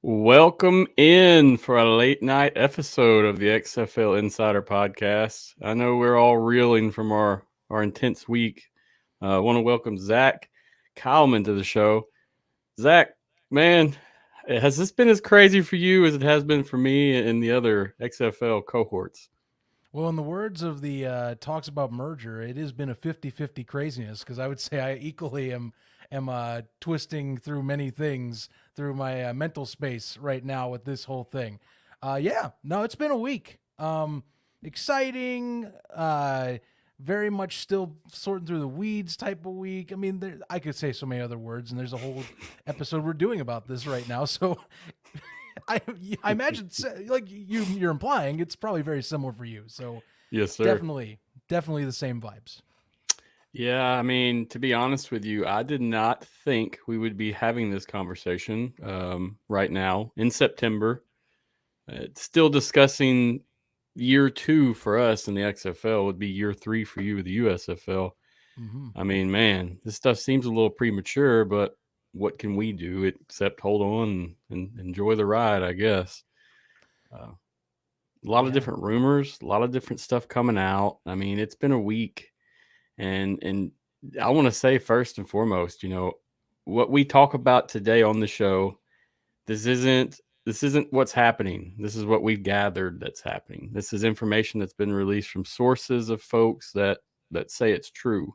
Welcome in for a late night episode of the XFL Insider Podcast. I know we're all reeling from our intense week. I want to welcome Zach Keilman to the show. Zach, man, has this been as crazy for you as it has been for me and the other XFL cohorts? Well, in the words of the talks about merger, it has been a 50-50 craziness because I would say I equally am twisting through many things through my mental space right now with this whole thing. It's been a week. Exciting, very much still sorting through the weeds type of week. I mean, I could say so many other words, and there's a whole episode we're doing about this right now. So I imagine, like you're implying, it's probably very similar for you. So yes, sir. Definitely the same vibes. Yeah, I mean, to be honest with you, I did not think we would be having this conversation right now in September. It's still discussing year 2 for us in the XFL would be year 3 for you with the USFL. Mm-hmm. I mean, man, this stuff seems a little premature, but what can we do except hold on and enjoy the ride, I guess. A lot of different rumors, a lot of different stuff coming out. I mean, it's been a week. And I want to say first and foremost, what we talk about today on the show, this isn't what's happening. This is what we've gathered that's happening. This is information that's been released from sources of folks that say it's true.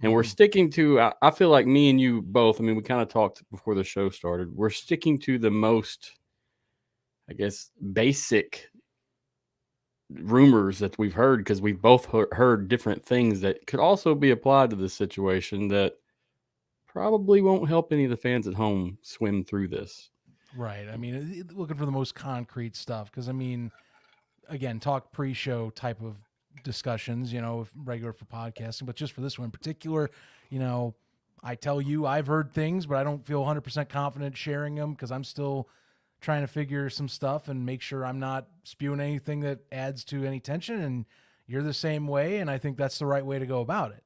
And we're sticking to, I feel like me and you both, I mean, we kind of talked before the show started. We're sticking to the most, I guess, basic rumors that we've heard because we've both heard different things that could also be applied to this situation that probably won't help any of the fans at home swim through this. Right. I mean, looking for the most concrete stuff because, I mean, again, talk pre-show type of discussions, regular for podcasting, but just for this one in particular, I tell you I've heard things, but I don't feel 100% confident sharing them because I'm still trying to figure some stuff and make sure I'm not spewing anything that adds to any tension. And you're the same way. And I think that's the right way to go about it.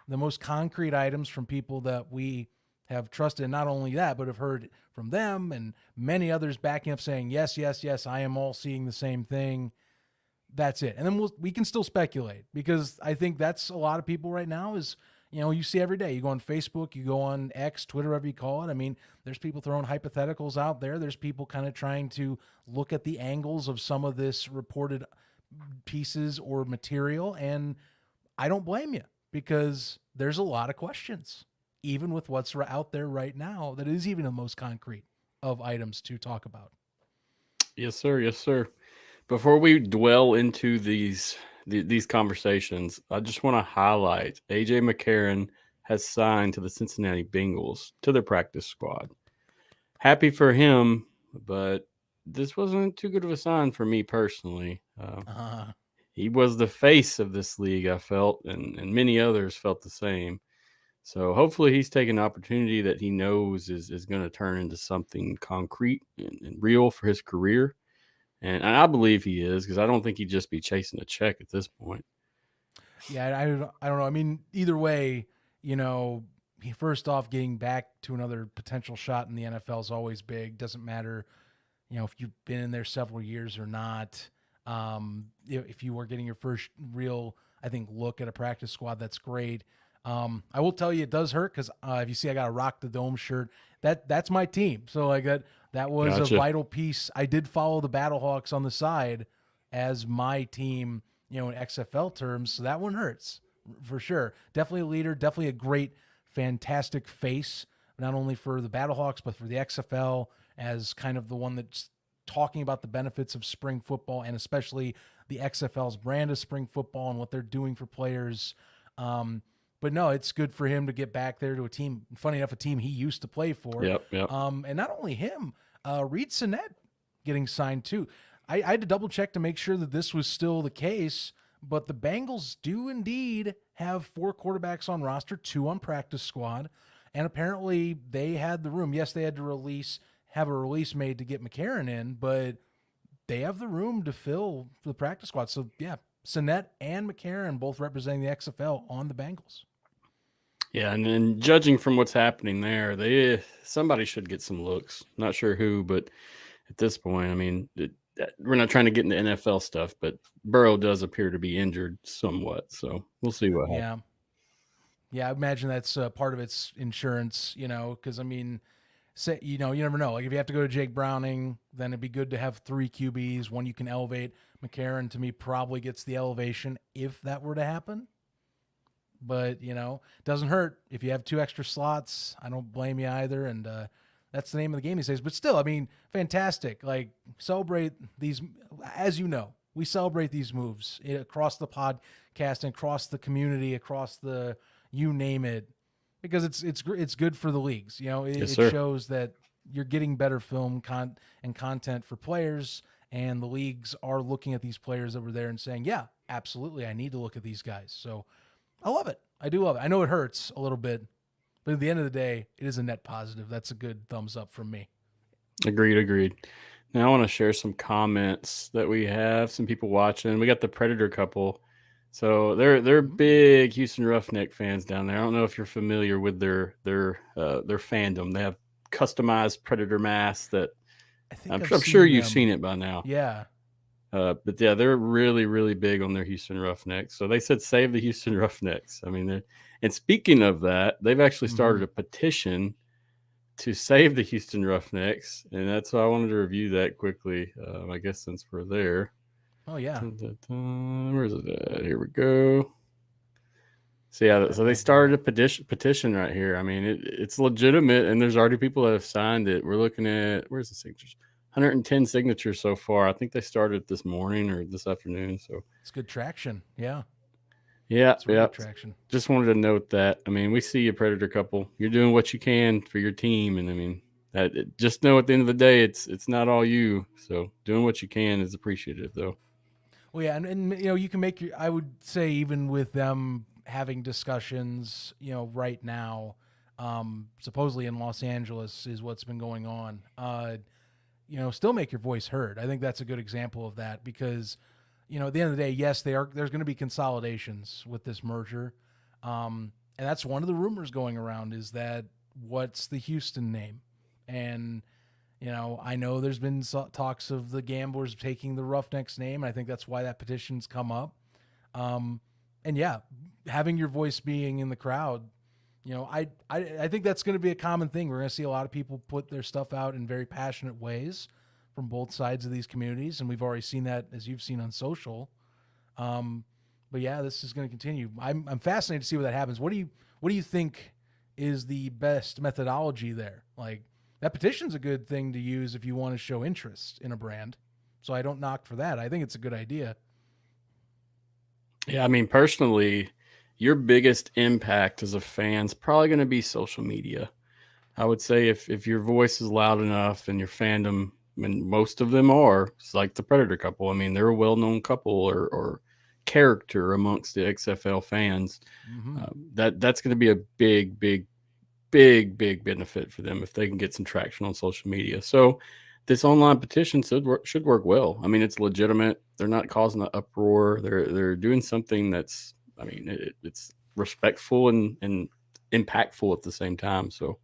The most concrete items from people that we have trusted, and not only that, but have heard from them and many others backing up saying, yes, I am all seeing the same thing. That's it. And then we can still speculate because I think that's a lot of people right now is, you see every day. You go on Facebook, you go on X, Twitter, whatever you call it. I mean, there's people throwing hypotheticals out there. There's people kind of trying to look at the angles of some of this reported pieces or material. And I don't blame you because there's a lot of questions, even with what's out there right now, that is even the most concrete of items to talk about. Yes, sir. Yes, sir. Before we dwell into these conversations, I just want to highlight AJ McCarron has signed to the Cincinnati Bengals to their practice squad. Happy for him, but this wasn't too good of a sign for me personally. He was the face of this league, I felt, and many others felt the same. So hopefully he's taking an opportunity that he knows is going to turn into something concrete and real for his career. And I believe he is because I don't think he'd just be chasing a check at this point. Yeah, I don't know. I mean, either way, first off, getting back to another potential shot in the NFL is always big. Doesn't matter, if you've been in there several years or not. If you were getting your first real, I think, look at a practice squad, that's great. I will tell you, it does hurt because if you see, I got a Rock the Dome shirt. That's my team. So that was Gotcha. a vital piece. I did follow the Battlehawks on the side as my team, in XFL terms. So that one hurts for sure. Definitely a leader. Definitely a great, fantastic face, not only for the Battlehawks but for the XFL as kind of the one that's talking about the benefits of spring football and especially the XFL's brand of spring football and what they're doing for players. But no, it's good for him to get back there to a team. Funny enough, a team he used to play for. Yep. And not only him, Reed Sinnett getting signed too. I had to double check to make sure that this was still the case, but the Bengals do indeed have 4 quarterbacks on roster, 2 on practice squad, and apparently they had the room. Yes, they had to have a release made to get McCarron in, but they have the room to fill the practice squad. So yeah, Sinnett and McCarron both representing the XFL on the Bengals. Yeah, and then judging from what's happening there, somebody should get some looks. Not sure who, but at this point, I mean, we're not trying to get into NFL stuff, but Burrow does appear to be injured somewhat, so we'll see what happens. Yeah, I imagine that's part of its insurance, because I mean, you never know. Like if you have to go to Jake Browning, then it'd be good to have 3 QBs, one you can elevate. McCarron, to me, probably gets the elevation if that were to happen. But, doesn't hurt if you have 2 extra slots. I don't blame you either. And that's the name of the game these days. But still, I mean, fantastic. Like, celebrate these. As you know, we celebrate these moves across the podcast and across the community, across the you name it, because it's good for the leagues. It shows that you're getting better film and content for players, and the leagues are looking at these players over there and saying, yeah, absolutely, I need to look at these guys. So I love it. I do love it. I know it hurts a little bit, but at the end of the day, it is a net positive. That's a good thumbs up from me. Agreed. Now I want to share some comments that we have. Some people watching. We got the Predator couple. So they're big Houston Roughneck fans down there. I don't know if you're familiar with their fandom. They have customized Predator masks that I'm sure you've seen it by now. Yeah. But yeah, they're really, really big on their Houston Roughnecks. So they said, save the Houston Roughnecks. I mean, and speaking of that, they've actually started a petition to save the Houston Roughnecks. And that's why I wanted to review that quickly. I guess since we're there. Oh, yeah. Where is it at? Here we go. So yeah, so they started a petition right here. I mean, it's legitimate, and there's already people that have signed it. We're looking at, where's the signatures? 110 signatures so far. I think they started this morning or this afternoon. So it's good traction. Yeah. Yeah. Good traction. Just wanted to note that. I mean, we see you, Predator couple. You're doing what you can for your team, and I mean, just know at the end of the day, it's not all you. So doing what you can is appreciative, though. Well, yeah, and you can make I would say even with them having discussions, right now, supposedly in Los Angeles is what's been going on. Still make your voice heard. I think that's a good example of that because, at the end of the day, yes, there's going to be consolidations with this merger. And that's one of the rumors going around is that what's the Houston name? And, I know there's been talks of the Gamblers taking the Roughnecks name. I think that's why that petition's come up. And yeah, having your voice being in the crowd, I think that's going to be a common thing. We're going to see a lot of people put their stuff out in very passionate ways from both sides of these communities, and we've already seen that as you've seen on social. But yeah, this is going to continue. I'm fascinated to see what that happens. What do you think is the best methodology there? Like that petition's a good thing to use if you want to show interest in a brand. So I don't knock for that. I think it's a good idea. Yeah, I mean, personally, your biggest impact as a fan is probably going to be social media. I would say if your voice is loud enough and your fandom, and most of them are, it's like the Predator couple. I mean, they're a well-known couple or character amongst the XFL fans. That's going to be a big benefit for them if they can get some traction on social media. So this online petition should work well. I mean, it's legitimate. They're not causing an uproar. They're doing something that's, I mean, it's respectful and impactful at the same time. So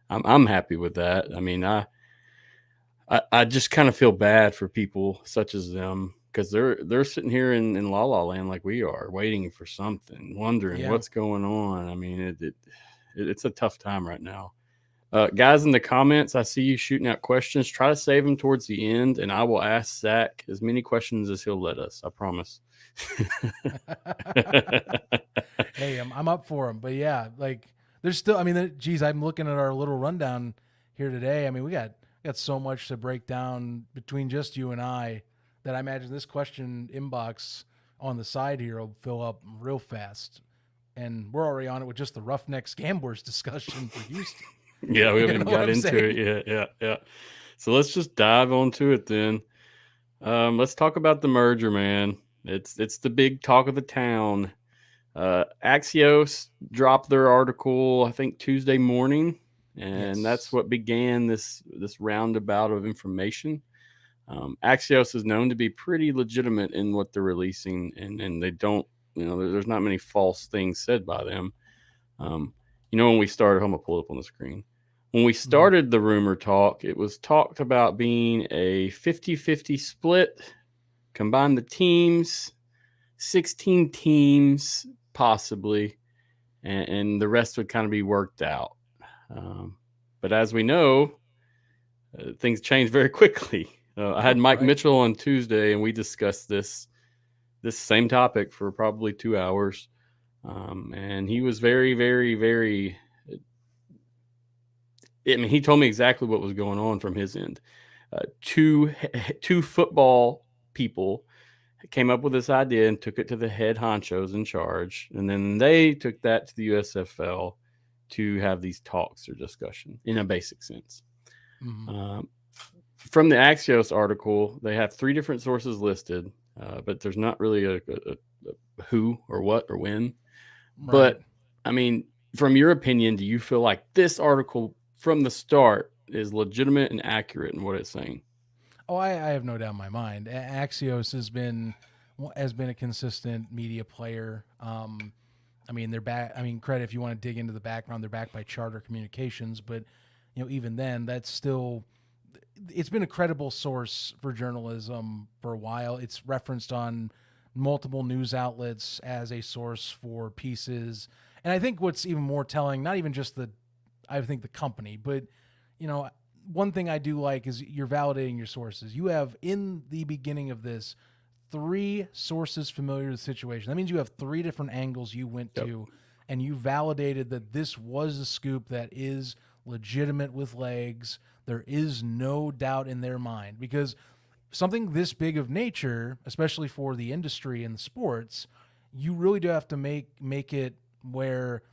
I'm happy with that. I mean, I just kind of feel bad for people such as them, because they're sitting here in La La Land like we are, waiting for something, wondering what's going on. I mean, it's a tough time right now. Guys in the comments, I see you shooting out questions. Try to save them towards the end, and I will ask Zach as many questions as he'll let us. I promise. Hey, I'm up for them. But yeah, like there's still, I mean, geez, I'm looking at our little rundown here today. I mean, we got so much to break down between just you and I that I imagine this question inbox on the side here will fill up real fast. And we're already on it with just the Roughnecks Gamblers discussion for Houston. Yeah, we haven't even got into it yet. Yeah. So let's just dive onto it then. Let's talk about the merger, man. It's the big talk of the town. Axios dropped their article, I think, Tuesday morning, and that's what began this roundabout of information. Axios is known to be pretty legitimate in what they're releasing, and they don't, there's not many false things said by them. When we started, I'm going to pull it up on the screen. When we started the rumor talk, it was talked about being a 50-50 split, combine the teams, 16 teams possibly, and the rest would kind of be worked out. But as we know, things change very quickly. I had Mike Mitchell on Tuesday, and we discussed this same topic for probably 2 hours. And he was very, very, very... I mean, he told me exactly what was going on from his end. Two football people came up with this idea and took it to the head honchos in charge, and then they took that to the USFL to have these talks or discussion in a basic sense. From the Axios article, they have 3 different sources listed, but there's not really a who or what or when. Right. But, I mean, from your opinion, do you feel like this article from the start is legitimate and accurate in what it's saying? Oh, I have no doubt in my mind. Axios has been a consistent media player. I mean, they're back. I mean, credit if you want to dig into the background, they're backed by Charter Communications, but even then, that's still, it's been a credible source for journalism for a while. It's referenced on multiple news outlets as a source for pieces. And I think what's even more telling, not even just the company, but one thing I do like is you're validating your sources. You have, in the beginning of this, 3 sources familiar with the situation. That means you have 3 different angles you went to, and you validated that this was a scoop that is legitimate with legs. There is no doubt in their mind, because something this big of nature, especially for the industry and the sports, you really do have to make it where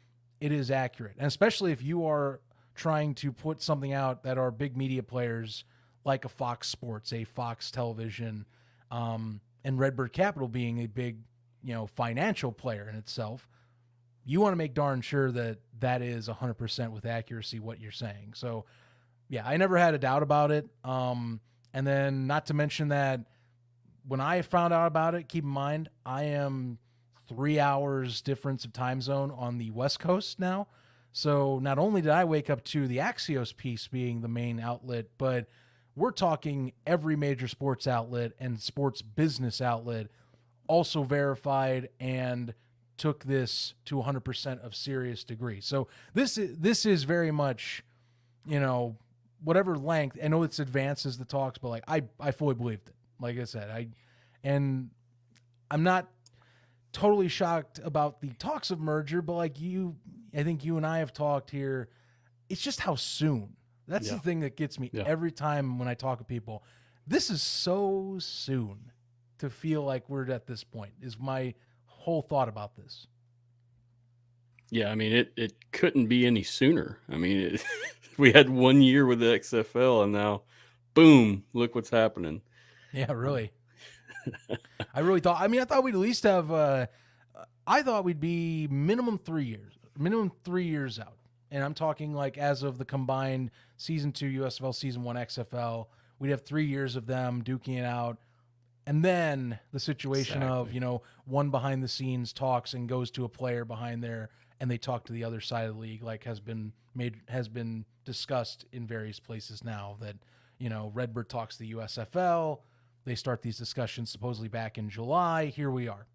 it is accurate. And especially if you are trying to put something out that are big media players like a Fox Sports, a Fox Television, and Redbird Capital being a big, financial player in itself, you want to make darn sure that that is 100% with accuracy what you're saying. So, yeah, I never had a doubt about it. And then not to mention that when I found out about it, keep in mind, I am 3 hours difference of time zone on the West Coast now. So not only did I wake up to the Axios piece being the main outlet, but we're talking every major sports outlet and sports business outlet also verified and took this to 100% of serious degree. So this is very much, whatever length. I know it's advances the talks, but like I fully believed it. Like I said, I'm not totally shocked about the talks of merger, but like I think you and I have talked here. It's just how soon. That's the thing that gets me every time when I talk to people. This is so soon to feel like we're at this point, is my whole thought about this. Yeah, I mean, it couldn't be any sooner. I mean, we had 1 year with the XFL, and now, boom, look what's happening. Yeah, really. I thought we'd at least have, I thought we'd be minimum 3 years out. And I'm talking like as of the combined season 2 USFL, season 1 XFL, we'd have 3 years of them duking it out. And then the situation of, Exactly. you know, one behind the scenes talks and goes to a player behind there and they talk to the other side of the league, like has been discussed in various places now that, you know, Redbird talks to the USFL. They start these discussions supposedly back in July. Here we are.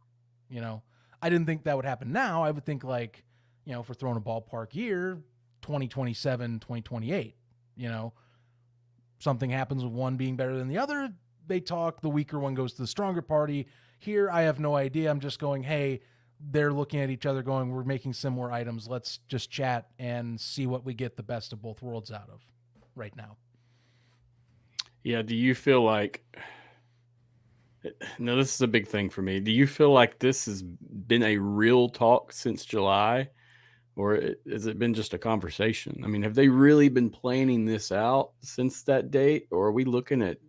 You know, I didn't think that would happen now. I would think like, you know, if we're throwing a ballpark year, 2027, 2028, you know, something happens with one being better than the other. They talk, the weaker one goes to the stronger party. Here, I have no idea. I'm just going, hey, they're looking at each other going, we're making similar items. Let's just chat and see what we get the best of both worlds out of right now. Yeah. Do you feel like, no, this is a big thing for me. Do you feel like this has been a real talk since July, or has it been just a conversation? I mean, have they really been planning this out since that date, or are we looking at,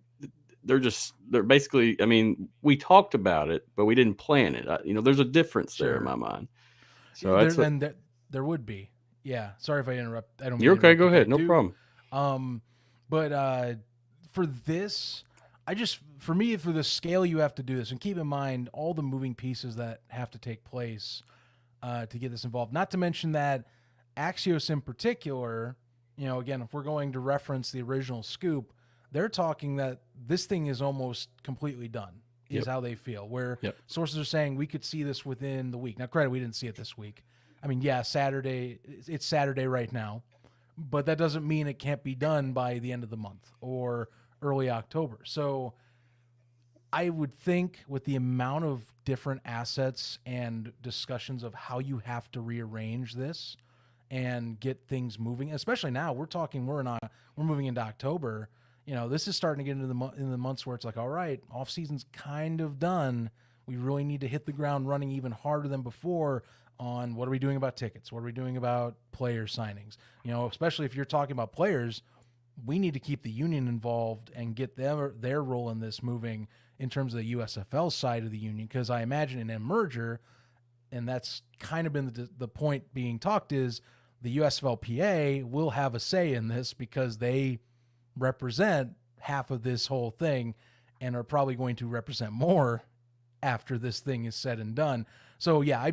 they're basically, I mean, we talked about it, but we didn't plan it. You know, there's a difference there in Sure. my mind. So There, that's what, then there would be. Yeah. Sorry if I interrupt. I don't mean you're to okay. interrupt Go if I ahead. No do. problem. But for this, for me, for the scale you have to do this, and keep in mind all the moving pieces that have to take place to get this involved. Not to mention that Axios in particular, you know, again, if we're going to reference the original scoop, they're talking that this thing is almost completely done, is Yep. how they feel, where Yep. sources are saying we could see this within the week. Now, granted, we didn't see it this week. I mean, yeah, Saturday, it's Saturday right now, but that doesn't mean it can't be done by the end of the month or early October. So I would think with the amount of different assets and discussions of how you have to rearrange this and get things moving, especially now we're moving into October. You know, this is starting to get into the months where it's like, all right, off season's kind of done. We really need to hit the ground running even harder than before on what are we doing about tickets? What are we doing about player signings? You know, especially if you're talking about players, we need to keep the union involved and get their role in this moving in terms of the USFL side of the union. Because I imagine in a merger, and that's kind of been the point being talked, is the USFLPA will have a say in this because they represent half of this whole thing and are probably going to represent more after this thing is said and done. So yeah,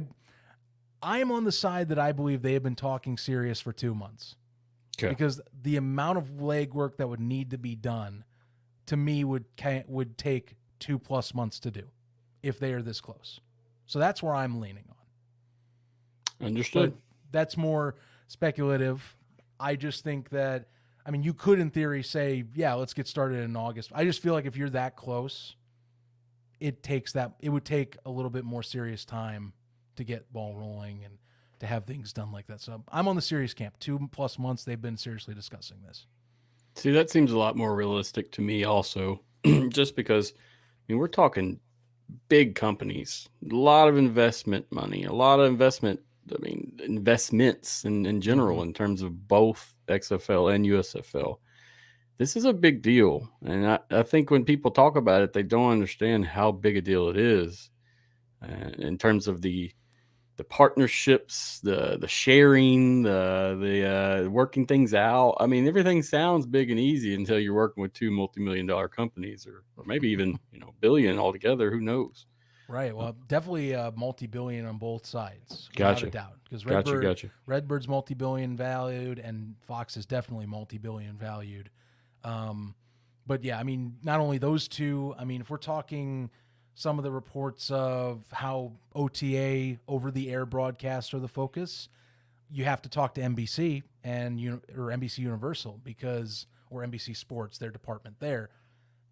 I'm on the side that I believe they have been talking serious for 2 months. Okay. Because the amount of legwork that would need to be done to me would take 2+ months to do if they are this close. So that's where I'm leaning on. Understood. But that's more speculative. I just think that, I mean, you could in theory say, yeah, let's get started in August. I just feel like if you're that close, it would take a little bit more serious time to get ball rolling and to have things done like that. So I'm on the serious camp. 2+ months they've been seriously discussing this. See, that seems a lot more realistic to me also, just because, I mean, we're talking big companies, a lot of investment money, a lot of investments in general in terms of both XFL and USFL. This is a big deal. And I think when people talk about it, they don't understand how big a deal it is in terms of the partnerships, the sharing, the working things out. I mean, everything sounds big and easy until you're working with two multi-million-dollar companies, or maybe even billion altogether. Who knows? Right. Well, definitely multi-billion on both sides, without Gotcha. a doubt. Because Gotcha. Redbird's multi-billion valued, and Fox is definitely multi-billion valued. But yeah, I mean, not only those two. I mean, if we're talking some of the reports of how OTA, over-the-air broadcasts, are the focus, you have to talk to NBC or NBC Universal or NBC Sports, their department there,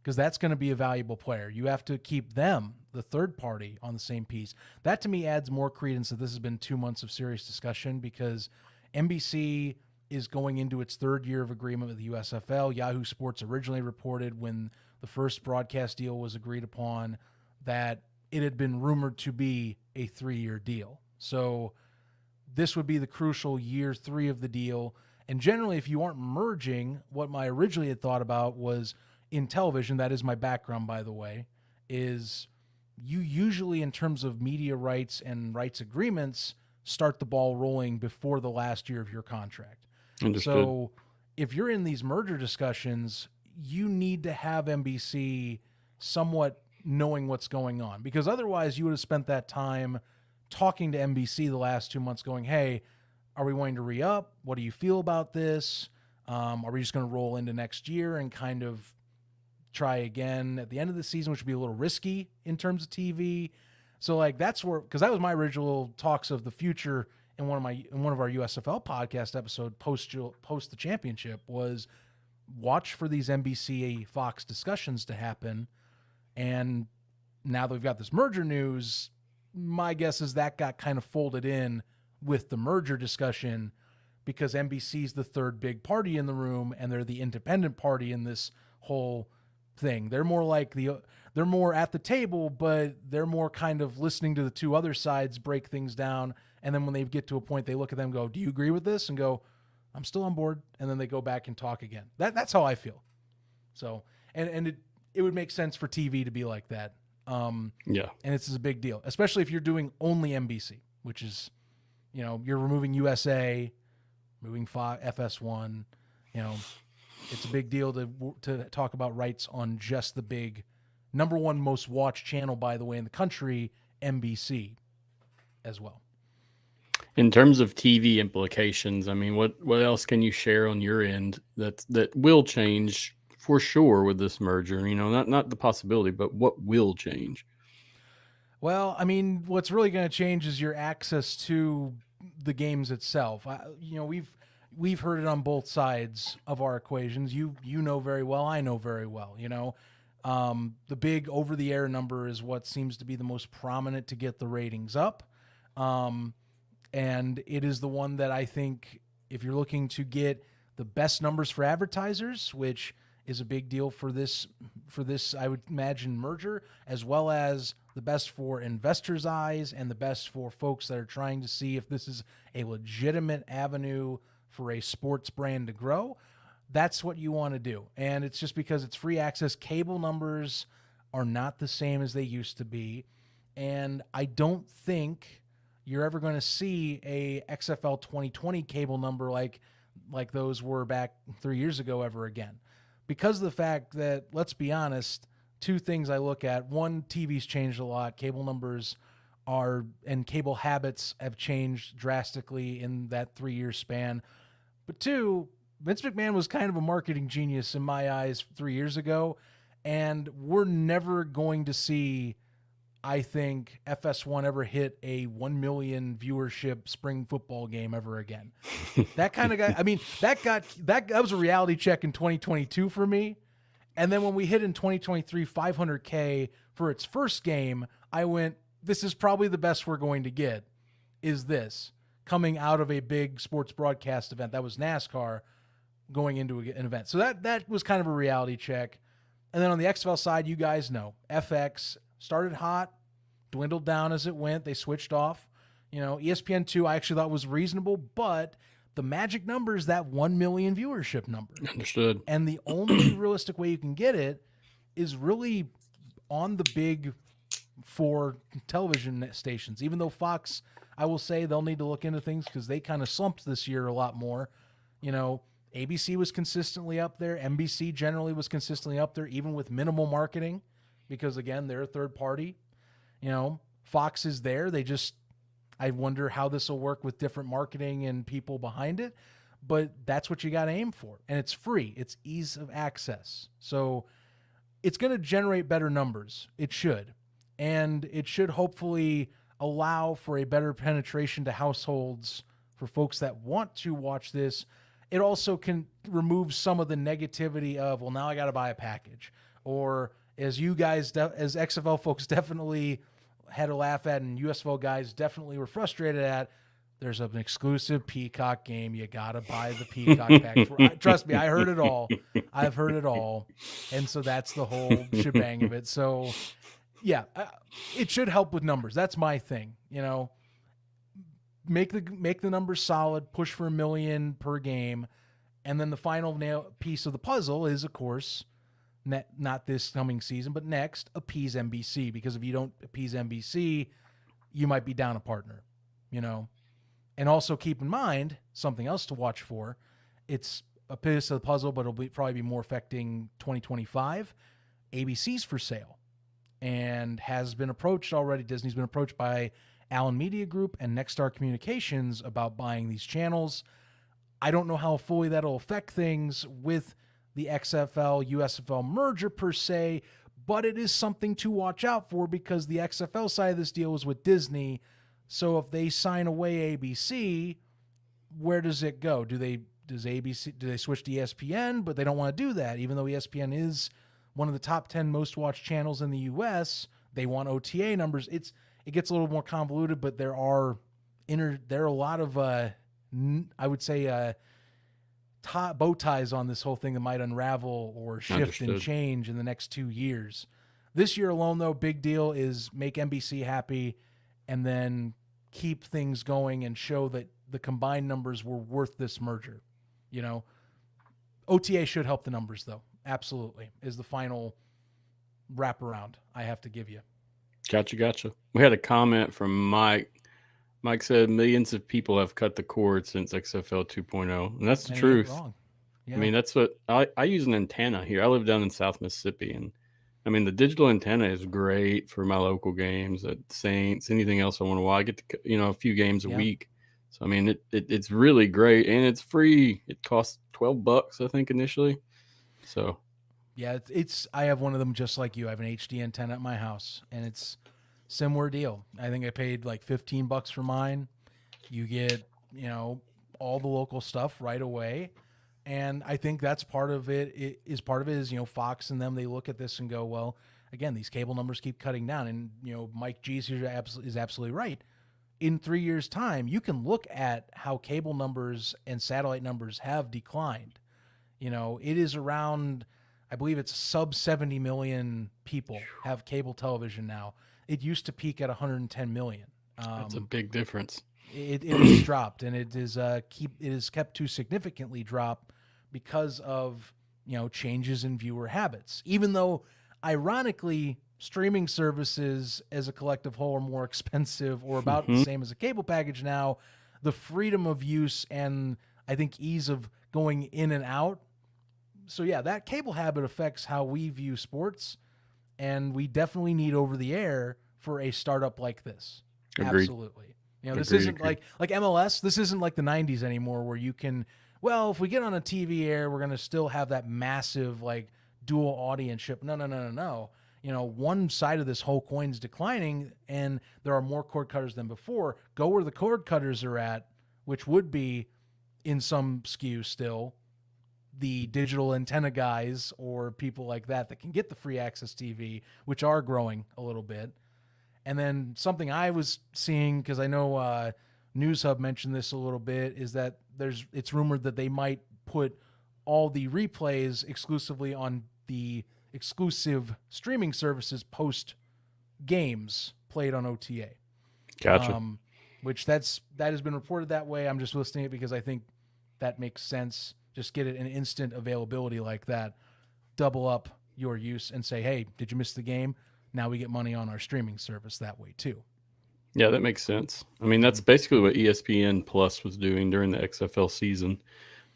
because that's going to be a valuable player. You have to keep them, the third party, on the same piece. That to me adds more credence that this has been 2 months of serious discussion, because NBC is going into its third year of agreement with the USFL. Yahoo Sports originally reported when the first broadcast deal was agreed upon that it had been rumored to be a 3-year deal. So this would be the crucial year 3 of the deal. And generally, if you aren't merging, what I originally had thought about was in television, that is my background, by the way, is you usually, in terms of media rights and rights agreements, start the ball rolling before the last year of your contract. Understood. So if you're in these merger discussions, you need to have NBC somewhat knowing what's going on, because otherwise you would have spent that time talking to NBC the last 2 months going, hey, are we wanting to re-up? What do you feel about this? Are we just going to roll into next year and kind of try again at the end of the season, which would be a little risky in terms of TV? So like that's where, because that was my original talks of the future in one of our USFL podcast episode post the championship, was watch for these NBC Fox discussions to happen. And now that we've got this merger news, my guess is that got kind of folded in with the merger discussion, because NBC's the third big party in the room and they're the independent party in this whole thing. They're more like they're more at the table, but they're more kind of listening to the two other sides break things down. And then when they get to a point, they look at them and go, do you agree with this? And go, I'm still on board. And then they go back and talk again. That's how I feel. So, and it would make sense for TV to be like that. Yeah. And it's a big deal, especially if you're doing only NBC, which is, you're removing USA, moving FS1, it's a big deal to talk about rights on just the big number one most watched channel, by the way, in the country, NBC as well. In terms of TV implications, I mean, what else can you share on your end that will change for sure with this merger? Not the possibility, but what will change? Well, I mean, what's really going to change is your access to the games itself. We've heard it on both sides of our equations. You know very well, I know very well. The big over-the-air number is what seems to be the most prominent to get the ratings up. And it is the one that I think, if you're looking to get the best numbers for advertisers, which is a big deal for this, I would imagine, merger, as well as the best for investors' eyes and the best for folks that are trying to see if this is a legitimate avenue for a sports brand to grow, that's what you want to do. And it's just because it's free access. Cable numbers are not the same as they used to be. And I don't think you're ever going to see a XFL 2020 cable number like those were back 3 years ago ever again. Because of the fact that, let's be honest, two things I look at. One, TV's changed a lot. Cable numbers and cable habits have changed drastically in that 3-year span. But two, Vince McMahon was kind of a marketing genius in my eyes 3 years ago. And we're never going to see, I think, FS1 ever hit a 1 million viewership spring football game ever again. That kind of guy, I mean, that was a reality check in 2022 for me. And then when we hit in 2023 500K for its first game, I went, this is probably the best we're going to get, is this, coming out of a big sports broadcast event. That was NASCAR going into an event. So that was kind of a reality check. And then on the XFL side, you guys know, FX started hot, dwindled down as it went. They switched off. ESPN2 I actually thought was reasonable, but the magic number is that 1 million viewership number. Understood. And the only realistic way you can get it is really on the big 4 television stations. Even though Fox, I will say, they'll need to look into things because they kind of slumped this year a lot more. ABC was consistently up there. NBC generally was consistently up there, even with minimal marketing, because again, they're a third party. Fox is there. I wonder how this will work with different marketing and people behind it, but that's what you got to aim for. And it's free. It's ease of access. So it's going to generate better numbers. It should. And it should hopefully allow for a better penetration to households for folks that want to watch this. It also can remove some of the negativity of, well, now I got to buy a package. Or as you guys, as XFL folks definitely had a laugh at, and USFL guys definitely were frustrated at, there's an exclusive Peacock game. You got to buy the Peacock package. Trust me, I heard it all. I've heard it all. And so that's the whole shebang of it. So, yeah, it should help with numbers. That's my thing. Make the numbers solid, push for 1 million per game. And then the final piece of the puzzle is, of course, not this coming season, but next, appease NBC. Because if you don't appease NBC, you might be down a partner, And also keep in mind, something else to watch for. It's a piece of the puzzle, but it'll probably be more affecting 2025. ABC's for sale. and has been approached already. Disney's been approached by Allen Media Group and Nexstar Communications about buying these channels. I don't know how fully that'll affect things with the XFL USFL merger per se, but it is something to watch out for because the XFL side of this deal was with Disney. So if they sign away ABC, where does it go? Do they switch to ESPN? But they don't want to do that, even though ESPN is one of the top 10 most watched channels in the US. They want OTA numbers. It gets a little more convoluted, but there are a lot of I would say bow ties on this whole thing that might unravel or shift and change in the next 2 years. This year alone, though, big deal is make NBC happy and then keep things going and show that the combined numbers were worth this merger. OTA should help the numbers, though. Absolutely, is the final wraparound I have to give you. Gotcha. We had a comment from Mike. Mike said millions of people have cut the cord since XFL 2.0, and that's the truth. Yeah. I mean, that's what I use an antenna here. I live down in South Mississippi, and I mean, the digital antenna is great for my local games at Saints, anything else I want to watch. I get to, a few games a week. So, I mean, it's really great, and it's free. It costs $12, I think, initially. So, yeah, I have one of them just like you. I have an HD antenna at my house, and it's similar deal. I think I paid like $15 for mine. You get, all the local stuff right away. And I think that's part of it. Fox and them, they look at this and go, well, again, these cable numbers keep cutting down. And, Mike G's here is absolutely right. In 3 years' time, you can look at how cable numbers and satellite numbers have declined. It is around, I believe it's sub 70 million people have cable television now. It used to peak at 110 million. That's a big difference. It has dropped, and it is kept to significantly drop because of changes in viewer habits. Even though, ironically, streaming services as a collective whole are more expensive or about the same as a cable package now, the freedom of use and I think ease of going in and out. So yeah, that cable habit affects how we view sports, and we definitely need over the air for a startup like this. Agreed. Absolutely. This isn't like MLS. This isn't like the 90s anymore where you can, if we get on a TV air, we're going to still have that massive like dual audience ship. No. One side of this whole coin is declining, and there are more cord cutters than before. Go where the cord cutters are at, which would be in some SKU still the digital antenna guys or people like that can get the free access TV, which are growing a little bit. And then something I was seeing, because I know News Hub mentioned this a little bit, is that it's rumored that they might put all the replays exclusively on the exclusive streaming services post games played on OTA. Gotcha. Which that has been reported that way. I'm just listing it because I think that makes sense. Just get it in instant availability like that. Double up your use and say, hey, did you miss the game? Now we get money on our streaming service that way too. Yeah, that makes sense. I mean, that's basically what ESPN Plus was doing during the XFL season.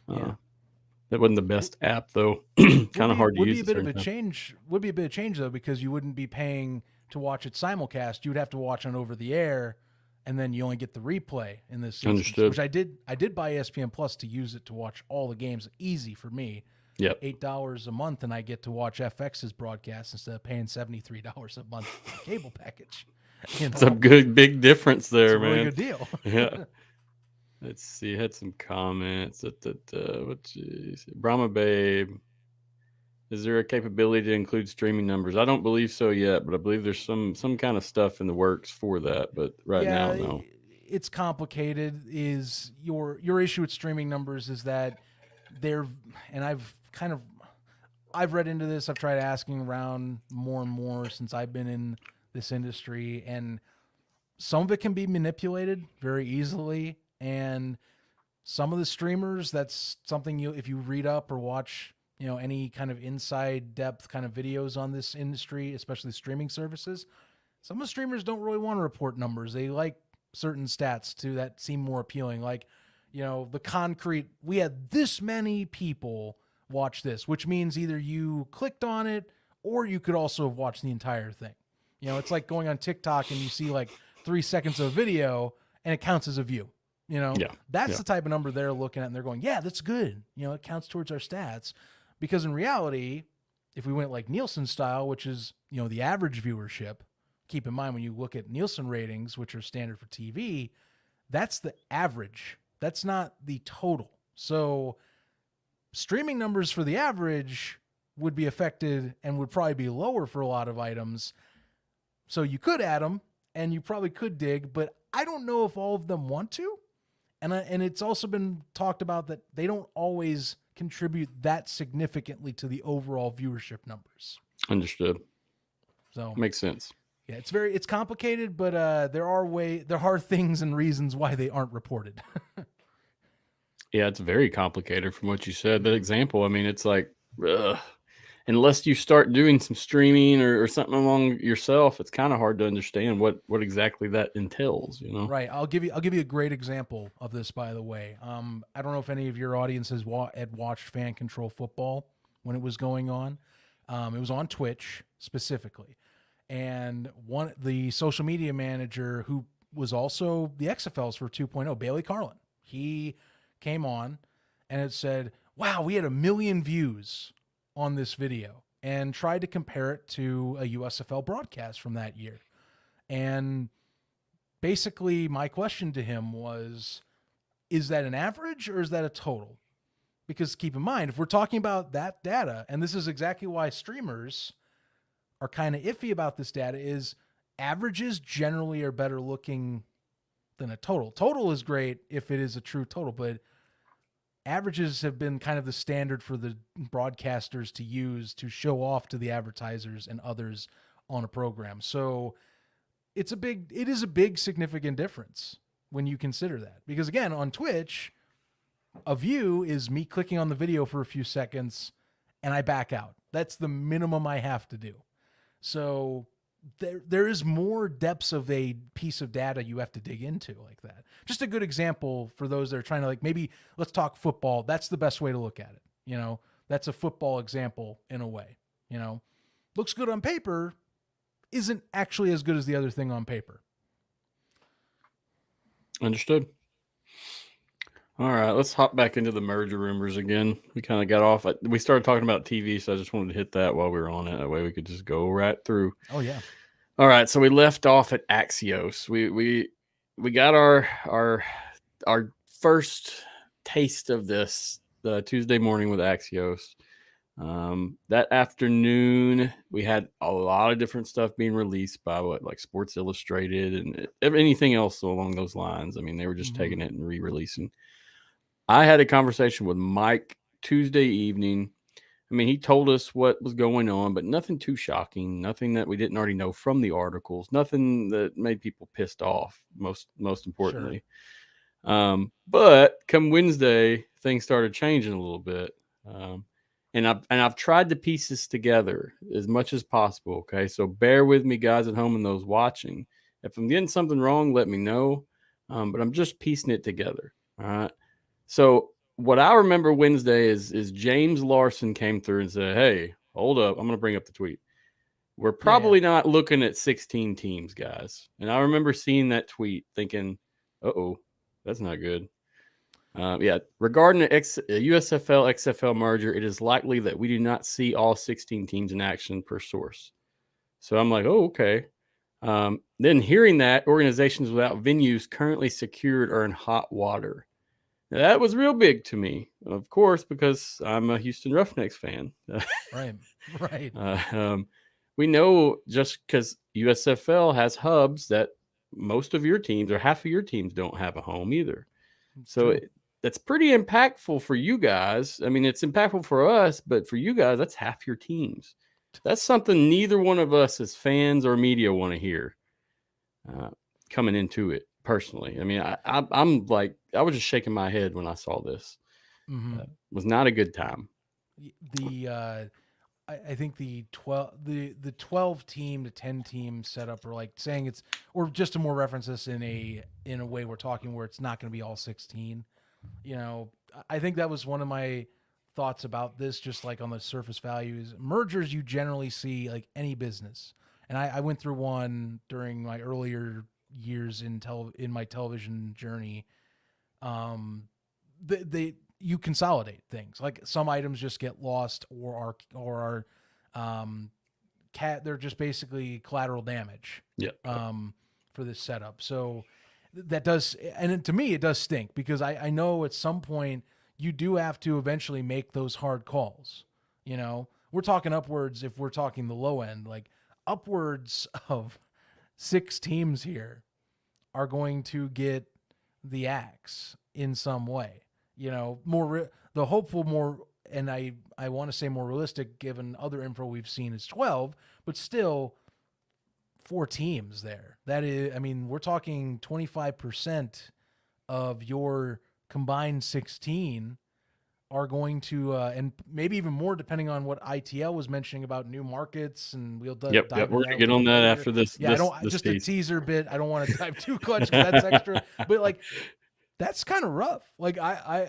That wasn't the best app though. Kind of hard to use. Would be a bit of change though, because you wouldn't be paying to watch it simulcast. You would have to watch on over the air, and then you only get the replay in this season. Understood. Which I did buy ESPN Plus to use it to watch all the games. Easy for me. Yep. $8 a month, and I get to watch FX's broadcast instead of paying $73 a month for the cable package. It's a big difference there, it's a man. Really good deal. Yeah. Let's see. I had some comments. Brahma Babe. Is there a capability to include streaming numbers? I don't believe so yet, but I believe there's some kind of stuff in the works for that. But now, no. It's complicated. Is your issue with streaming numbers is that and I've read into this. I've tried asking around more and more since I've been in this industry, and some of it can be manipulated very easily. And some of the streamers, that's something if you read up or watch, any kind of inside depth kind of videos on this industry, especially streaming services, some of the streamers don't really want to report numbers. They like certain stats that seem more appealing. Like, the concrete, we had this many people watch this, which means either you clicked on it or you could also have watched the entire thing. You know, it's like going on TikTok and you see like 3 seconds of video and it counts as a view. You know, that's the type of number they're looking at and they're going, yeah, that's good. You know, it counts towards our stats. Because in reality, if we went like Nielsen style, which is, you know, the average viewership, keep in mind when you look at Nielsen ratings, which are standard for TV, that's the average. That's not the total. So streaming numbers for the average would be affected and would probably be lower for a lot of items. So you could add them and you probably could dig, but I don't know if all of them want to. And it's also been talked about that they don't always contribute that significantly to the overall viewership numbers. Understood. So makes sense. Yeah, it's complicated, but there are things and reasons why they aren't reported. Yeah, it's very complicated from what you said. That example, I mean, it's like, unless you start doing some streaming or something along yourself, it's kind of hard to understand what exactly that entails, you know? Right. I'll give you a great example of this, by the way. I don't know if any of your audiences had watched Fan Control Football when it was going on. It was on Twitch specifically. And the social media manager who was also the XFLs for 2.0, Bailey Carlin, he came on and it said, wow, we had 1 million views on this video, and tried to compare it to a USFL broadcast from that year. And basically my question to him was, is that an average or is that a total? Because keep in mind, if we're talking about that data, and this is exactly why streamers are kind of iffy about this data, is averages generally are better looking than a total. Total is great if it is a true total, but averages have been kind of the standard for the broadcasters to use to show off to the advertisers and others on a program. So it is a big significant difference when you consider that. Because again, on Twitch, a view is me clicking on the video for a few seconds and I back out. That's the minimum I have to do. So there is more depths of a piece of data you have to dig into like that. Just a good example for those that are trying to, like, maybe let's talk football. That's the best way to look at it. You know, that's a football example in a way. You know, looks good on paper, isn't actually as good as the other thing on paper. Understood. All right, let's hop back into the merger rumors again. We kind of got off. We started talking about TV, so I just wanted to hit that while we were on it. That way we could just go right through. Oh yeah. All right, so we left off at Axios. We got our first taste of this the Tuesday morning with Axios. That afternoon, we had a lot of different stuff being released by like Sports Illustrated and anything else along those lines. I mean, they were just taking it and re-releasing. I had a conversation with Mike Tuesday evening. I mean, he told us what was going on, but nothing too shocking, nothing that we didn't already know from the articles, nothing that made people pissed off, most importantly. Sure. But come Wednesday, things started changing a little bit. And I've tried to piece this together as much as possible. Okay, so bear with me, guys at home and those watching. If I'm getting something wrong, let me know. But I'm just piecing it together. All right. So what I remember Wednesday is James Larson came through and said, "Hey, hold up, I'm going to bring up the tweet. We're probably not looking at 16 teams, guys." And I remember seeing that tweet, thinking, "Uh-oh, that's not good." Regarding the USFL XFL merger, it is likely that we do not see all 16 teams in action per source. So I'm like, oh, okay. Then hearing that organizations without venues currently secured are in hot water. Now, that was real big to me, of course, because I'm a Houston Roughnecks fan. Right. We know just because USFL has hubs that most of your teams or half of your teams don't have a home either. So that's pretty impactful for you guys. I mean, it's impactful for us, but for you guys, that's half your teams. That's something neither one of us as fans or media want to hear coming into it personally. I mean, I'm like, I was just shaking my head when I saw this. It was not a good time. I think the 12 team to 10 team setup, or like saying it's, or just to more reference this in a way we're talking where it's not going to be all 16. You know, I think that was one of my thoughts about this, just like on the surface values. Mergers you generally see like any business. and I went through one during my earlier years in my television journey. You consolidate things. Like some items just get lost or are they're just basically collateral damage. Yeah. For this setup. So that does, and to me, it does stink because I know at some point you do have to eventually make those hard calls. You know, we're talking upwards. If we're talking the low end, like upwards of 6 teams here are going to get the axe in some way. You know, the hopeful more, and I want to say more realistic given other info we've seen is 12, but still 4 teams there. That is, I mean, we're talking 25% of your combined 16 are going to, and maybe even more depending on what ITL was mentioning about new markets, and we'll dive We're going to get on that after this. Yeah, this just piece. a teaser bit. I don't want to dive too clutch because that's extra, but like that's kind of rough. Like that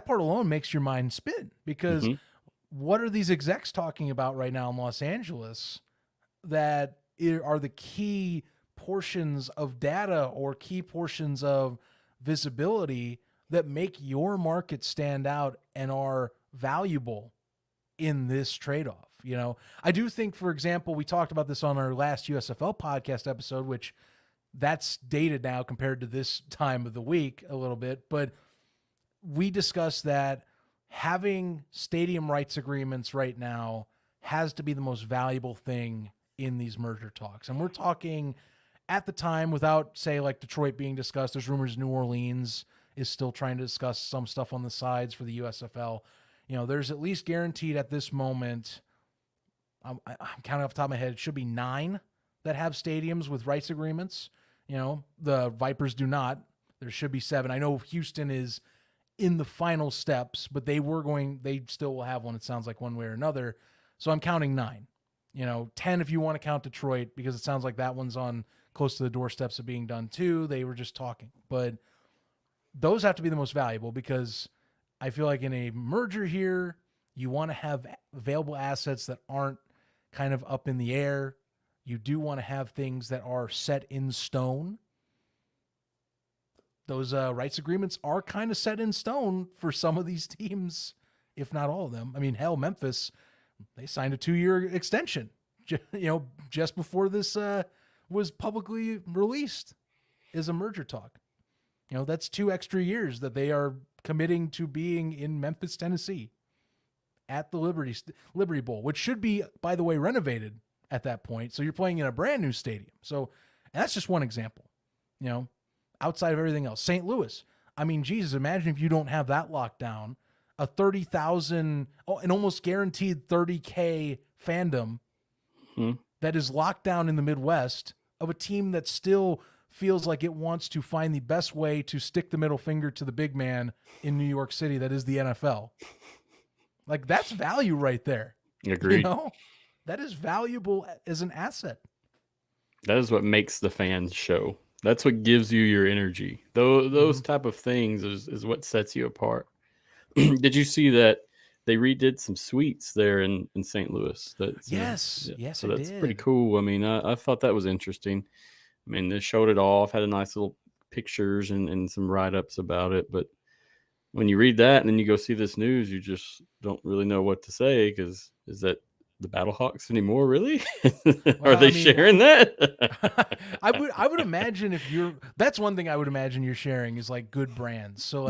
part alone makes your mind spin because what are these execs talking about right now in Los Angeles that are the key portions of data or key portions of visibility that make your market stand out and are valuable in this trade-off? You know, I do think, for example, we talked about this on our last USFL podcast episode, which that's dated now compared to this time of the week a little bit, but we discussed that having stadium rights agreements right now has to be the most valuable thing in these merger talks. And we're talking at the time, without say like Detroit being discussed, there's rumors New Orleans is still trying to discuss some stuff on the sides for the USFL. You know, there's at least guaranteed at this moment, I'm counting off the top of my head, it should be 9 that have stadiums with rights agreements. You know, the Vipers do not. There should be 7. I know Houston is in the final steps, but they still will have one, it sounds like, one way or another. So I'm counting 9. You know, 10 if you want to count Detroit, because it sounds like that one's on close to the doorsteps of being done too. They were just talking. But those have to be the most valuable because I feel like in a merger here, you want to have available assets that aren't kind of up in the air. You do want to have things that are set in stone. Those rights agreements are kind of set in stone for some of these teams, if not all of them. I mean, hell, Memphis, they signed a 2-year extension, just before this was publicly released as a merger talk. You know, that's 2 extra years that they are committing to being in Memphis, Tennessee at the Liberty Bowl, which should be, by the way, renovated at that point. So you're playing in a brand new stadium. So that's just one example, you know, outside of everything else. St. Louis. I mean, Jesus, imagine if you don't have that locked down, a 30,000, an almost guaranteed 30K fandom that is locked down in the Midwest of a team that still feels like it wants to find the best way to stick the middle finger to the big man in New York City. That is the NFL. Like, that's value right there. Agreed. You know, that is valuable as an asset. That is what makes the fans show. That's what gives you your energy. Those type of things is what sets you apart. Did you see that they redid some suites there in St. Louis? Yes, so I that's did. pretty cool. I mean, I thought that was interesting. I mean, they showed it off, had a nice little pictures and some write-ups about it. But when you read that and then you go see this news, you just don't really know what to say, because is that the Battlehawks anymore, really? Are they sharing that? I would imagine that's one thing I would imagine you're sharing is like good brands. So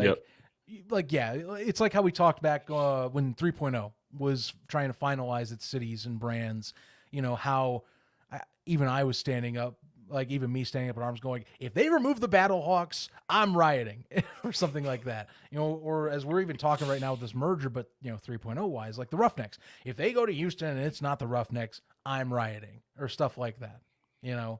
like, yeah, it's like how we talked back when 3.0 was trying to finalize its cities and brands, you know, how even I was standing up, like even me standing up at arms going, if they remove the Battlehawks, I'm rioting or something like that, you know, or as we're even talking right now with this merger, but you know, 3.0 wise, like the Roughnecks, if they go to Houston and it's not the Roughnecks, I'm rioting or stuff like that, you know.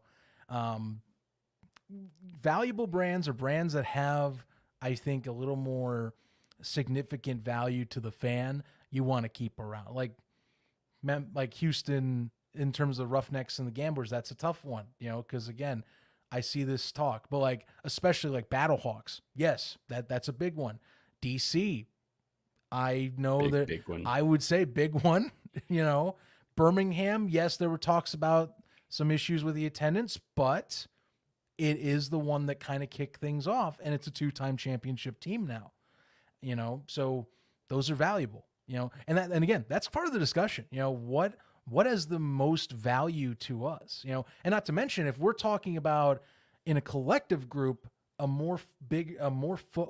Valuable brands are brands that have, I think, a little more significant value to the fan you want to keep around. Like Houston, in terms of Roughnecks and the Gamblers, that's a tough one, you know, because again, I see this talk, but like especially like Battlehawks, yes, that's a big one. DC, I know big one. I would say big one, you know, Birmingham, yes, there were talks about some issues with the attendance, but it is the one that kind of kicked things off, and it's a 2-time championship team now. So those are valuable. And again, that's part of the discussion. What has the most value to us? And not to mention, if we're talking about in a collective group, a more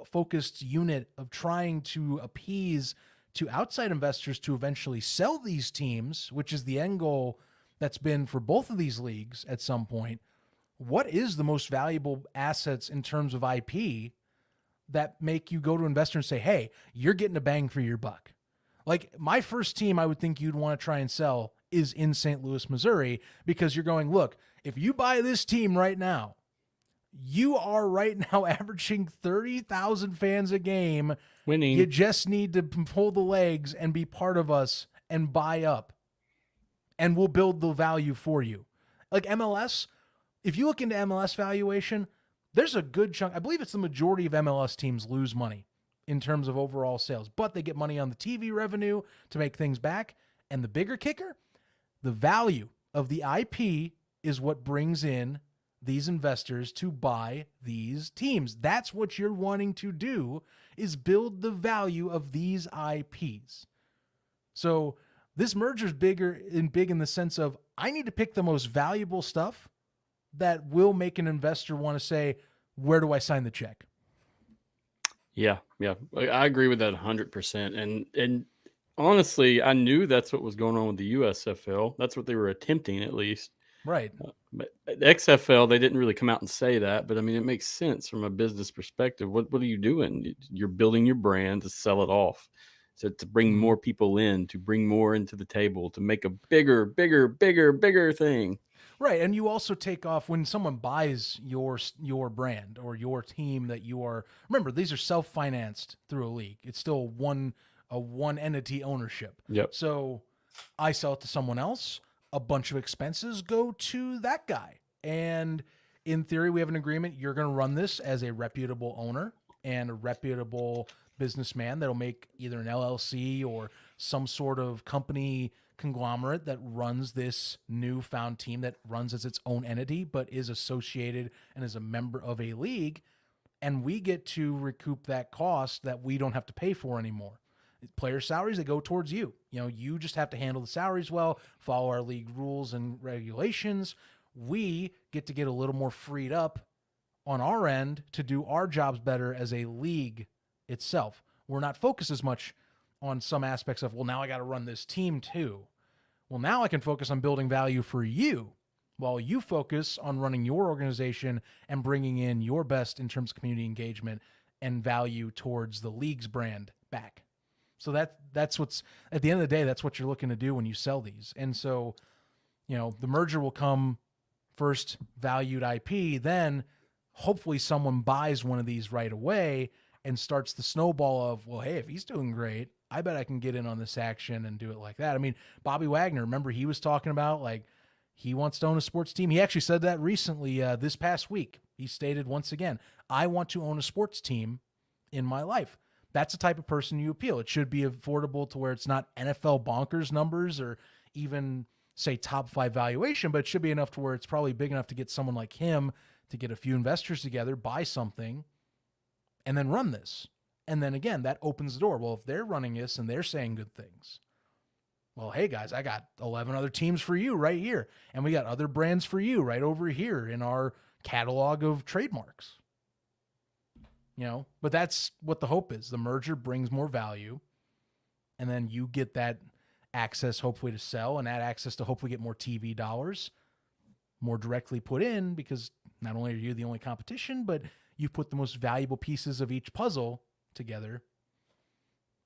focused unit of trying to appease to outside investors to eventually sell these teams, which is the end goal that's been for both of these leagues at some point. What is the most valuable assets in terms of IP that make you go to investor and say, hey, you're getting a bang for your buck? Like my first team I would think you'd want to try and sell is in St. Louis, Missouri, because you're going, look, if you buy this team right now, you are right now averaging 30,000 fans a game. Winning. You just need to pull the legs and be part of us and buy up, and we'll build the value for you. Like MLS, if you look into MLS valuation, there's a good chunk. I believe it's the majority of MLS teams lose money in terms of overall sales, but they get money on the TV revenue to make things back. And the bigger kicker, the value of the IP is what brings in these investors to buy these teams. That's what you're wanting to do, is build the value of these IPs. So this merger is big in the sense of I need to pick the most valuable stuff that will make an investor want to say, where do I sign the check? Yeah. I agree with that 100%. And honestly, I knew that's what was going on with the USFL. That's what they were attempting, at least. Right. But the XFL, they didn't really come out and say that, but I mean, it makes sense from a business perspective. What are you doing? You're building your brand to sell it off, to bring more people in, to bring more into the table, to make a bigger thing. Right. And you also take off when someone buys your brand or your team that you are. Remember, these are self-financed through a league. It's still a one entity ownership. Yep. So I sell it to someone else. A bunch of expenses go to that guy. And in theory, we have an agreement. You're going to run this as a reputable owner and a reputable businessman that'll make either an LLC or some sort of company conglomerate that runs this newfound team that runs as its own entity, but is associated and is a member of a league. And we get to recoup that cost that we don't have to pay for anymore. Player salaries, they go towards you. You just have to handle the salaries well, follow our league rules and regulations. We get to get a little more freed up on our end to do our jobs better as a league itself. We're not focused as much on some aspects of, well, now I got to run this team too. Well, now I can focus on building value for you while you focus on running your organization and bringing in your best in terms of community engagement and value towards the league's brand back. So that's what's, at the end of the day, that's what you're looking to do when you sell these. And so, the merger will come first, valued IP, then hopefully someone buys one of these right away and starts the snowball of, well, hey, if he's doing great, I bet I can get in on this action and do it like that. I mean, Bobby Wagner, remember he was talking about like he wants to own a sports team. He actually said that recently this past week. He stated once again, I want to own a sports team in my life. That's the type of person you appeal. It should be affordable to where it's not NFL bonkers numbers or even say top 5 valuation, but it should be enough to where it's probably big enough to get someone like him to get a few investors together, buy something, and then run this. And then again, that opens the door. Well, if they're running this and they're saying good things, well, hey guys, I got 11 other teams for you right here. And we got other brands for you right over here in our catalog of trademarks. But that's what the hope is. The merger brings more value, and then you get that access hopefully to sell, and that access to hopefully get more TV dollars more directly put in, because not only are you the only competition, but you put the most valuable pieces of each puzzle together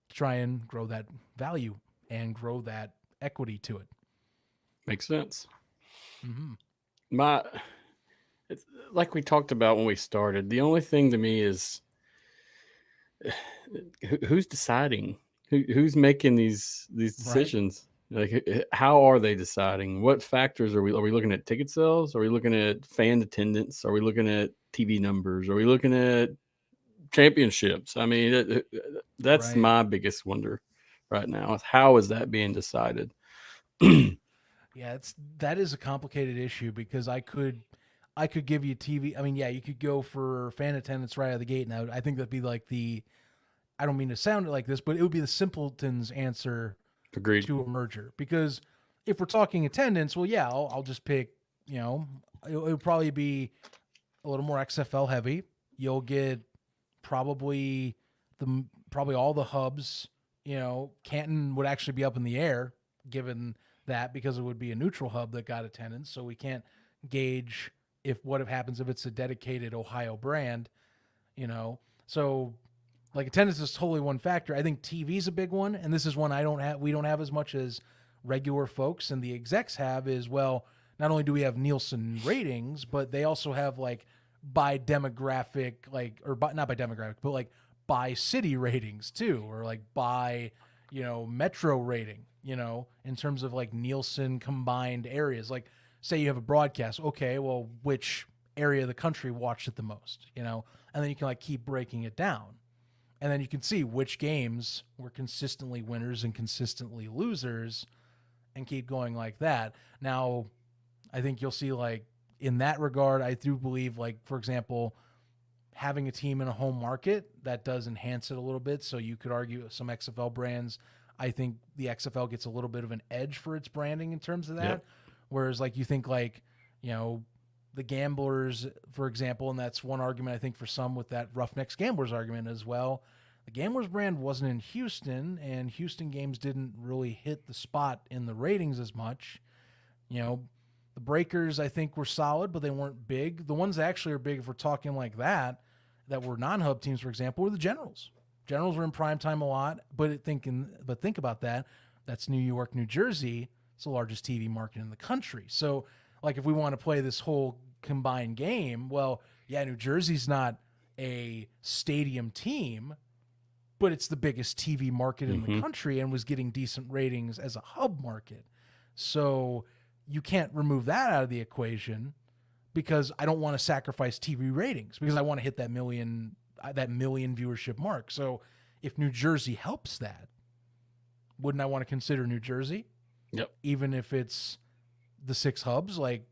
to try and grow that value and grow that equity to it. Makes sense. Mm-hmm. It's like we talked about when we started. The only thing to me is who's deciding, who's making these decisions. Right. Like, how are they deciding? What factors are we looking at? Ticket sales? Are we looking at fan attendance? Are we looking at TV numbers? Are we looking at championships? I mean, that's right. My biggest wonder right now is how is that being decided? Yeah, that is a complicated issue because I could give you TV. I mean, yeah, you could go for fan attendance right out of the gate. Now, I think that'd be like I don't mean to sound like this, but it would be the simpleton's answer Agreed. to a merger. Because if we're talking attendance, well, yeah, I'll just pick, it'll probably be a little more XFL heavy. You'll get probably all the hubs. Canton would actually be up in the air given that, because it would be a neutral hub that got attendance. So we can't gauge what happens if it's a dedicated Ohio brand, So like attendance is totally one factor. I think TV is a big one, and this is one we don't have as much as regular folks and the execs have. Is, well, not only do we have Nielsen ratings, but they also have like by demographic, not by demographic, but like by city ratings too, or like by metro rating, in terms of like Nielsen combined areas. Like, say you have a broadcast, okay, well, which area of the country watched it the most, and then you can like keep breaking it down, and then you can see which games were consistently winners and consistently losers, and keep going like that. Now, I think you'll see, like, in that regard, I do believe, like, for example, having a team in a home market, that does enhance it a little bit. So you could argue some XFL brands, I think the XFL gets a little bit of an edge for its branding in terms of that. Yep. Whereas, like, you think, like, the Gamblers, for example, and that's one argument, I think, for some with that Roughnecks Gamblers argument as well. The Gamblers brand wasn't in Houston, and Houston games didn't really hit the spot in the ratings as much. The Breakers, I think, were solid, but they weren't big. The ones that actually are big, if we're talking like that were non-hub teams, for example, were the Generals. Generals were in primetime a lot, but think about that. That's New York, New Jersey. It's the largest TV market in the country. So, like, if we want to play this whole combined game, well, yeah, New Jersey's not a stadium team, but it's the biggest TV market in the country and was getting decent ratings as a hub market. So you can't remove that out of the equation, because I don't want to sacrifice TV ratings, because I want to hit that million viewership mark. So if New Jersey helps that, wouldn't I want to consider New Jersey? Yep. Even if it's the 6 hubs, like,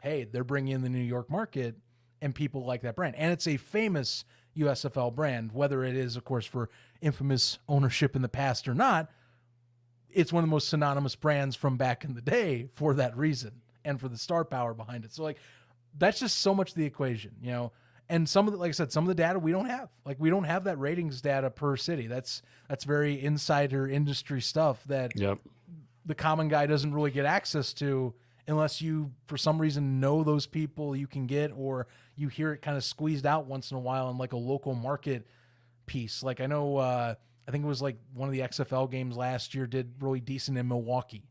hey, they're bringing in the New York market and people like that brand. And it's a famous USFL brand, whether it is, of course, for infamous ownership in the past or not. It's one of the most synonymous brands from back in the day for that reason and for the star power behind it. So, like, that's just so much of the equation, and some of the, like I said, some of the data we don't have. Like, we don't have that ratings data per city. That's very insider industry stuff that the common guy doesn't really get access to unless you, for some reason, know those people you can get, or you hear it kind of squeezed out once in a while in like a local market piece. Like, I know, I think it was like one of the XFL games last year did really decent in Milwaukee.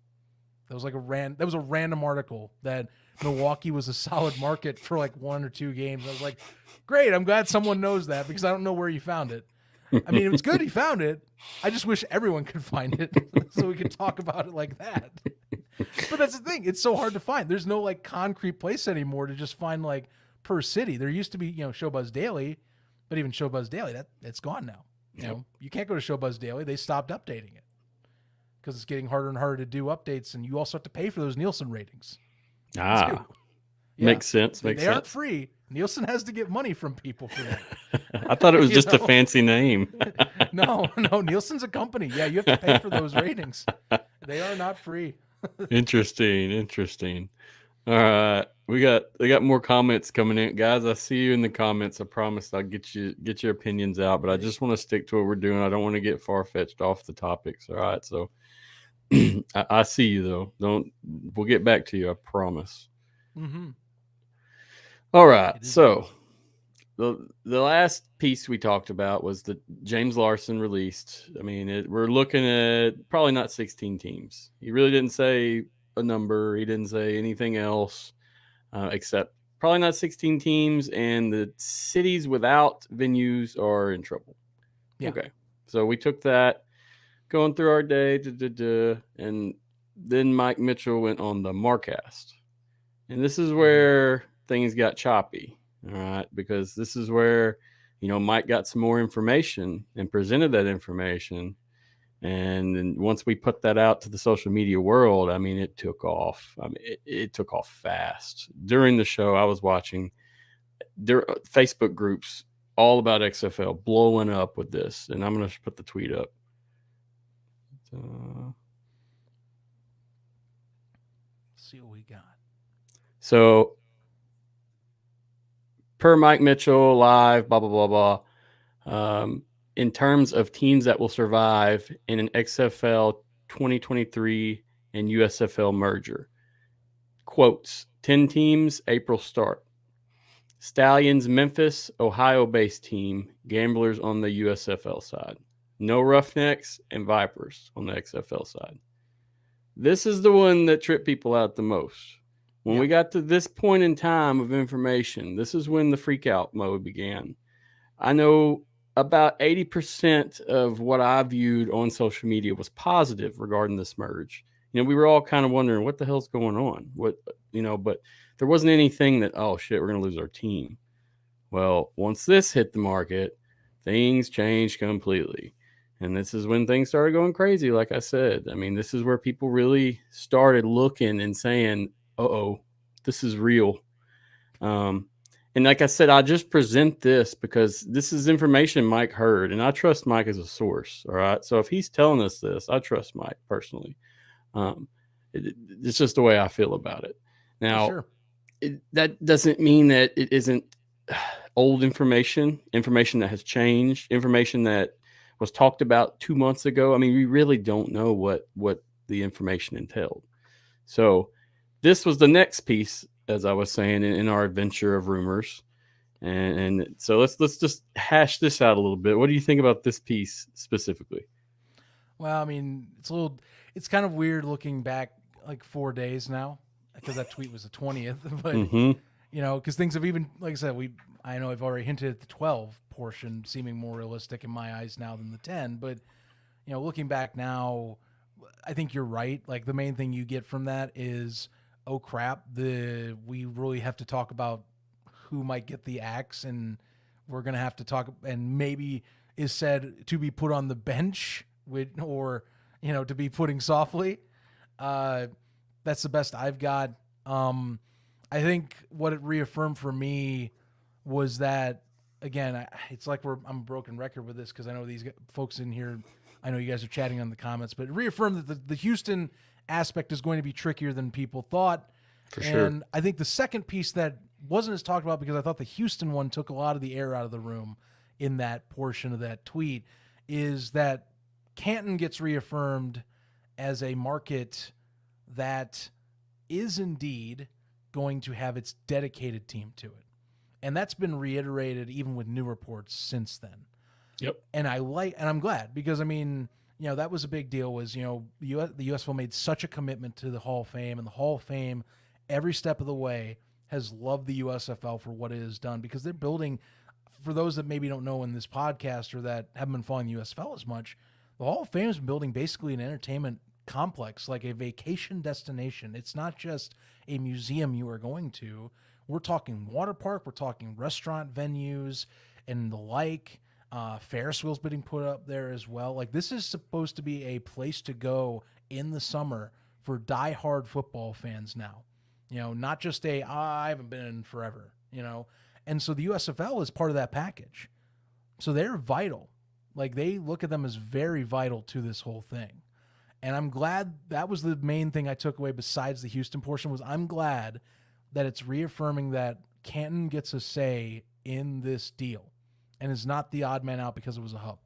That was like a random article that Milwaukee was a solid market for like 1 or 2 games. I was like, great, I'm glad someone knows that, because I don't know where you found it. I mean, it was good he found it. I just wish everyone could find it so we could talk about it like that. But that's the thing. It's so hard to find. There's no like concrete place anymore to just find like per city. There used to be, Showbuzz Daily, but even Showbuzz Daily, that's gone now. You can't go to Showbuzz Daily. They stopped updating it because it's getting harder and harder to do updates, and you also have to pay for those Nielsen ratings. Makes sense. They aren't free. Nielsen has to get money from people for that. I thought it was just a fancy name. No, Nielsen's a company. Yeah, you have to pay for those ratings. They are not free. Interesting. All right, they got more comments coming in, guys. I see you in the comments. I promise I'll get your opinions out, but I just want to stick to what we're doing. I don't want to get far fetched off the topics. All right, so I see you though. We'll get back to you. I promise. All right, so the last piece we talked about was the James Larson released. I mean, we're looking at probably not 16 teams. He really didn't say a number. He didn't say anything else except probably not 16 teams, and the cities without venues are in trouble. Yeah. Okay, so we took that, going through our day, and then Mike Mitchell went on the Marcast. And this is where things got choppy, all right, because this is where, Mike got some more information and presented that information. And then once we put that out to the social media world, I mean, it took off. I mean, it took off fast. During the show, I was watching there Facebook groups all about XFL blowing up with this. And I'm going to put the tweet up. See what we got. So, per Mike Mitchell, live, blah, blah, blah, blah. In terms of teams that will survive in an XFL 2023 and USFL merger, quotes, 10 teams, April start. Stallions, Memphis, Ohio-based team, Gamblers on the USFL side. No Roughnecks and Vipers on the XFL side. This is the one that tripped people out the most. When we got to this point in time of information, this is when the freak out mode began. I know about 80% of what I viewed on social media was positive regarding this merge. We were all kind of wondering what the hell's going on. But there wasn't anything that, oh shit, we're going to lose our team. Well, once this hit the market, things changed completely. And this is when things started going crazy, like I said. I mean, this is where people really started looking and saying, uh-oh, this is real. And like I said, I just present this because this is information Mike heard, and I trust Mike as a source. All right. So if he's telling us this, I trust Mike personally. It's just the way I feel about it. Now, that doesn't mean that it isn't old information that has changed, information that was talked about 2 months ago. I mean, we really don't know what the information entailed. So this was the next piece, as I was saying, in our adventure of rumors. And so let's just hash this out a little bit. What do you think about this piece specifically? Well, I mean, it's kind of weird looking back like 4 days now, because that tweet was the 20th, but because things have even, like I said, I know I've already hinted at the 12 portion seeming more realistic in my eyes now than the 10, but looking back now, I think you're right. Like, the main thing you get from that is, oh crap, we really have to talk about who might get the axe, and we're going to have to talk, and maybe is said to be put on the bench or to be putting softly. That's the best I've got. I think what it reaffirmed for me was that, again, it's like I'm a broken record with this because I know these folks in here, I know you guys are chatting on the comments, but it reaffirmed that the Houston aspect is going to be trickier than people thought. For sure. And I think the second piece that wasn't as talked about, because I thought the Houston one took a lot of the air out of the room in that portion of that tweet, is that Canton gets reaffirmed as a market that is indeed going to have its dedicated team to it. And that's been reiterated even with new reports since then. Yep. And I'm glad, because I mean, that was a big deal, was, the USFL made such a commitment to the Hall of Fame, and the Hall of Fame every step of the way has loved the USFL for what it has done, because they're building, for those that maybe don't know in this podcast or that haven't been following the USFL as much, the Hall of Fame has been building basically an entertainment complex, like a vacation destination. It's not just a museum you are going to. We're talking water park, we're talking restaurant venues and the like. Ferris wheels being put up there as well. Like, this is supposed to be a place to go in the summer for diehard football fans now. Not just I haven't been in forever, And so the USFL is part of that package. So they're vital. Like, they look at them as very vital to this whole thing. And I'm glad that was the main thing I took away besides the Houston portion, was I'm glad that it's reaffirming that Canton gets a say in this deal and is not the odd man out because it was a hub.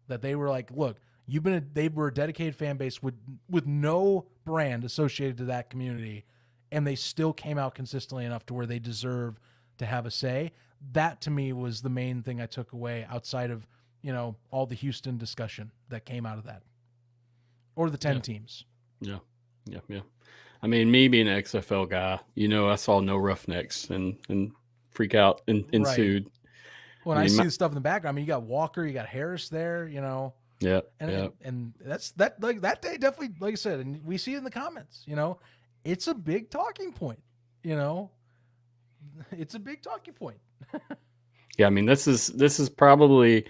That they were like, look, they were a dedicated fan base with no brand associated to that community, and they still came out consistently enough to where they deserve to have a say. That to me was the main thing I took away outside of, all the Houston discussion that came out of that. Or the 10 teams. Yeah. I mean, me being an XFL guy, I saw no Roughnecks and freak out ensued. Right. When I see the stuff in the background, you got Walker, you got Harris there, Yeah. And that's that, like, that day definitely, like I said, and we see it in the comments, it's a big talking point, it's a big talking point. Yeah. I mean, this is probably,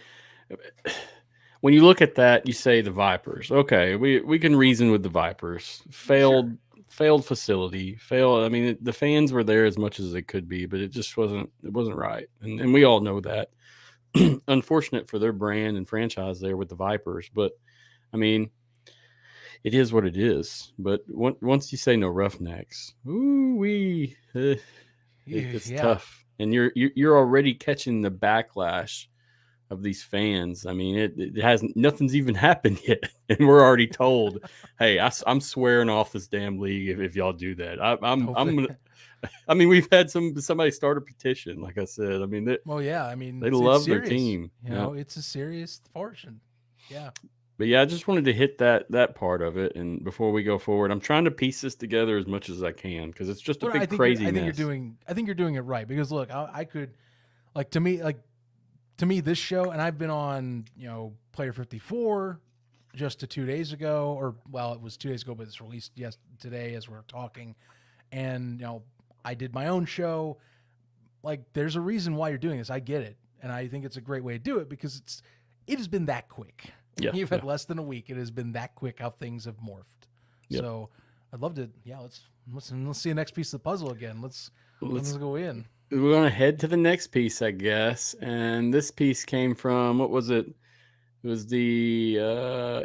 when you look at that, you say the Vipers. Okay, we can reason with the Vipers. Failed facility. Failed. I mean, the fans were there as much as they could be, but it just wasn't right. And we all know that. Unfortunate for their brand and franchise there with the Vipers, but I mean, it is what it is. But once you say no Roughnecks, it's tough, and you're already catching the backlash of these fans. I mean, it hasn't, nothing's even happened yet, and we're already told, "Hey, I'm swearing off this damn league if y'all do that." I'm gonna. I mean, we've had somebody start a petition, like I said. I mean, they love their team. You know, it's a serious portion. Yeah. But yeah, I just wanted to hit that part of it, and before we go forward, I'm trying to piece this together as much as I can because it's just a big crazy mess. I think you're doing it right because look, I could, like to me this show, and I've been on Player 54 just 2 days ago, or well, it was 2 days ago, but it's released today as we're talking, and I did my own show. Like, there's a reason why you're doing this. I get it, and I think it's a great way to do it because it has been that quick. Yeah, you've had less than a week. It has been that quick how things have morphed. Yep. So I'd love to. Yeah, let's see the next piece of the puzzle again. Let's go in. We're gonna head to the next piece, I guess. And this piece came from, what was it? It was the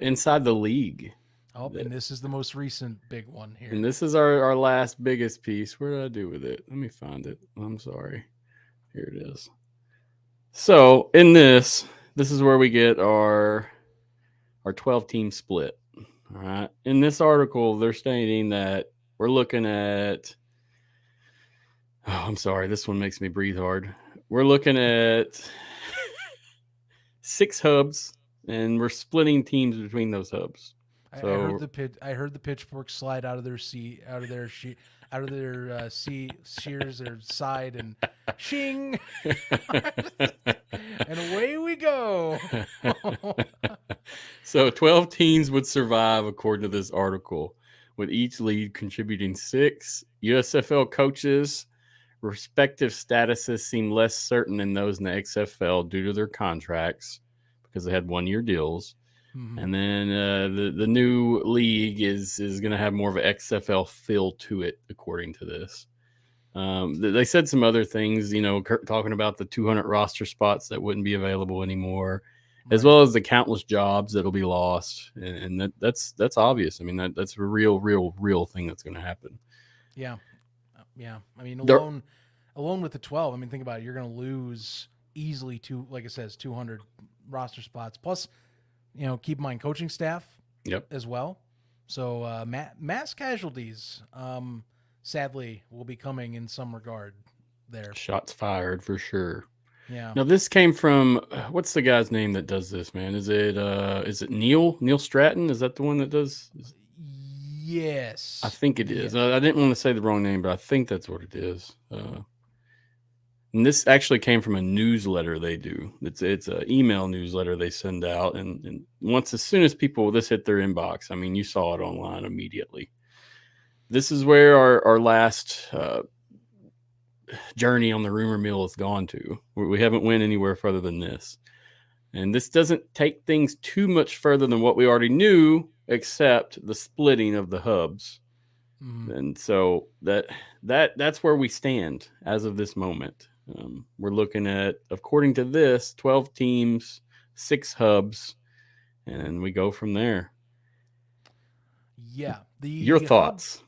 Inside the League. Oh, and this is the most recent big one here. And this is our last biggest piece. Where did I do with it? Let me find it. I'm sorry. Here it is. So in this is where we get our 12-team split. All right. In this article, they're stating that we're looking at, I'm sorry, this one makes me breathe hard. We're looking at 6 hubs, and we're splitting teams between those hubs. So, I heard the pitchforks slide out of their shears, their side, and shing, and away we go. So 12 teams would survive, according to this article, with each league contributing 6. USFL coaches' respective statuses seem less certain than those in the XFL due to their contracts because they had 1-year deals. Mm-hmm. And then the new league is going to have more of an XFL feel to it, according to this. They said some other things, talking about the 200 roster spots that wouldn't be available anymore, right, as well as the countless jobs that'll be lost. And that's obvious. I mean, that's a real thing that's going to happen. Yeah. Yeah. I mean, alone with the 12, I mean, think about it. You're going to lose easily like it says, 200 roster spots. Plus, keep in mind coaching staff as well. So mass casualties, sadly, will be coming in some regard there. Shots fired for sure. Yeah. Now this came from, what's the guy's name that does this, man? Is it Neil Stratton? Is that the one that does? Yes. I think it is. I didn't want to say the wrong name, but I think that's what it is. And this actually came from a newsletter they do. It's an email newsletter they send out. And as soon as this hit their inbox, I mean, you saw it online immediately. This is where our last journey on the rumor mill has gone to. We haven't went anywhere further than this. And this doesn't take things too much further than what we already knew, except the splitting of the hubs. Mm-hmm. And so that's where we stand as of this moment. We're looking at, according to this, 12 teams, 6 hubs, and we go from there. Yeah. Your thoughts?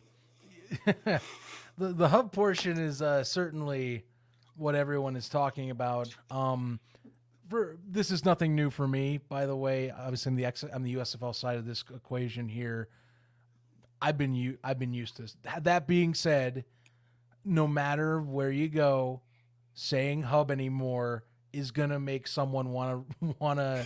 The hub portion is certainly what everyone is talking about. This is nothing new for me, by the way. Obviously, I'm the USFL side of this equation here. I've been used to this. That being said, no matter where you go, saying hub anymore is gonna make someone wanna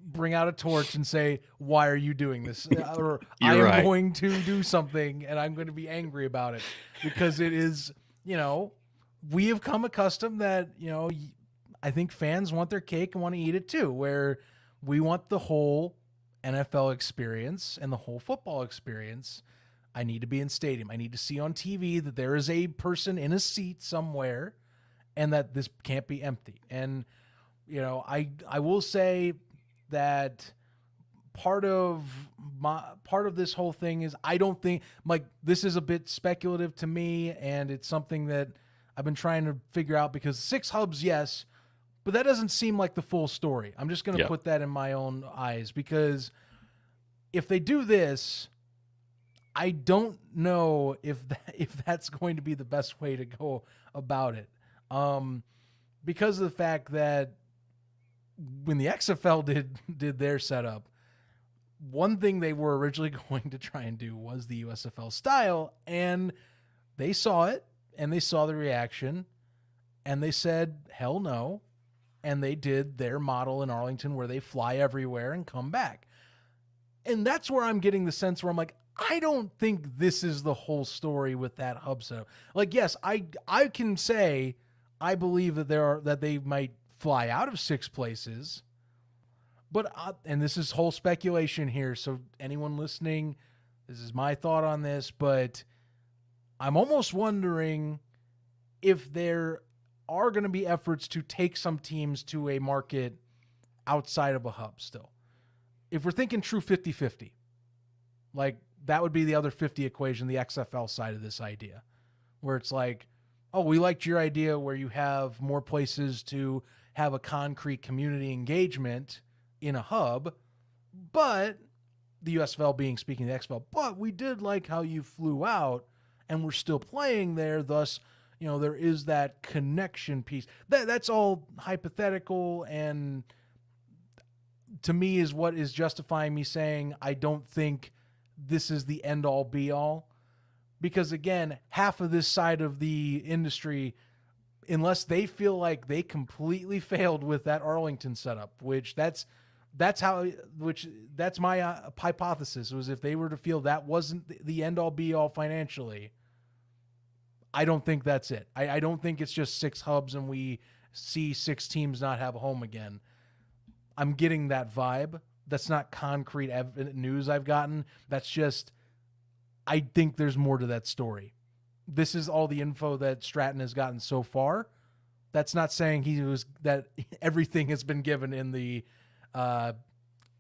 bring out a torch and say, "Why are you doing this?" Or I am going to do something, and I'm going to be angry about it because it is, we have come accustomed that I think fans want their cake and want to eat it too. Where we want the whole NFL experience and the whole football experience. I need to be in stadium. I need to see on TV that there is a person in a seat somewhere, and that this can't be empty. And I will say, that part of this whole thing is, I don't think, like, this is a bit speculative to me, and it's something that I've been trying to figure out, because 6 hubs, yes, but that doesn't seem like the full story. I'm just going to put that in my own eyes, because if they do this, I don't know if that's going to be the best way to go about it. Because of the fact that when the XFL did their setup, one thing they were originally going to try and do was the USFL style, and they saw it, and they saw the reaction, and they said, hell no. And they did their model in Arlington where they fly everywhere and come back. And that's where I'm getting the sense where I'm like, I don't think this is the whole story with that hub setup. Like, yes, I can say I believe that they might fly out of 6 places, but and this is whole speculation here, so anyone listening, this is my thought on this, but I'm almost wondering if there are going to be efforts to take some teams to a market outside of a hub still. If we're thinking true 50-50, like, that would be the other 50 equation, the XFL side of this idea, where it's like, oh, we liked your idea where you have more places to have a concrete community engagement in a hub, but the USFL being speaking of the XFL, but we did like how you flew out and we're still playing there, thus, you know, there is that connection piece. That's all hypothetical, and to me is what is justifying me saying I don't think this is the end all be all, because again, half of this side of the industry, unless they feel like they completely failed with that Arlington setup, which that's my hypothesis, was if they were to feel that wasn't the end all be all financially, I don't think that's it. I don't think it's just 6 hubs and we see 6 teams not have a home again. I'm getting that vibe. That's not concrete news I've gotten. That's just, I think there's more to that story. This is all the info that Stratton has gotten so far. That's not saying that everything has been given in the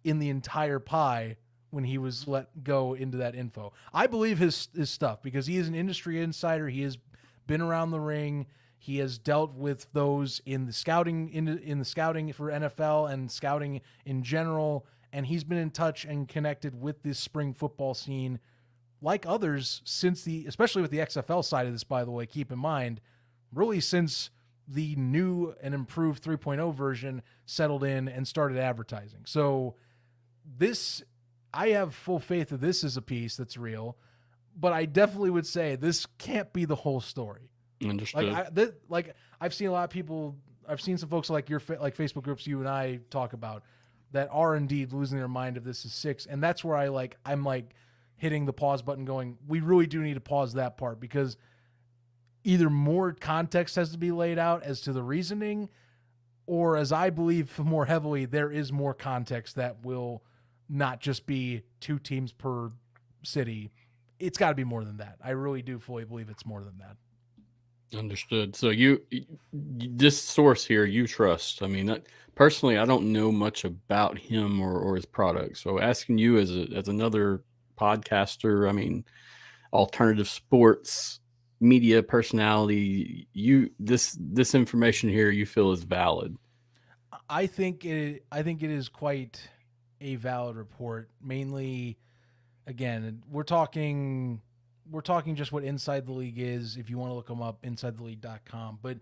entire pie when he was let go into that info. I believe his stuff, because he is an industry insider. He has been around the ring. He has dealt with those in the scouting in the scouting for NFL and scouting in general, and he's been in touch and connected with this spring football scene like others since especially with the XFL side of this, by the way, keep in mind, really since the new and improved 3.0 version settled in and started advertising. So I have full faith that this is a piece that's real, but I definitely would say this can't be the whole story. Understood. I've seen a lot of people. I've seen some folks like Facebook groups you and I talk about that are indeed losing their mind if this is 6, and that's where I'm hitting the pause button, going, we really do need to pause that part, because either more context has to be laid out as to the reasoning, or, as I believe more heavily, there is more context that will not just be 2 teams per city. It's got to be more than that. I really do fully believe it's more than that. Understood. So this source here, you trust. I mean, personally, I don't know much about him or his product. So asking you as another podcaster, I mean, alternative sports media personality, this information here you feel is valid? I think it is quite a valid report. Mainly, again, we're talking just what Inside the League is. If you want to look them up, insidetheleague.com. But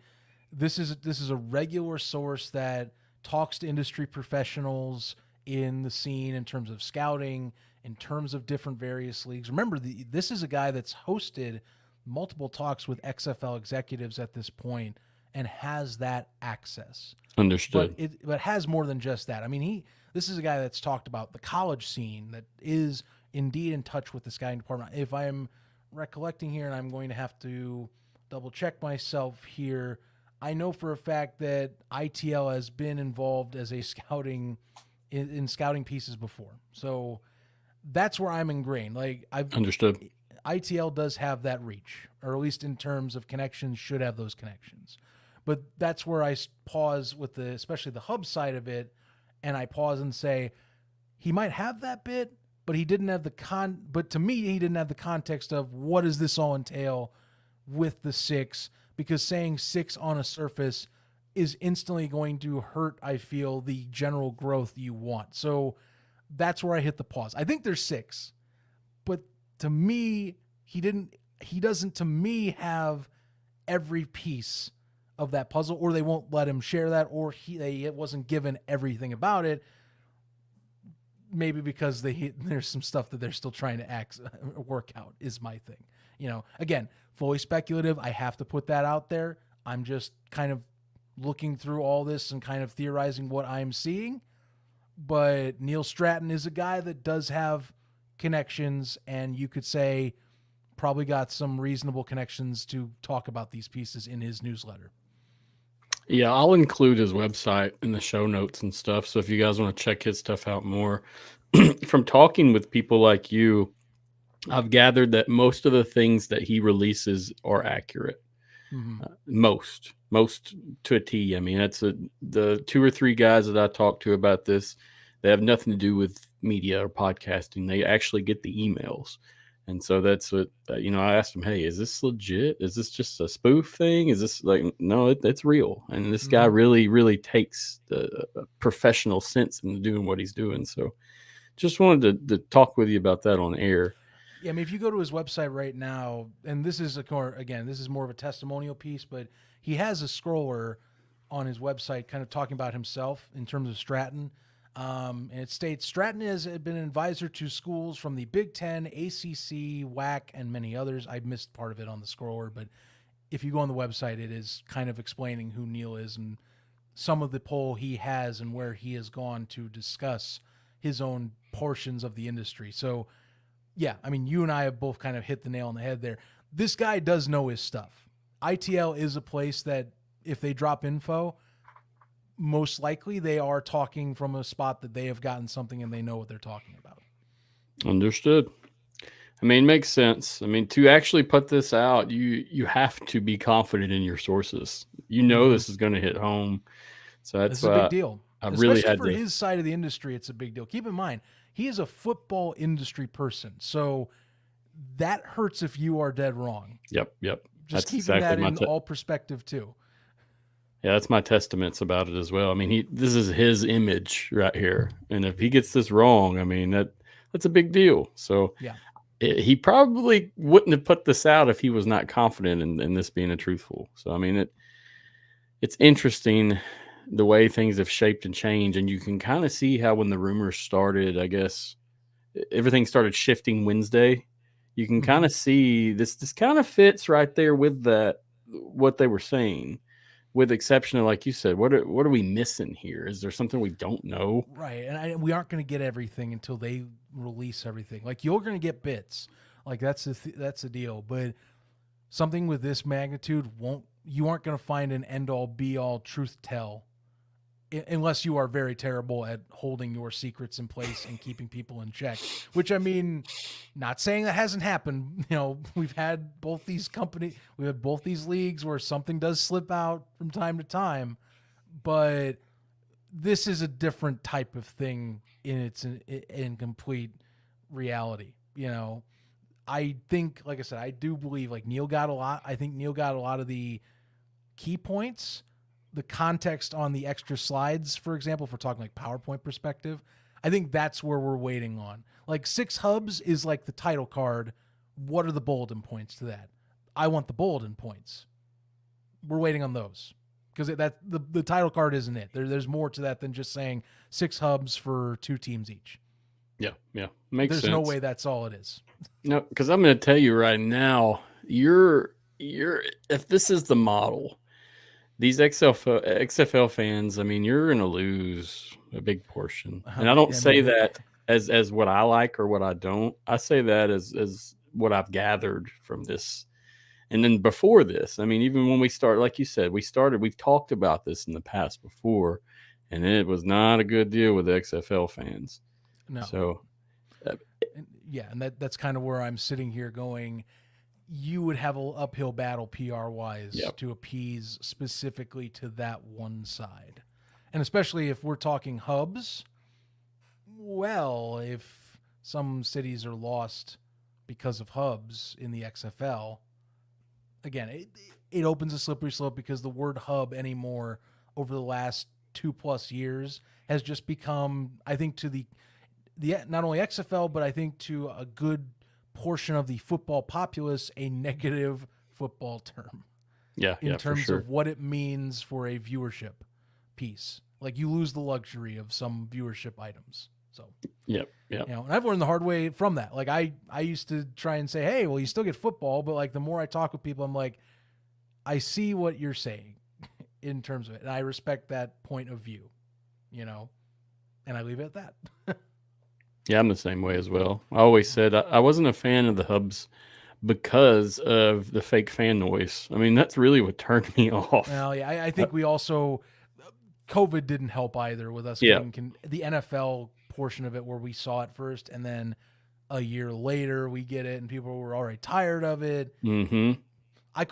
this is a regular source that talks to industry professionals in the scene in terms of scouting, in terms of different various leagues. Remember, this is a guy that's hosted multiple talks with XFL executives at this point and has that access. Understood. But has more than just that. I mean, this is a guy that's talked about the college scene, that is indeed in touch with the scouting department. If I am recollecting here, and I'm going to have to double check myself here, I know for a fact that ITL has been involved as a scouting in scouting pieces before. So that's where I'm ingrained. I've understood. ITL does have that reach, or at least in terms of connections, should have those connections. But that's where I pause with especially the hub side of it, and I pause and say, he might have that bit, but he didn't have but to me, he didn't have the context of what does this all entail with the 6, because saying 6 on a surface is instantly going to hurt, I feel, the general growth you want. So that's where I hit the pause. I think there's 6, but to me, he doesn't to me have every piece of that puzzle, or they won't let him share that, or it wasn't given everything about it. Maybe because there's some stuff that they're still trying to work out is my thing. Again, fully speculative. I have to put that out there. I'm just kind of looking through all this and kind of theorizing what I'm seeing. But Neil Stratton is a guy that does have connections, and you could say probably got some reasonable connections to talk about these pieces in his newsletter. Yeah, I'll include his website in the show notes and stuff. So if you guys want to check his stuff out more, from talking with people like you, I've gathered that most of the things that he releases are accurate. Mm-hmm. Most to a T. I mean, that's the 2 or 3 guys that I talked to about this. They have nothing to do with media or podcasting. They actually get the emails. And so that's what, I asked him, hey, is this legit? Is this just a spoof thing? Is this no, it's real. And this guy really, really takes the professional sense into doing what he's doing. So just wanted to talk with you about that on air. Yeah, I mean, if you go to his website right now, and this is this is more of a testimonial piece, but he has a scroller on his website kind of talking about himself in terms of Stratton. And it states, Stratton has been an advisor to schools from the Big Ten, ACC, WAC, and many others. I missed part of it on the scroller, but if you go on the website, it is kind of explaining who Neil is and some of the pull he has and where he has gone to discuss his own portions of the industry. So, yeah, I mean, you and I have both kind of hit the nail on the head there. This guy does know his stuff. ITL is a place that if they drop info, most likely they are talking from a spot that they have gotten something and they know what they're talking about. Understood. I mean, makes sense. I mean, to actually put this out, you have to be confident in your sources. This is going to hit home. So that's a big deal. Especially for his side of the industry, it's a big deal. Keep in mind, he is a football industry person. So that hurts if you are dead wrong. Yep. Just that's keeping exactly that in all perspective too. Yeah, that's my testaments about it as well. I mean, this is his image right here. And if he gets this wrong, I mean, that's a big deal. So yeah, he probably wouldn't have put this out if he was not confident in this being a truthful. So, I mean, it's interesting the way things have shaped and changed. And you can kind of see how when the rumors started, I guess, everything started shifting Wednesday. You can kind of see this kind of fits right there with what they were saying. With exception of, like you said, what are we missing here? Is there something we don't know? Right, and we aren't going to get everything until they release everything. Like, you're going to get bits. Like, that's the deal. But something with this magnitude you aren't going to find an end-all, be-all truth tell unless you are very terrible at holding your secrets in place and keeping people in check. Which, I mean, not saying that hasn't happened. We've had both these leagues where something does slip out from time to time, but this is a different type of thing in its incomplete reality. I think, like I said, I do believe Neil got a lot. I think Neil got a lot of the key points. The context on the extra slides, for example, if we're talking PowerPoint perspective, I think that's where we're waiting on. 6 hubs is the title card. What are the bulletin points to that? I want the bulletin points. We're waiting on those because the title card isn't it. There's more to that than just saying 6 hubs for 2 teams each. Yeah, makes sense. There's no way that's all it is. No, because I'm going to tell you right now, you're if this is the model. These XFL fans, I mean, you're going to lose a big portion. And I don't say that as what I like or what I don't. I say that as what I've gathered from this. And then before this, I mean, even when we start, like you said, we've talked about this in the past before, and it was not a good deal with the XFL fans. No. So, and that's kind of where I'm sitting here going, you would have an uphill battle PR-wise to appease specifically to that one side. And especially if we're talking hubs, well, if some cities are lost because of hubs in the XFL, again, it opens a slippery slope because the word hub anymore over the last 2+ years has just become, I think, to the not only XFL, but I think to a good portion of the football populace, a negative football term. In terms of what it means for a viewership piece. Like, you lose the luxury of some viewership items. So, yep. You know, and I've learned the hard way from that. Like, I used to try and say, hey, well, you still get football, but like the more I talk with people, I'm like, I see what you're saying in terms of it. And I respect that point of view, you know, and I leave it at that. Yeah, I'm the same way as well. I always said I wasn't a fan of the hubs because of the fake fan noise. I mean, that's really what turned me off. Well, yeah, I think we also, COVID didn't help either with us getting the NFL portion of it where we saw it first, and then a year later we get it and people were already tired of it. Mm-hmm. I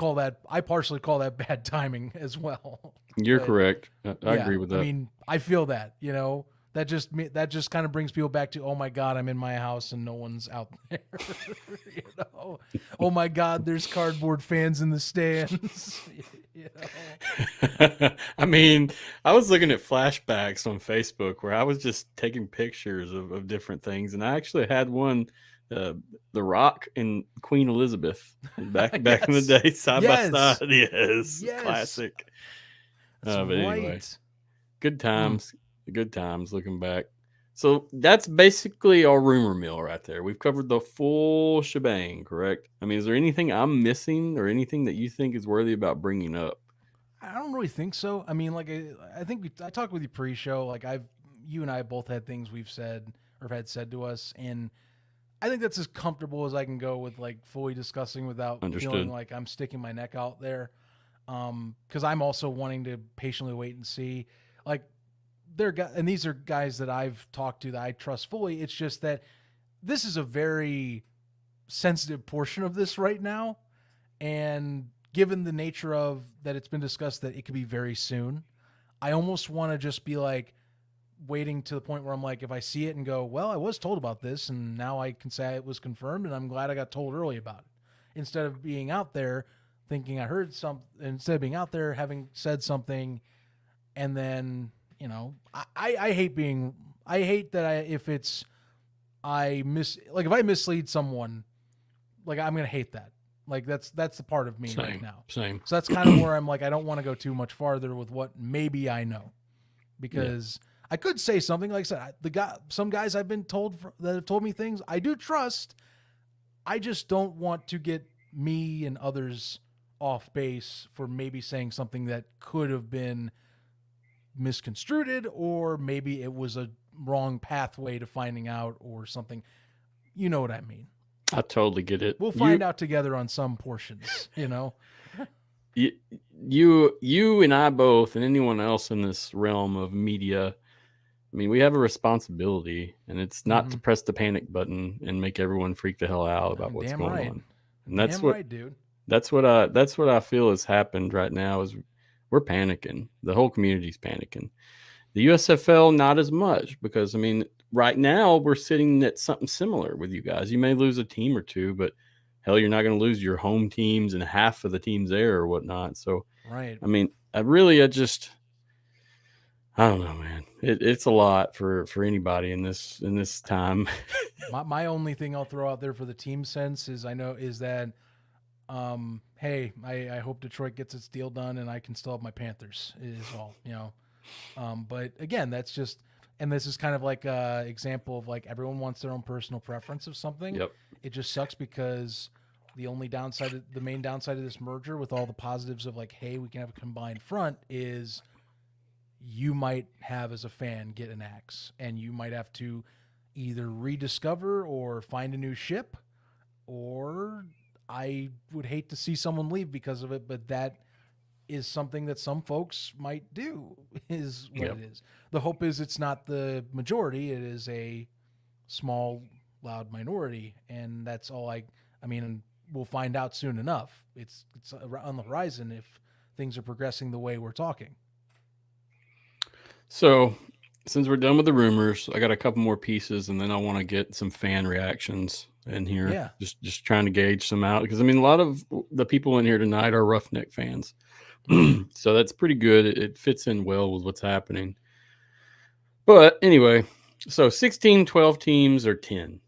partially call that bad timing as well. You're correct. I agree with that. I mean, I feel that, you know, that just kind of brings people back to, oh my God, I'm in my house and no one's out there. You know, oh my God, there's cardboard fans in the stands. You know? I mean, I was looking at flashbacks on Facebook where I was just taking pictures of different things, and I actually had one, The Rock and Queen Elizabeth back in the day, side by side. Yes, classic. But anyway, good times. Good times looking back. So that's basically our rumor mill right there. We've covered the full shebang, correct? I mean, is there anything I'm missing or anything that you think is worthy about bringing up? I don't really think so. I mean, like, I think I talked with you pre-show. Like, you and I both had things we've said or had said to us, and I think that's as comfortable as I can go with like fully discussing without feeling like I'm sticking my neck out there. Because I'm also wanting to patiently wait and see. Like, and these are guys that I've talked to that I trust fully. It's just that this is a very sensitive portion of this right now. And given the nature of that, it's been discussed that it could be very soon. I almost want to just be like waiting to the point where I'm like, if I see it and go, well, I was told about this and now I can say it was confirmed and I'm glad I got told early about it. Instead of being out there thinking I heard something, instead of being out there having said something and then, you know, I hate that if I mislead someone, like, I'm going to hate that. Like, that's the part of me right now. Same. So that's kind of where I'm like, I don't want to go too much farther with what maybe I know, because I could say something. Like I said, some guys I've been told that have told me things I do trust. I just don't want to get me and others off base for maybe saying something that could have been misconstrued, or maybe it was a wrong pathway to finding out or something. You know what I mean? I totally get it. We'll find out together on some portions, you know? You and I both, and anyone else in this realm of media, I mean, we have a responsibility, and it's not to press the panic button and make everyone freak the hell out about what's going on. And that's dude. That's what I feel has happened right now is we're panicking. The whole community's panicking. The USFL, not as much, because, I mean, right now we're sitting at something similar with you guys. You may lose a team or two, but hell, you're not going to lose your home teams and half of the teams there or whatnot. So, right. I mean, I don't know, man. It's a lot for anybody in this time. my only thing I'll throw out there for the team sense is that, hey, I hope Detroit gets its deal done and I can still have my Panthers is all, you know. But again, that's just, and this is kind of like a example of like everyone wants their own personal preference of something. Yep. It just sucks because the main downside of this merger with all the positives of like, hey, we can have a combined front is you might have as a fan get an axe and you might have to either rediscover or find a new ship, or I would hate to see someone leave because of it, but that is something that some folks might do is what it is. The hope is it's not the majority. It is a small, loud minority. And that's all I mean, we'll find out soon enough. It's on the horizon if things are progressing the way we're talking. So, since we're done with the rumors, I got a couple more pieces, and then I want to get some fan reactions in here. Yeah. Just trying to gauge some out because I mean, a lot of the people in here tonight are Roughneck fans, so that's pretty good. It fits in well with what's happening. But anyway, so 16, 12 teams or 10.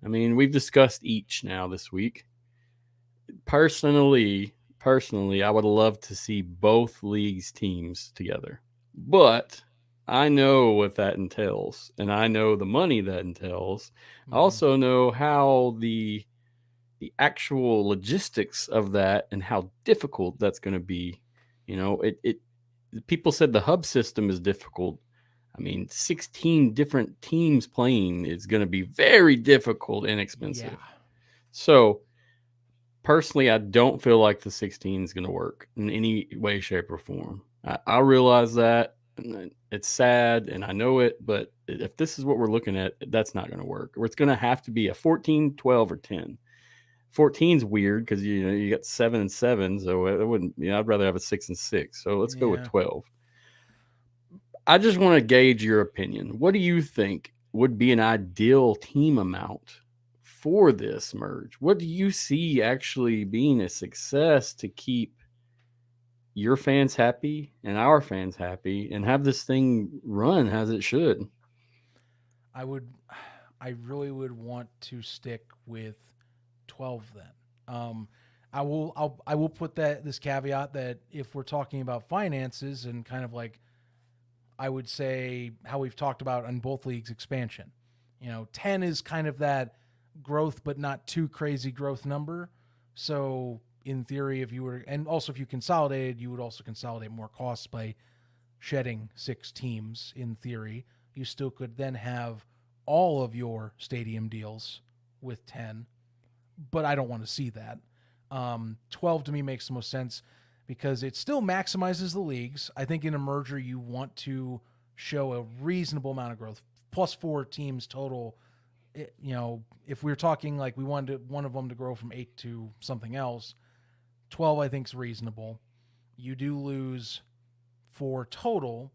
I mean, we've discussed each now this week. Personally, I would love to see both leagues' teams together. But I know what that entails, and I know the money that entails. I also know how the actual logistics of that and how difficult that's going to be. You know, it people said the hub system is difficult. I mean, 16 different teams playing is going to be very difficult and expensive. Yeah. So, personally, I don't feel like the 16 is going to work in any way, shape, or form. I realize that. And it's sad, and I know it, but if this is what we're looking at, that's not going to work. Or it's going to have to be a 14, 12, or 10. 14 is weird because you got 7 and 7, so it wouldn't. I'd rather have a 6 and 6. So let's go with 12. I just want to gauge your opinion. What do you think would be an ideal team amount for this merge? What do you see actually being a success to keep your fans happy and our fans happy and have this thing run as it should? I really would want to stick with 12 then. I will put this caveat that if we're talking about finances and kind of like, I would say how we've talked about on both leagues expansion, 10 is kind of that growth, but not too crazy growth number. So in theory, if you consolidated, you would also consolidate more costs by shedding 6 teams. In theory, you still could then have all of your stadium deals with 10, but I don't want to see that. 12 to me makes the most sense because it still maximizes the leagues. I think in a merger, you want to show a reasonable amount of growth, plus 4 teams total. If we're talking like we wanted one of them to grow from 8 to something else, 12 I think is reasonable. You do lose 4 total,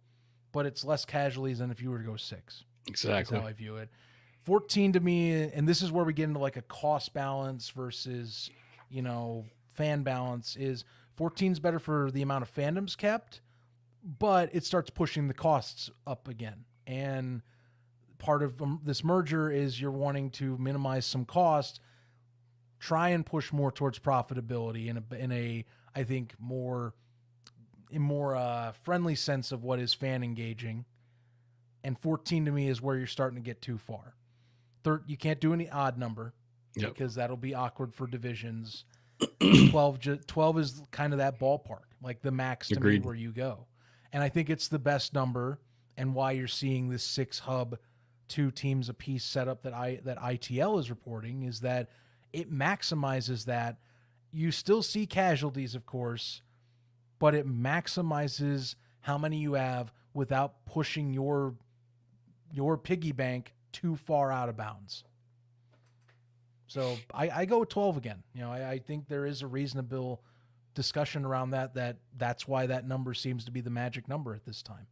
but it's less casualties than if you were to go 6. Exactly. That's how I view it. 14 to me, and this is where we get into like a cost balance versus, fan balance, is 14 is better for the amount of fandoms kept, but it starts pushing the costs up again. And part of this merger is you're wanting to minimize some cost, try and push more towards profitability in a I think more friendly sense of what is fan engaging. And 14 to me is where you're starting to get too far. You can't do any odd number because that'll be awkward for divisions. 12 is kind of that ballpark, like the max to me where you go. And I think it's the best number, and why you're seeing this 6 hub, 2 teams apiece setup that ITL is reporting is that it maximizes that. You still see casualties, of course, but it maximizes how many you have without pushing your piggy bank too far out of bounds. So I go with 12 again. I think there is a reasonable discussion around that's why that number seems to be the magic number at this time.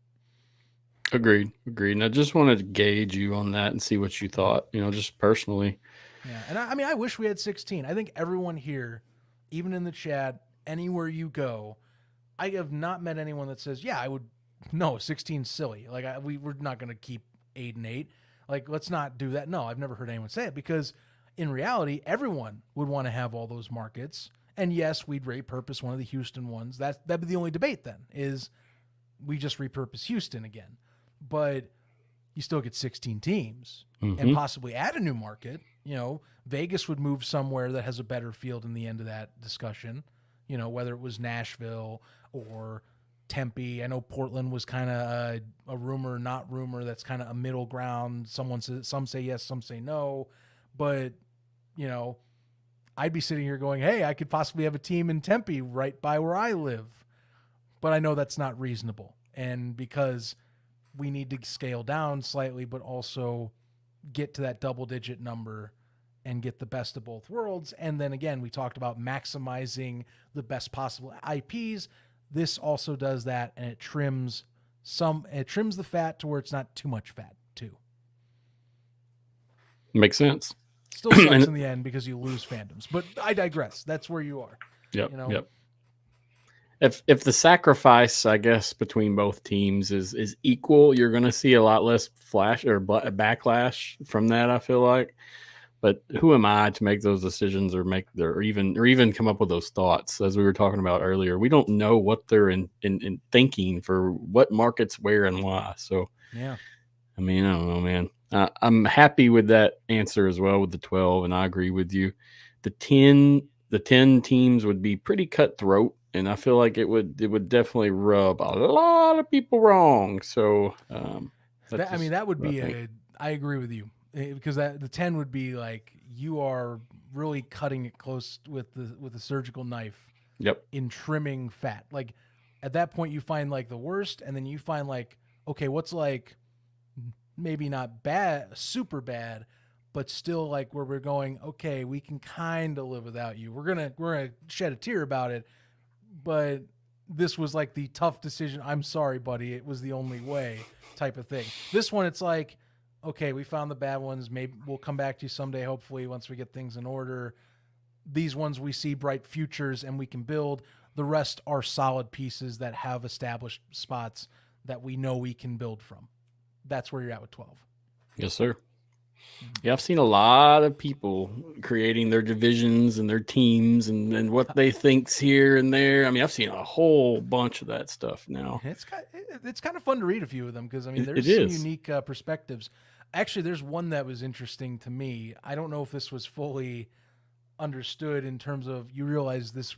Agreed. And I just wanted to gauge you on that and see what you thought, just personally. Yeah. And I wish we had 16. I think everyone here, even in the chat, anywhere you go, I have not met anyone that says, yeah, I would, no, 16 is silly. Like we're not going to keep 8 and 8. Like, let's not do that. No, I've never heard anyone say it because in reality, everyone would want to have all those markets. And yes, we'd repurpose one of the Houston ones. That'd be the only debate then, is we just repurpose Houston again. But you still get 16 teams and possibly add a new market. Vegas would move somewhere that has a better field in the end of that discussion, whether it was Nashville or Tempe. I know Portland was kind of a rumor, not rumor. That's kind of a middle ground. Some say yes, some say no. But, I'd be sitting here going, hey, I could possibly have a team in Tempe right by where I live. But I know that's not reasonable. And because we need to scale down slightly, but also get to that double-digit number and get the best of both worlds. And then again, we talked about maximizing the best possible IPs. This also does that, and it trims it trims the fat to where it's not too much fat too. Makes sense. Still sucks in the end because you lose fandoms, but I digress. That's where you are. Yep. You know? Yep. If the sacrifice, I guess, between both teams is equal, you're going to see a lot less backlash from that, I feel like. But who am I to make those decisions or even come up with those thoughts? As we were talking about earlier, we don't know what they're in thinking for what markets where and why. So yeah, I mean, I don't know, man. I'm happy with that answer as well with the 12, and I agree with you. The 10 teams would be pretty cutthroat, and I feel like it would definitely rub a lot of people wrong. So that would be I agree with you, because the 10 would be like you are really cutting it close with a surgical knife. Yep. In trimming fat, like at that point you find like the worst, and then you find like, okay, what's like maybe not bad, super bad, but still like where we're going, okay, we can kind of live without you. We're gonna shed a tear about it, but this was like the tough decision. I'm sorry, buddy. It was the only way type of thing. This one, it's like, okay, we found the bad ones. Maybe we'll come back to you someday, hopefully, once we get things in order. These ones we see bright futures and we can build. The rest are solid pieces that have established spots that we know we can build from. That's where you're at with 12. Yes, sir. Yeah, I've seen a lot of people creating their divisions and their teams and what they think's here and there. I mean, I've seen a whole bunch of that stuff now. It's kind of fun to read a few of them because, I mean, there's some unique perspectives. Actually, there's one that was interesting to me. I don't know if this was fully understood in terms of you realize this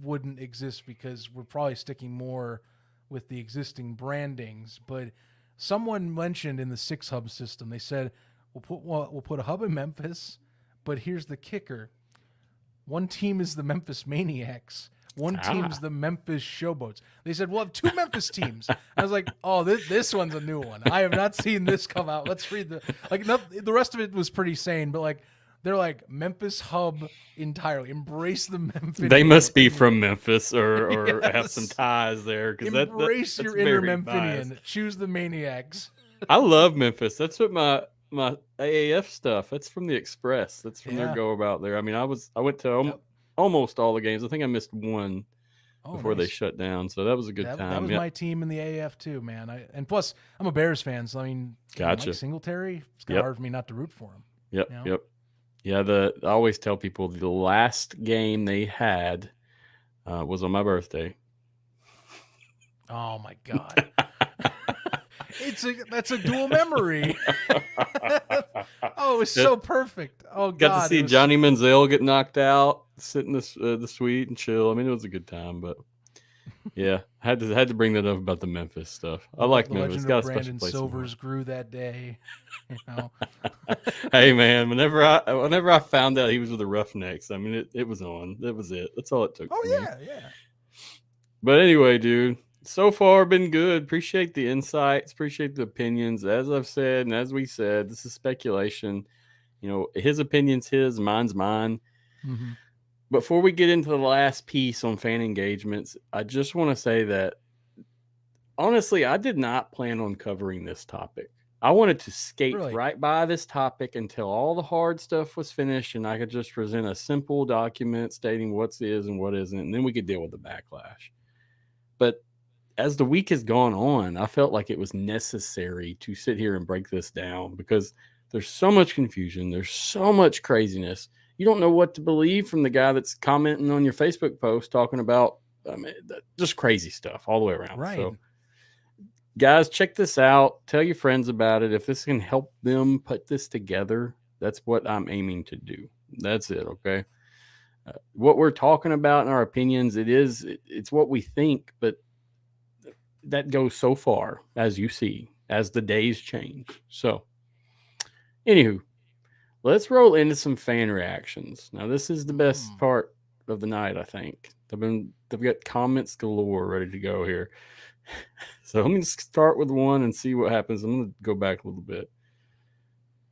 wouldn't exist because we're probably sticking more with the existing brandings, but someone mentioned in the 6-hub system, they said, we'll put a hub in Memphis, but here's the kicker. One team is the Memphis Maniacs. One team's the Memphis Showboats. They said, we'll have 2 Memphis teams. I was like, oh, this one's a new one. I have not seen this come out. Let's read the rest of it was pretty sane, but like, they're like Memphis hub entirely. Embrace the Memphis. They must be from Memphis or Yes. have some ties there. Embrace your inner Memphinian. Choose the Maniacs. I love Memphis. That's what my AAF stuff. That's from the Express. That's from their go about there. I mean, I went to almost all the games. I think I missed one before they shut down. So that was a good time. That was my team in the AAF too, man. And plus, I'm a Bears fan, so I mean, gotcha. Mike Singletary. It's kind of hard for me not to root for him. Yep. You know? Yep. Yeah. I always tell people the last game they had was on my birthday. Oh my God. That's a dual memory. Oh, it was so perfect. Oh, God. Got to see Johnny Manziel get knocked out, sit in the suite and chill. I mean, it was a good time, but yeah, had to bring that up about the Memphis stuff. I like Memphis. Got a special place. Silvers grew that day. You know. Hey man, whenever I found out he was with the Roughnecks, I mean, it was on. That was it. That's all it took. Oh yeah. But anyway, dude. So far, been good. Appreciate the insights. Appreciate the opinions. As I've said, and as we said, this is speculation. You know, his opinion's his, mine's mine. Mm-hmm. Before we get into the last piece on fan engagements, I just want to say that, honestly, I did not plan on covering this topic. I wanted to skate right by this topic until all the hard stuff was finished and I could just present a simple document stating what is and what isn't, and then we could deal with the backlash. But as the week has gone on, I felt like it was necessary to sit here and break this down because there's so much confusion. There's so much craziness. You don't know what to believe from the guy that's commenting on your Facebook post talking about just crazy stuff all the way around. Right. So, guys, check this out. Tell your friends about it. If this can help them put this together, that's what I'm aiming to do. That's it, okay? What we're talking about in our opinions, it's what we think, but that goes so far, as you see, as the days change. So, anywho, let's roll into some fan reactions. Now, this is the best part of the night, I think. They've got comments galore ready to go here. So, let me start with one and see what happens. I'm going to go back a little bit.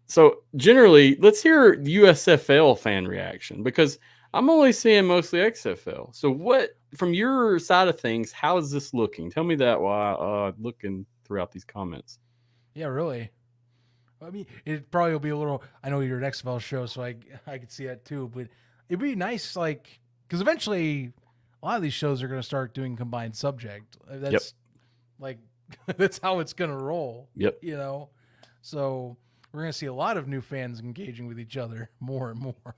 So, generally, let's hear USFL fan reaction because I'm only seeing mostly XFL. So what, from your side of things, how is this looking? Tell me that while looking throughout these comments. Yeah, really. I mean, it probably will be a little. I know you're an XFL show, so I could see that too. But it'd be nice, like, because eventually a lot of these shows are going to start doing combined subject. That's like that's how it's going to roll. Yep. You know, so we're going to see a lot of new fans engaging with each other more and more.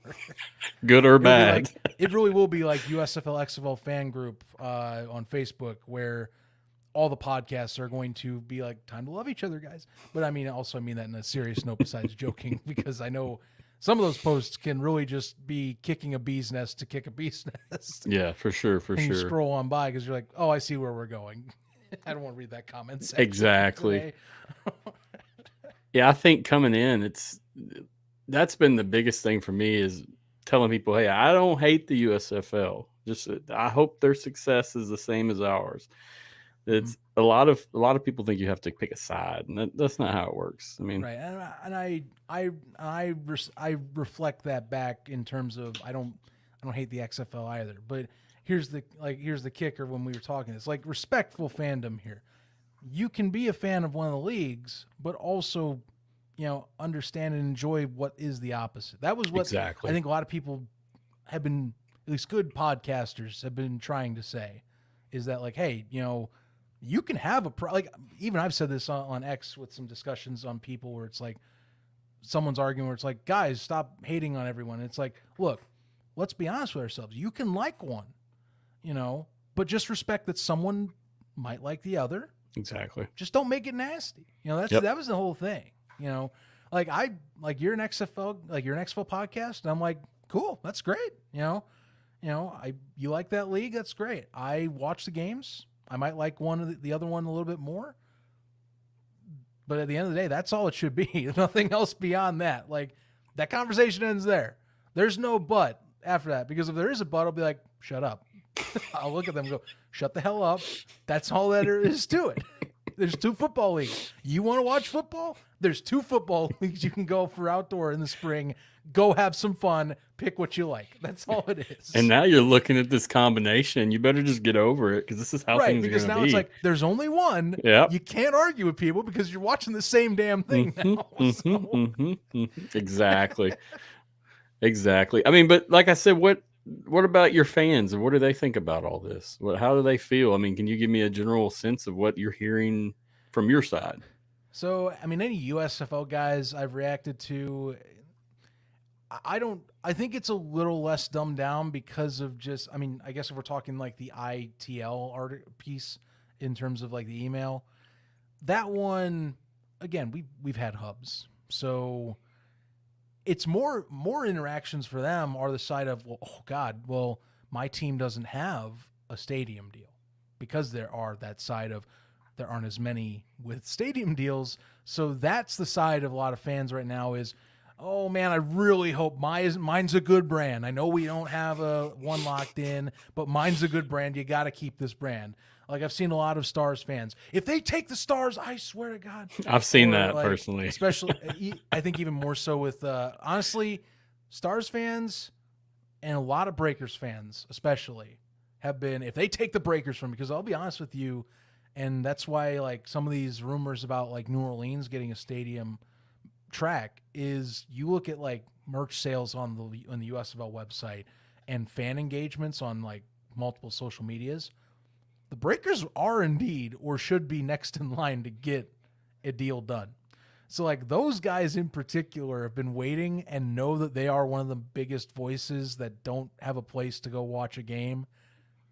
Good or bad. It really will be like USFL XFL fan group on Facebook where all the podcasts are going to be like, time to love each other, guys. But I mean that in a serious note besides joking, because I know some of those posts can really just be kicking a bee's nest to kick a bee's nest. Yeah, for sure. You scroll on by because you're like, oh, I see where we're going. I don't want to read that comment section. Exactly. Yeah, I think coming in, that's been the biggest thing for me is telling people, hey, I don't hate the USFL. Just I hope their success is the same as ours. It's a lot of people think you have to pick a side, and that's not how it works. I mean, right, and I reflect that back in terms of I don't hate the XFL either, but here's the kicker when we were talking. It's like respectful fandom here. You can be a fan of one of the leagues, but also, understand and enjoy what is the opposite. That was what exactly. I think a lot of people have been, at least good podcasters have been trying to say, is that like, hey, you can have even I've said this on X with some discussions on people where it's like someone's arguing where it's like, guys, stop hating on everyone. It's like, look, let's be honest with ourselves. You can like one, but just respect that someone might like the other. Exactly. Just don't make it nasty. That was the whole thing. Like you're an XFL podcast, and I'm like, cool, that's great. You like that league, that's great. I watch the games. I might like the other one a little bit more. But at the end of the day, that's all it should be. Nothing else beyond that. Like, that conversation ends there. There's no but after that, because if there is a but, I'll be like, shut up. I'll look at them and go, shut the hell up. That's all that there is to it. There's 2 football leagues. You want to watch football? There's 2 football leagues you can go for outdoor in the spring. Go have some fun. Pick what you like. That's all it is. And now you're looking at this combination. You better just get over it, because this is how things are going to be. Right, because now it's like there's only one. Yep. You can't argue with people because you're watching the same damn thing now. Exactly. Exactly. I mean, but like I said, what about your fans, and what do they think about all this? How do they feel? I mean, can you give me a general sense of what you're hearing from your side? So, I mean, any USFL guys I've reacted to, I think it's a little less dumbed down because of just, I mean, I guess if we're talking like the ITL piece in terms of like the email, that one, again, we've had hubs. So it's more interactions for them are the side of, well, oh God, well, my team doesn't have a stadium deal, because there aren't as many with stadium deals. So that's the side of a lot of fans right now is, oh man, I really hope mine's a good brand. I know we don't have one locked in, but mine's a good brand. You got to keep this brand. Like, I've seen a lot of Stars fans. If they take the Stars, I swear to God. I've seen that personally. Especially, I think even more so with, honestly, Stars fans and a lot of Breakers fans especially have been, if they take the Breakers from me, because I'll be honest with you, and that's why like some of these rumors about like New Orleans getting a stadium track is, you look at like merch sales on the USFL website and fan engagements on like multiple social medias. The Breakers are indeed, or should be, next in line to get a deal done. So like those guys in particular have been waiting and know that they are one of the biggest voices that don't have a place to go watch a game.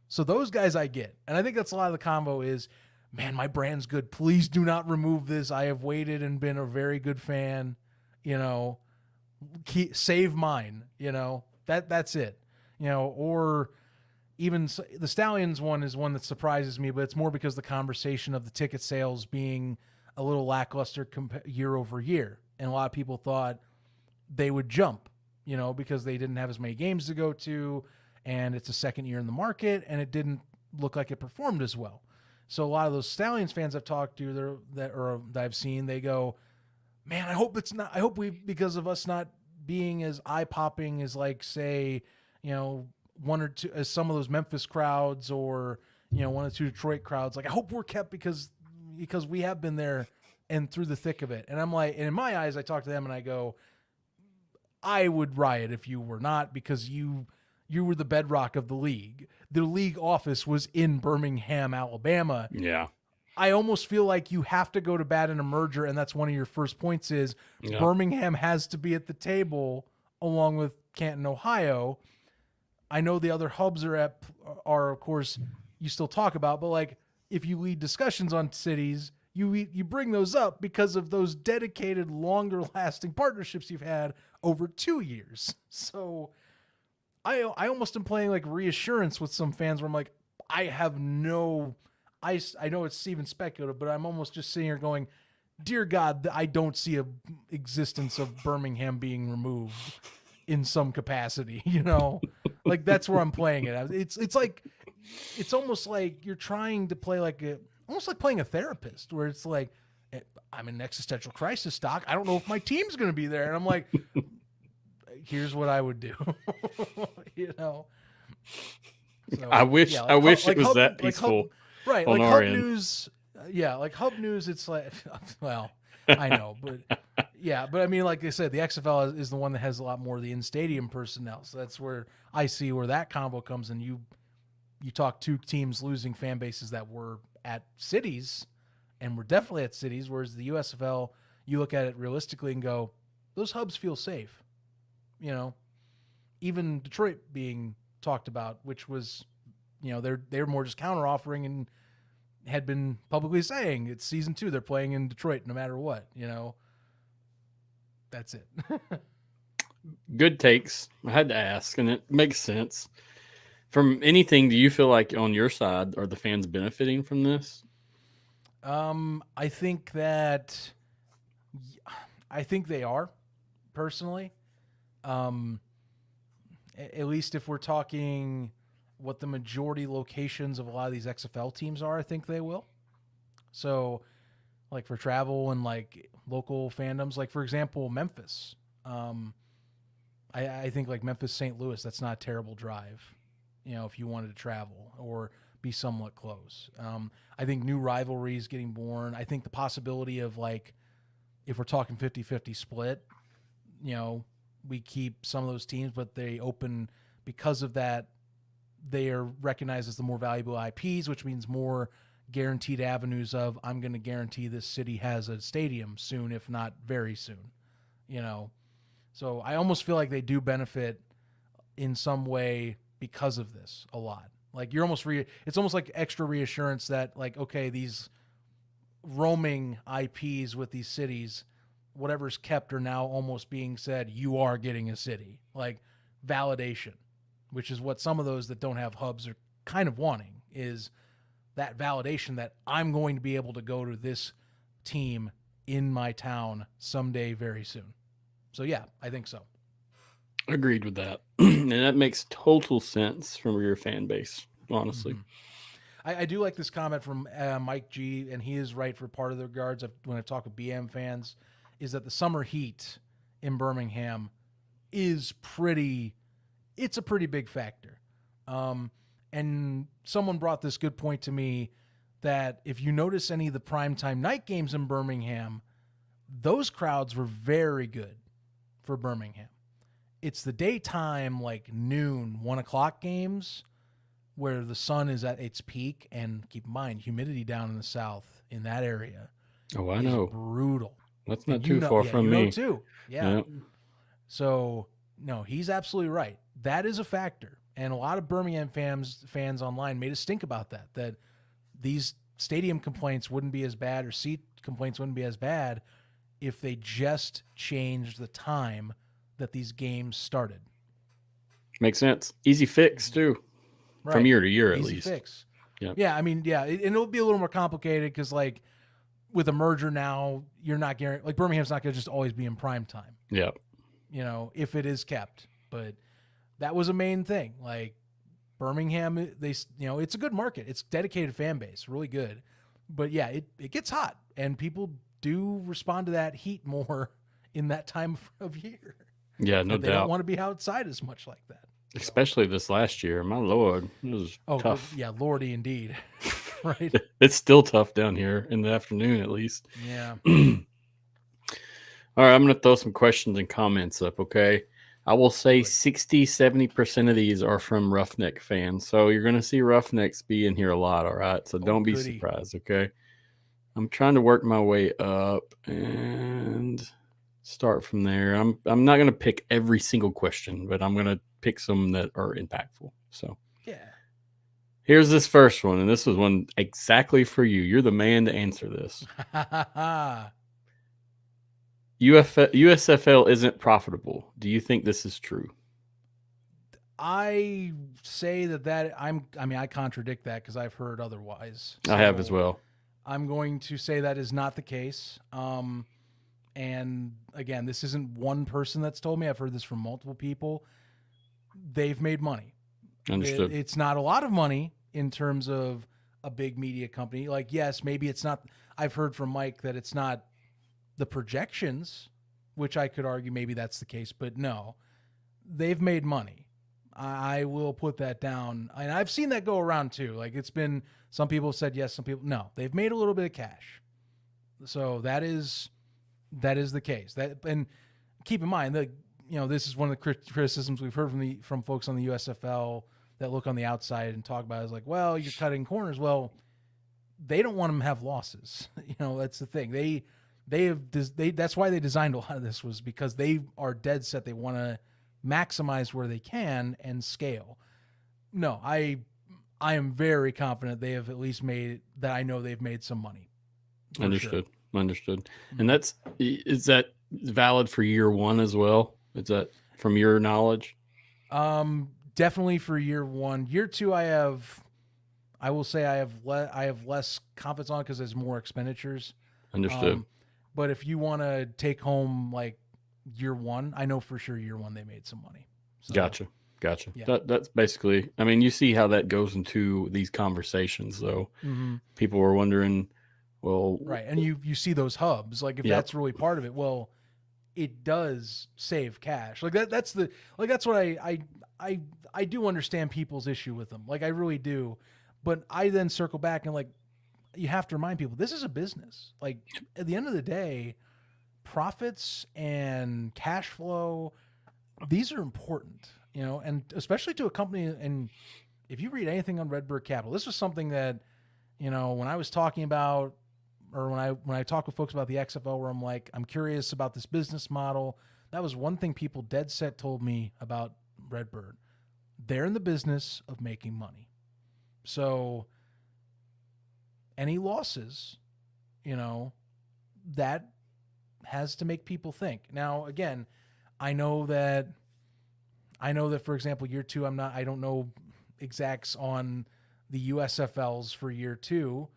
So those guys I get. And I think that's a lot of the combo is, man, my brand's good. Please do not remove this. I have waited and been a very good fan. Save mine. That's it. Or even the Stallions one is one that surprises me, but it's more because the conversation of the ticket sales being a little lackluster year over year. And a lot of people thought they would jump, because they didn't have as many games to go to, and it's a second year in the market, and it didn't look like it performed as well. So a lot of those Stallions fans I've talked to that I've seen, they go, man, I hope we, because of us not being as eye-popping as like, say, one or two, as some of those Memphis crowds, or one or two Detroit crowds. Like, I hope we're kept because we have been there and through the thick of it. And I'm like, and in my eyes, I talk to them and I go, I would riot if you were not, because you were the bedrock of the league. The league office was in Birmingham, Alabama. Yeah. I almost feel like you have to go to bat in a merger, and that's one of your first points is Birmingham has to be at the table along with Canton, Ohio. I know the other hubs are of course, you still talk about, but like, if you lead discussions on cities, you bring those up because of those dedicated, longer lasting partnerships you've had over 2 years. So I almost am playing like reassurance with some fans where I'm like, I know it's even speculative, but I'm almost just sitting here going, dear God, I don't see a existence of Birmingham being removed in some capacity, like that's where I'm playing it. It's like, it's almost like you're trying to play almost like playing a therapist, where it's like, I'm in an existential crisis, Doc. I don't know if my team's going to be there. And I'm like, here's what I would do. So, I wish it was that peaceful. Right. Like Hub News. Like Hub News. It's like, well, I know, but yeah, but I mean, like I said, the XFL is the one that has a lot more of the in-stadium personnel. So that's where I see where that combo comes in. You talk two teams losing fan bases that were at cities, and we're definitely at cities, whereas the USFL, you look at it realistically and go, those hubs feel safe. Even Detroit being talked about, which was, they're more just counter offering and had been publicly saying it's season 2. They're playing in Detroit no matter what, that's it. Good takes. I had to ask, and it makes sense. From anything, do you feel like on your side, are the fans benefiting from this? I think they are, personally. At least if we're talking what the majority locations of a lot of these XFL teams are, I think they will. So, like for travel and like local fandoms, like for example, Memphis. I think like Memphis, St. Louis, that's not a terrible drive, if you wanted to travel or be somewhat close. I think new rivalries getting born. I think the possibility of like, if we're talking 50-50 split, we keep some of those teams, but they open because of that. They are recognized as the more valuable IPs, which means more guaranteed avenues of, I'm going to guarantee this city has a stadium soon, if not very soon, So I almost feel like they do benefit in some way because of this a lot. Like you're almost it's almost like extra reassurance that like, okay, these roaming IPs with these cities, whatever's kept are now almost being said, you are getting a city, like validation, which is what some of those that don't have hubs are kind of wanting, is that validation that I'm going to be able to go to this team in my town someday very soon. So yeah, I think so. Agreed with that. And that makes total sense from your fan base, honestly. Mm-hmm. I do like this comment from Mike G, and he is right for part of the regards. When I've talked with BM fans, is that the summer heat in Birmingham is it's a pretty big factor. And someone brought this good point to me that if you notice any of the primetime night games in Birmingham, those crowds were very good for Birmingham. It's the daytime, like noon, 1 o'clock games where the sun is at its peak, and keep in mind, humidity down in the south in that area. Oh, I know. Brutal. That's not too far from me. Too. Yeah. Yep. So no, he's absolutely right. That is a factor. And a lot of Birmingham fans online made us think about that these stadium complaints wouldn't be as bad, or seat complaints wouldn't be as bad if they just changed the time that these games started. Makes sense. Easy fix too, right. From year to year at Easy least. Fix. Yep. Yeah, I mean, yeah, and it'll be a little more complicated because, like, with a merger now, you're not guaranteed. Like, Birmingham's not going to just always be in prime time. Yeah. If it is kept, but that was a main thing. Like, Birmingham, it's a good market. It's dedicated fan base, really good. But yeah, it gets hot, and people do respond to that heat more in that time of year. Yeah, no doubt. They don't want to be outside as much like that. Especially this last year. My Lord, it was tough. Yeah, Lordy indeed. Right. It's still tough down here in the afternoon, at least. Yeah. All right, I'm going to throw some questions and comments up, okay? I will say 60, 70% of these are from Roughneck fans. So you're going to see Roughnecks be in here a lot, all right? So don't be surprised, okay? I'm trying to work my way up and start from there. I'm not going to pick every single question, but I'm going to pick some that are impactful. So yeah. Here's this first one, and this was one exactly for you. You're the man to answer this. USFL isn't profitable. Do you think this is true? I say that I contradict that because I've heard otherwise. So I have as well. I'm going to say that is not the case. And again, this isn't one person that's told me. I've heard this from multiple people. They've made money. Understood. It's not a lot of money in terms of a big media company. Like, yes, maybe it's not. I've heard from Mike that it's not the projections, which I could argue maybe that's the case, but no, they've made money. I will put that down. And I've seen that go around too. Like, it's been, some people said yes, some people no. They've made a little bit of cash. So that is the case. And keep in mind that, this is one of the criticisms we've heard from folks on the USFL that look on the outside and talk about it, is like, well, you're cutting corners. Well, they don't want them to have losses. That's the thing. That's why they designed a lot of this, was because they are dead set. They want to maximize where they can and scale. No, I am very confident they have at least made that. I know they've made some money. Understood. Sure. Understood. And is that valid for year one as well? Is that from your knowledge? Definitely for year one. Year two, I will say I have less confidence on, because there's more expenditures. Understood. But if you want to take home like year one, I know for sure year one they made some money. So, Gotcha. Yeah. That's basically, I mean, you see how that goes into these conversations, though. Mm-hmm. People were wondering, well, right. And you see those hubs, like if that's really part of it, well, it does save cash. Like that's what I do understand people's issue with them. Like, I really do. But I then circle back and, like, you have to remind people, this is a business. Like, at the end of the day, profits and cash flow, these are important, and especially to a company. And if you read anything on Redbird Capital, this was something that, when I was talking about, or when I talk with folks about the XFL, where I'm like, I'm curious about this business model. That was one thing people dead set told me about Redbird. They're in the business of making money. So any losses, that has to make people think. Now, again, I know that, for example, year two, I don't know exacts on the USFLs for year two.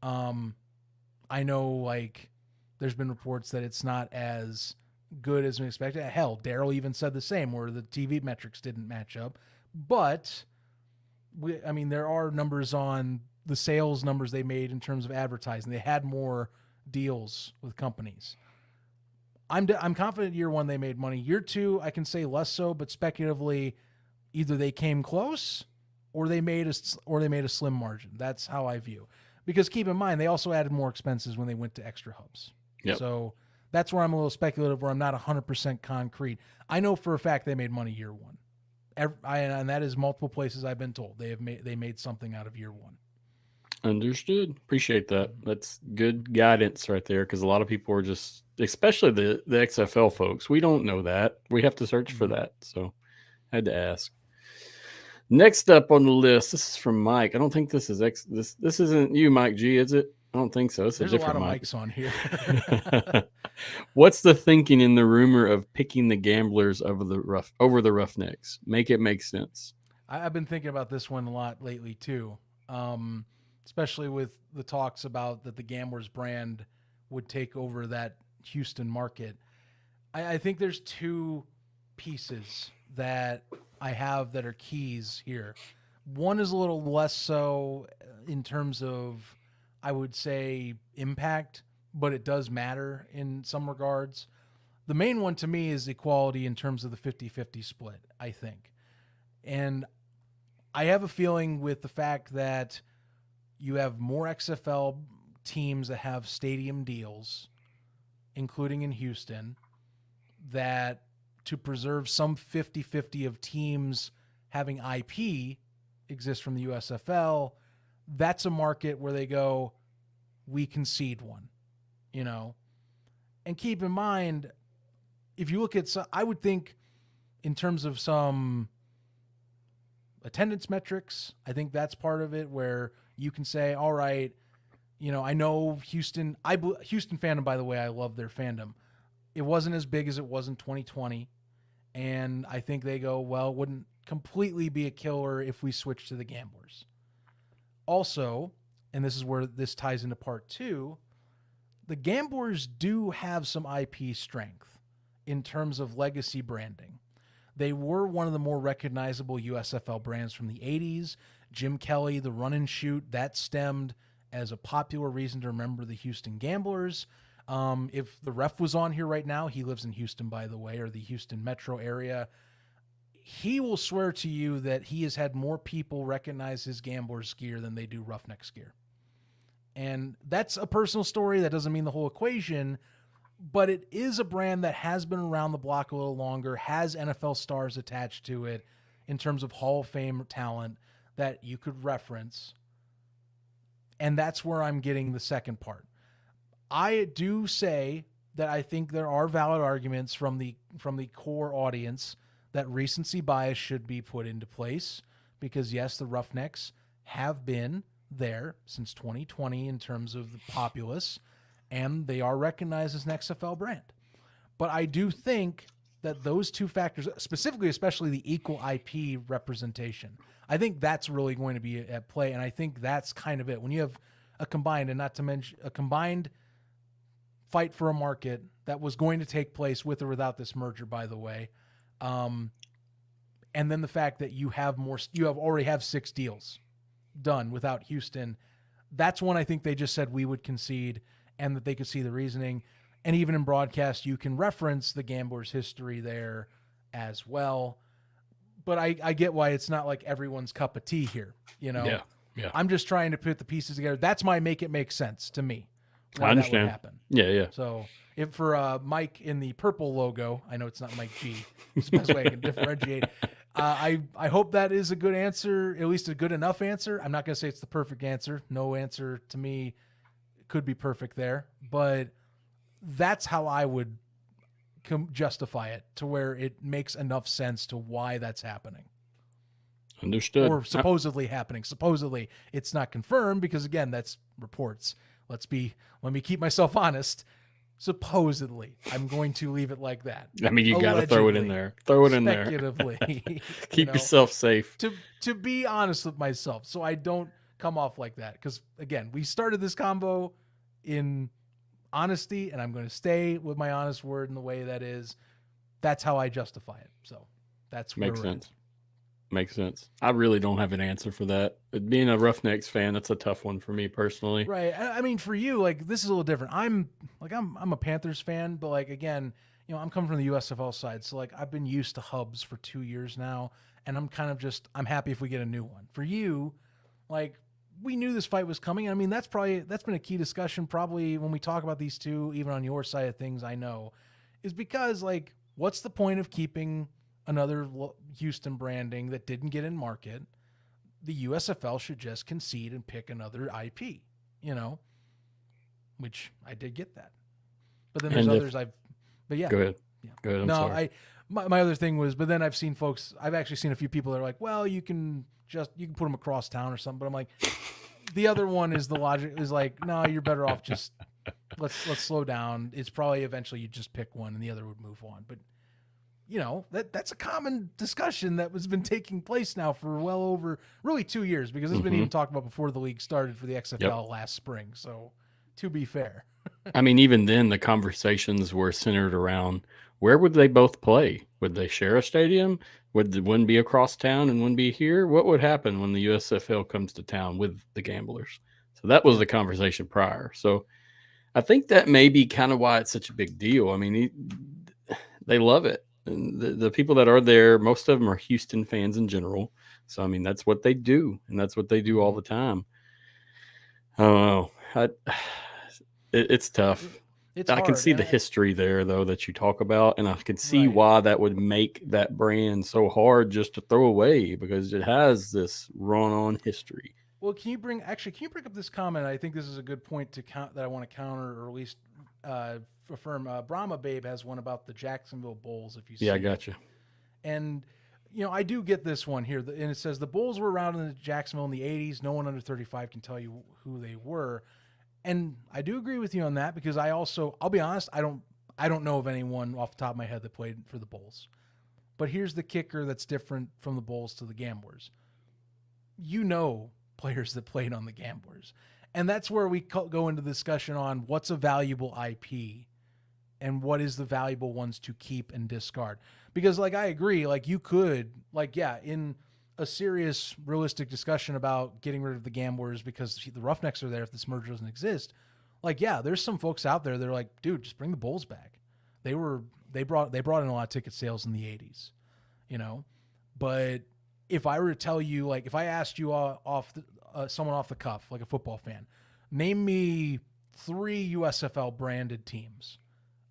I know, like, there's been reports that it's not as good as we expected. Hell, Daryl even said the same, where the TV metrics didn't match up. But there are numbers on the sales numbers they made in terms of advertising. They had more deals with companies. I'm confident year one they made money. Year two, I can say less so, but speculatively, either they came close or they made a slim margin. That's how I view. Because keep in mind, they also added more expenses when they went to extra hubs. Yep. So that's where I'm a little speculative, where I'm not 100% concrete. I know for a fact they made money year one. And that is multiple places I've been told they made something out of year one. Understood. Appreciate that. That's good guidance right there, because a lot of people are just, especially the XFL folks, we don't know that. We have to search for that. So I had to ask. Next up on the list, this is from Mike. I don't think this is this isn't you, Mike G, is it? I don't think so. It's There's a different a lot of Mike. Mikes on here. What's the thinking in the rumor of picking the Gamblers over the Roughnecks? Make it make sense. I've been thinking about this one a lot lately too, especially with the talks about that the Gamblers brand would take over that Houston market. I think there's two pieces that I have that are keys here. One is a little less so in terms of, I would say, impact, but it does matter in some regards. The main one to me is equality in terms of the 50-50 split, I think. And I have a feeling with the fact that you have more XFL teams that have stadium deals, including in Houston, that to preserve some 50-50 of teams having IP exist from the USFL, that's a market where they go, we concede one, you know? And keep in mind, if you look at, I would think in terms of some attendance metrics, I think that's part of it where you can say, all right, you know, I know Houston fandom, by the way, I love their fandom. It wasn't as big as it was in 2020. And I think they go, well, it wouldn't completely be a killer if we switch to the Gamblers. Also, and this is where this ties into part 2, the Gamblers do have some IP strength in terms of legacy branding. They were one of the more recognizable USFL brands from the 80s. Jim Kelly, the run and shoot, that stemmed as a popular reason to remember the Houston Gamblers. If the ref was on here right now, he lives in Houston, by the way, or the Houston metro area. He will swear to you that he has had more people recognize his Gamblers gear than they do Roughnecks gear. And that's a personal story. That doesn't mean the whole equation, but it is a brand that has been around the block a little longer, has NFL stars attached to it in terms of Hall of Fame talent that you could reference. And that's where I'm getting the second part. I do say that I think there are valid arguments from the core audience that recency bias should be put into place because, yes, the Roughnecks have been there since 2020 in terms of the populace, and they are recognized as an XFL brand. But I do think that those two factors, specifically, especially the equal IP representation, I think that's really going to be at play, and I think that's kind of it. When you have a combined, and not to mention a combined fight for a market that was going to take place with or without this merger, by the way, and then the fact that you already have 6 deals done without Houston, that's when I think they just said we would concede and that they could see the reasoning. And even in broadcast, you can reference the Gamblers' history there as well. But I get why it's not like everyone's cup of tea here, you know? Yeah. I'm just trying to put the pieces together. That's my make it make sense to me. I understand. That would happen. Yeah. So if for Mike in the purple logo, I know it's not Mike G. It's the best way I can differentiate. I hope that is a good answer, at least a good enough answer. I'm not going to say it's the perfect answer. No answer to me could be perfect there, but that's how I would justify it to where it makes enough sense to why that's happening. Understood. Or supposedly happening. Supposedly it's not confirmed because, again, that's reports. Let me keep myself honest. Supposedly, I'm going to leave it like that. I mean, you got to throw it in there. Throw it in there. Speculatively. Keep yourself safe. To be honest with myself, so I don't come off like that. Because, again, we started this combo in honesty, and I'm going to stay with my honest word in the way that is. That's how I justify it. So that's where Makes sense. Makes sense. I really don't have an answer for that. Being a Roughnecks fan, that's a tough one for me personally. Right. I mean, for you, like, this is a little different. I'm a Panthers fan, but, like, again, you know, I'm coming from the USFL side, so, like, I've been used to hubs for 2 years now, and I'm kind of I'm happy if we get a new one. For you, like, we knew this fight was coming. I mean, that's been a key discussion probably when we talk about these two, even on your side of things, I know, is because, like, what's the point of keeping another Houston branding that didn't get in market? The USFL should just concede and pick another IP, you know, which I did get that. But then there's others but yeah. Go ahead. Yeah. Go ahead. I'm no, sorry. My other thing was, but then I've actually seen a few people that are like, well, you can put them across town or something. But I'm like, the other one is the logic is like, no, you're better off just let's slow down. It's probably eventually you just pick one and the other would move on. But you know, that's a common discussion that has been taking place now for well over really 2 years, because it's been even talked about before the league started for the XFL last spring. So to be fair, I mean, even then the conversations were centered around where would they both play? Would they share a stadium? Would one be across town and one be here? What would happen when the USFL comes to town with the Gamblers? So that was the conversation prior. So I think that may be kind of why it's such a big deal. I mean, they love it. And the people that are there, most of them are Houston fans in general. So, I mean, that's what they do, and that's what they do all the time. I don't know. It's tough. It's I hard. can see the history there, though, that you talk about, and I can see why that would make that brand so hard just to throw away, because it has this run-on history. Well, can you bring up this comment? I think this is a good point to count that I want to counter, or at least affirm. Brahma Babe has one about the Jacksonville Bulls. If you see, I got you. And I do get this one here, and it says the Bulls were around in Jacksonville in the '80s. No one under 35 can tell you who they were, and I do agree with you on that, because I'll be honest, I don't know of anyone off the top of my head that played for the Bulls. But here's the kicker that's different from the Bulls to the Gamblers. Players that played on the Gamblers. And that's where we go into discussion on what's a valuable IP and what is the valuable ones to keep and discard. Because I agree, you could, in a serious, realistic discussion about getting rid of the Gamblers because the Roughnecks are there if this merger doesn't exist. There's some folks out there that are like, dude, just bring the Bulls back. They brought in a lot of ticket sales in the 80s, But if I were to tell you, if I asked you someone off the cuff, like a football fan, name me 3 USFL branded teams,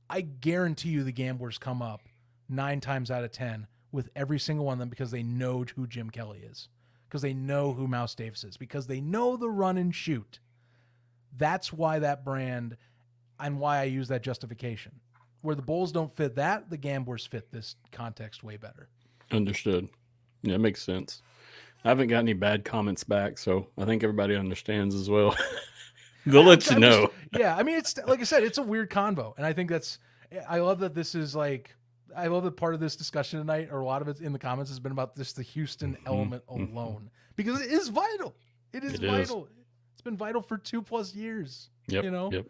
I guarantee you the Gamblers come up 9 times out of 10 with every single one of them, because they know who Jim Kelly is, because they know who Mouse Davis is, because they know the run and shoot. That's why that brand, and why I use that justification. Where the Bulls don't fit that, the Gamblers fit this context way better. Understood. Yeah, it makes sense. I haven't got any bad comments back, so I think everybody understands as well. They'll let you know. I mean, it's like I said, it's a weird convo, and I think I love that this is I love that part of this discussion tonight, or a lot of it in the comments, has been about the Houston element alone, because it is vital. It is vital. It's been vital for 2+ years. Yep. Yep.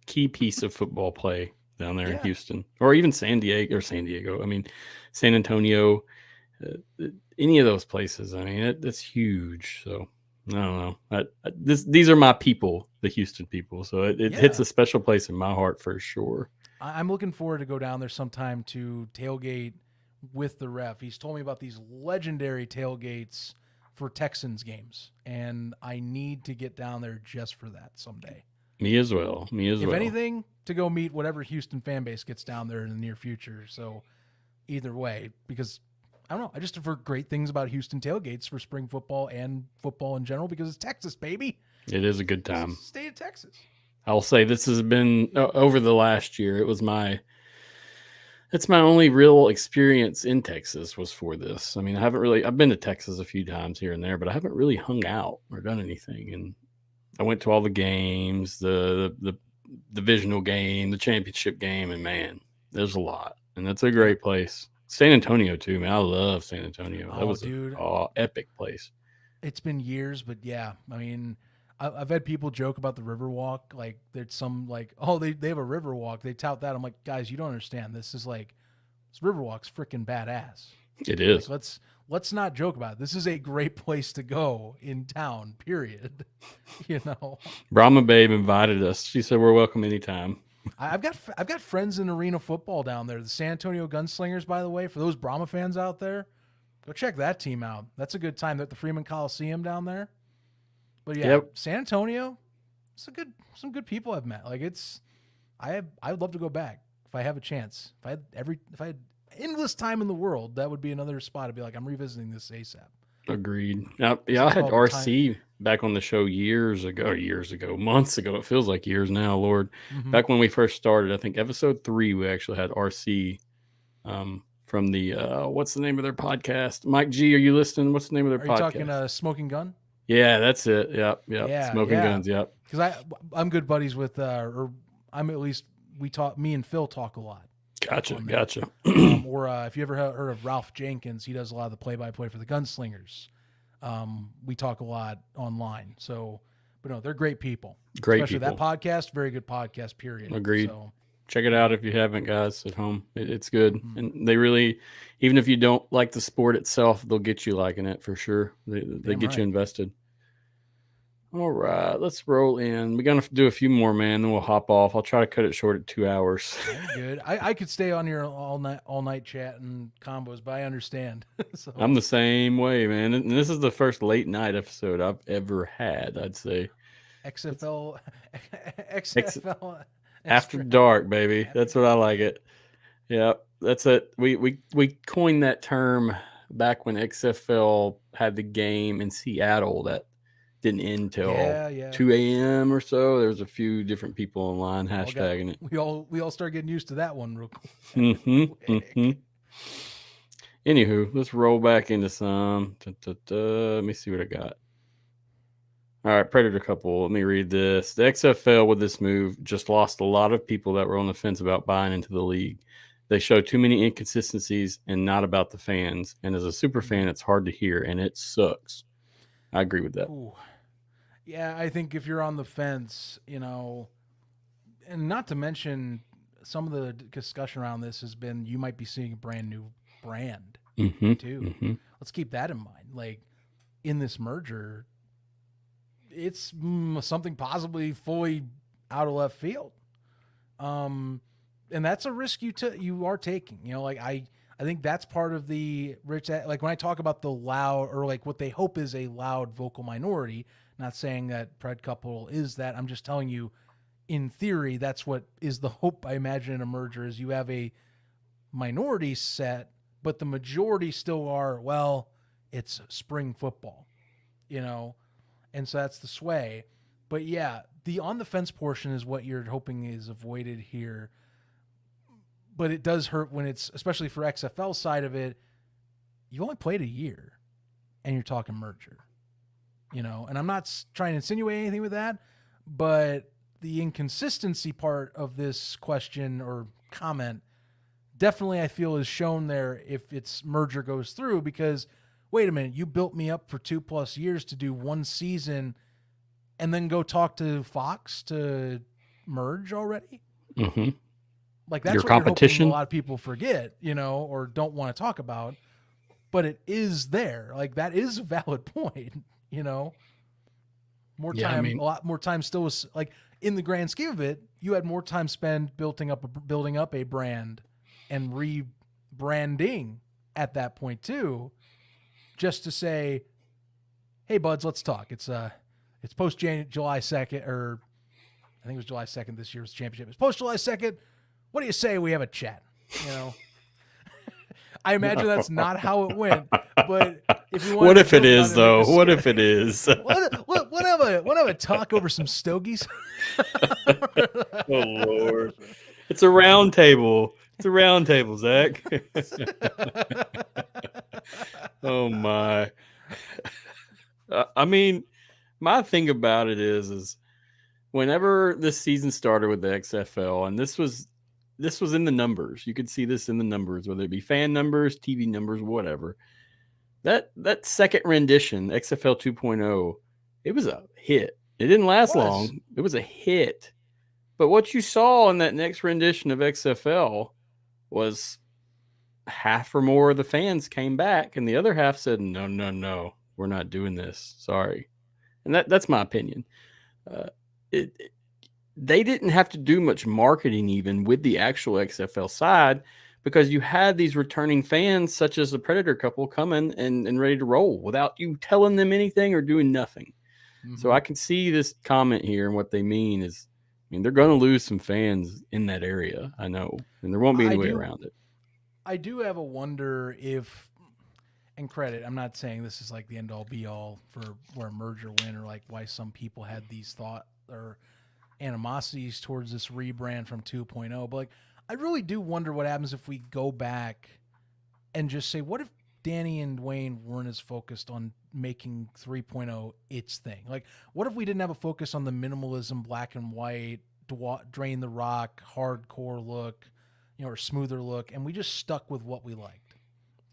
Key piece of football play down there in Houston, or even San Diego. I mean, San Antonio, any of those places. I mean, that's huge. So I don't know. These are my people, the Houston people. So it hits a special place in my heart for sure. I'm looking forward to go down there sometime to tailgate with the ref. He's told me about these legendary tailgates for Texans games, and I need to get down there just for that someday. Me as well. If anything, to go meet whatever Houston fan base gets down there in the near future. So either way, because I don't know, I just have heard great things about Houston tailgates for spring football and football in general, because it's Texas, baby. It is a good time. State of Texas. I'll say this has been over the last year. It's my only real experience in Texas was for this. I mean, I've been to Texas a few times here and there, but I haven't really hung out or done anything. And I went to all the games, the divisional game, the championship game, and man, there's a lot. And that's a great place. San Antonio too, man. I love San Antonio. That was an epic place. It's been years, but yeah, I mean, I've had people joke about the Riverwalk. Like, there's some they have a Riverwalk. They tout that. I'm like, guys, you don't understand. This Riverwalk's freaking badass. It is. Let's not joke about it. This is a great place to go in town, period. Brahma Babe invited us. She said we're welcome anytime. I've got friends in arena football down there. The San Antonio Gunslingers, by the way, for those Brahma fans out there, go check that team out. That's a good time. They're at the Freeman Coliseum down there. But yeah, San Antonio, some good people I've met. I would love to go back if I have a chance. If I had endless time in the world, that would be another spot. I'd be like, I'm revisiting this ASAP. Agreed. Now, I had RC back on the show months ago. It feels like years now, Lord. Mm-hmm. Back when we first started, I think episode 3, we actually had RC from the, what's the name of their podcast? Mike G, are you listening? What's the name of their podcast? Are you talking Smoking Gun? Yeah, that's it. Yep. Smoking Guns. Yep. Because I'm good buddies with, me and Phil talk a lot. Gotcha. Or if you ever heard of Ralph Jenkins, he does a lot of the play-by-play for the Gunslingers. We talk a lot online. So, but no, they're great people. Especially that podcast, very good podcast, period. Agreed. So, check it out if you haven't, guys, at home. It's good. Mm-hmm. And they really, even if you don't like the sport itself, they'll get you liking it for sure. They get you invested. All right, let's roll in. We're gonna do a few more, man. Then we'll hop off. I'll try to cut it short at 2 hours. Good. I could stay on here all night chatting combos, but I understand. So I'm the same way, man. And this is the first late night episode I've ever had. I'd say XFL, after dark, baby. That's what I like it. Yeah, that's it. We coined that term back when XFL had the game in Seattle that didn't end till 2 a.m. or so. There was a few different people online hashtagging it. We all start getting used to that one real quick. Anywho, let's roll back into some. Let me see what I got. All right, Predator couple. Let me read this. The XFL with this move just lost a lot of people that were on the fence about buying into the league. They show too many inconsistencies and not about the fans. And as a super fan, it's hard to hear, and it sucks. I agree with that. Ooh. Yeah, I think if you're on the fence, and not to mention some of the discussion around this has been you might be seeing a brand new brand too. Let's keep that in mind. Like in this merger, it's something possibly fully out of left field. And that's a risk you are taking. I think that's part of the rich. Like when I talk about the loud or like what they hope is a loud vocal minority, not saying that Pred couple is that. I'm just telling you, in theory, that's what is the hope. I imagine in a merger is you have a minority set, but the majority still are, well, it's spring football, and so that's the sway. But yeah, the on the fence portion is what you're hoping is avoided here. But it does hurt when it's, especially for XFL side of it, you only played a year and you're talking merger, and I'm not trying to insinuate anything with that, but the inconsistency part of this question or comment definitely I feel is shown there if its merger goes through, because wait a minute, you built me up for 2+ years to do one season and then go talk to Fox to merge already? Mm-hmm. Like that's your what competition. You're hoping a lot of people forget, or don't want to talk about, but it is there. Like that is a valid point, more time, a lot more time still was like in the grand scheme of it, you had more time spent building up a brand and rebranding at that point too, just to say, hey buds, let's talk. It's post July 2nd, or I think it was July 2nd this year's championship. It's post July 2nd. What do you say we have a chat? I imagine that's not how it went, but if you want, what if it is though? What if it is? What have a talk over some stogies? Oh Lord, it's a round table. It's a round table, Zach. Oh my. I mean, my thing about it is whenever this season started with the XFL, and this was in the numbers. You could see this in the numbers, whether it be fan numbers, TV numbers, whatever. That second rendition, XFL 2.0, it was a hit. It didn't last long. It was a hit. But what you saw in that next rendition of XFL was half or more of the fans came back, and the other half said, no, we're not doing this. Sorry. And that's my opinion. They didn't have to do much marketing even with the actual XFL side, because you had these returning fans such as the Predator couple coming and ready to roll without you telling them anything or doing nothing. Mm-hmm. So I can see this comment here, and what they mean is, they're going to lose some fans in that area, I know, and there won't be any way around it. I do have a wonder if, and credit, I'm not saying this is like the end all be all for where a merger went, or like why some people had these thought or animosities towards this rebrand from 2.0, but like I really do wonder what happens if we go back and just say, what if Danny and Dwayne weren't as focused on making 3.0 its thing? Like, what if we didn't have a focus on the minimalism, black and white, drain the rock, hardcore look, or smoother look, and we just stuck with what we liked,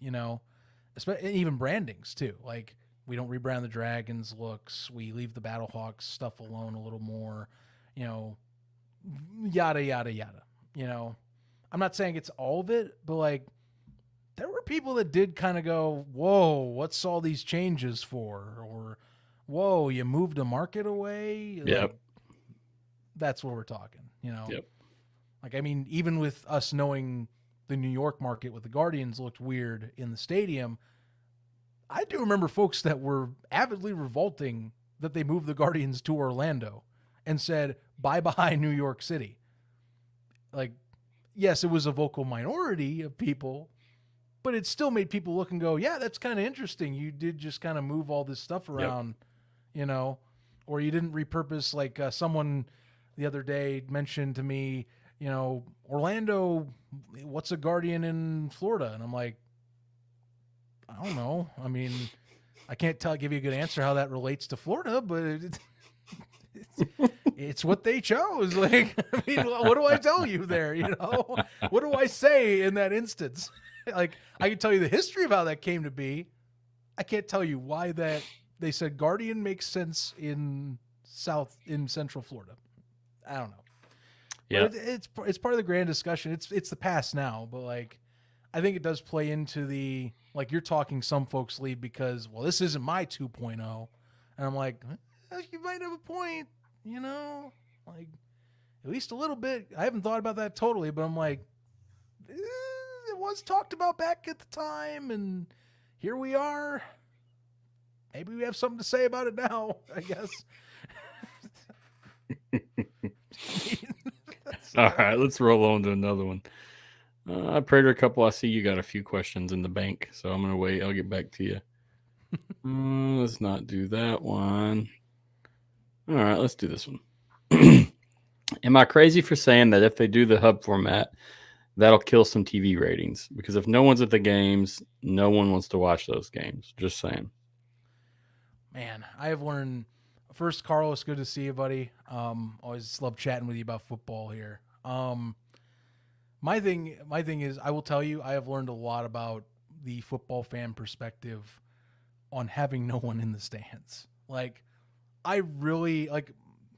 even brandings too. Like, we don't rebrand the Dragons looks, we leave the Battlehawks stuff alone a little more, yada, yada, yada. I'm not saying it's all of it, but like there were people that did kind of go, whoa, what's all these changes for? Or whoa, you moved a market away. Yep. That's what we're talking, you know? Yep. Like, I mean, even with us knowing the New York market with the Guardians looked weird in the stadium, I do remember folks that were avidly revolting that they moved the Guardians to Orlando and said, bye-bye New York City. Like, yes, it was a vocal minority of people, but it still made people look and go, yeah, that's kind of interesting. You did just kind of move all this stuff around, you know, or you didn't repurpose, like someone the other day mentioned to me, you know, Orlando, what's a Guardian in Florida? And I'm like, I don't know. I mean, I can't give you a good answer how that relates to Florida, but it's what they chose. Like, I mean, what do I tell you there? You know, what do I say in that instance? Like, I can tell you the history of how that came to be. I can't tell you why that they said Guardian makes sense in Central Florida. I don't know. Yeah, it's part of the grand discussion. It's the past now, but like, I think it does play into the, like, you're talking some folks leave because, well, this isn't my 2.0. And I'm like, you might have a point, you know, like at least a little bit. I haven't thought about that totally, but I'm like, it was talked about back at the time, and here we are. Maybe we have something to say about it now, I guess. All right, let's roll on to another one. I prayed a couple. I see you got a few questions in the bank, so I'm going to wait. I'll get back to you. Let's not do that one. All right, let's do this one. Am I crazy for saying that if they do the hub format, that'll kill some TV ratings? Because if no one's at the games, no one wants to watch those games. Just saying. Man, I have learned. First, Carlos, good to see you, buddy. Always love chatting with you about football here. My thing is, I will tell you, I have learned a lot about the football fan perspective on having no one in the stands. Like, I really, like,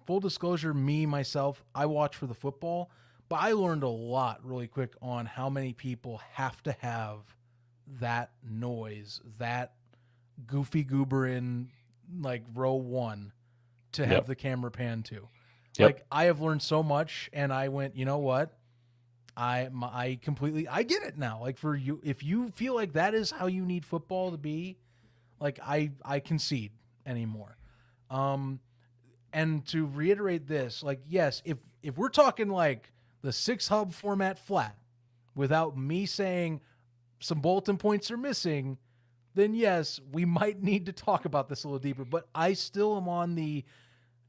full disclosure, myself, I watch for the football, but I learned a lot really quick on how many people have to have that noise, that goofy goober in, like, row one to have the camera pan to. Like, I have learned so much, and I went, you know what? I completely, I get it now. Like, for you, if you feel like that is how you need football to be, like, I concede anymore. And to reiterate this, like, yes, if we're talking like the 6 hub format flat without me saying some bulletin points are missing, then yes, we might need to talk about this a little deeper. But I still am on the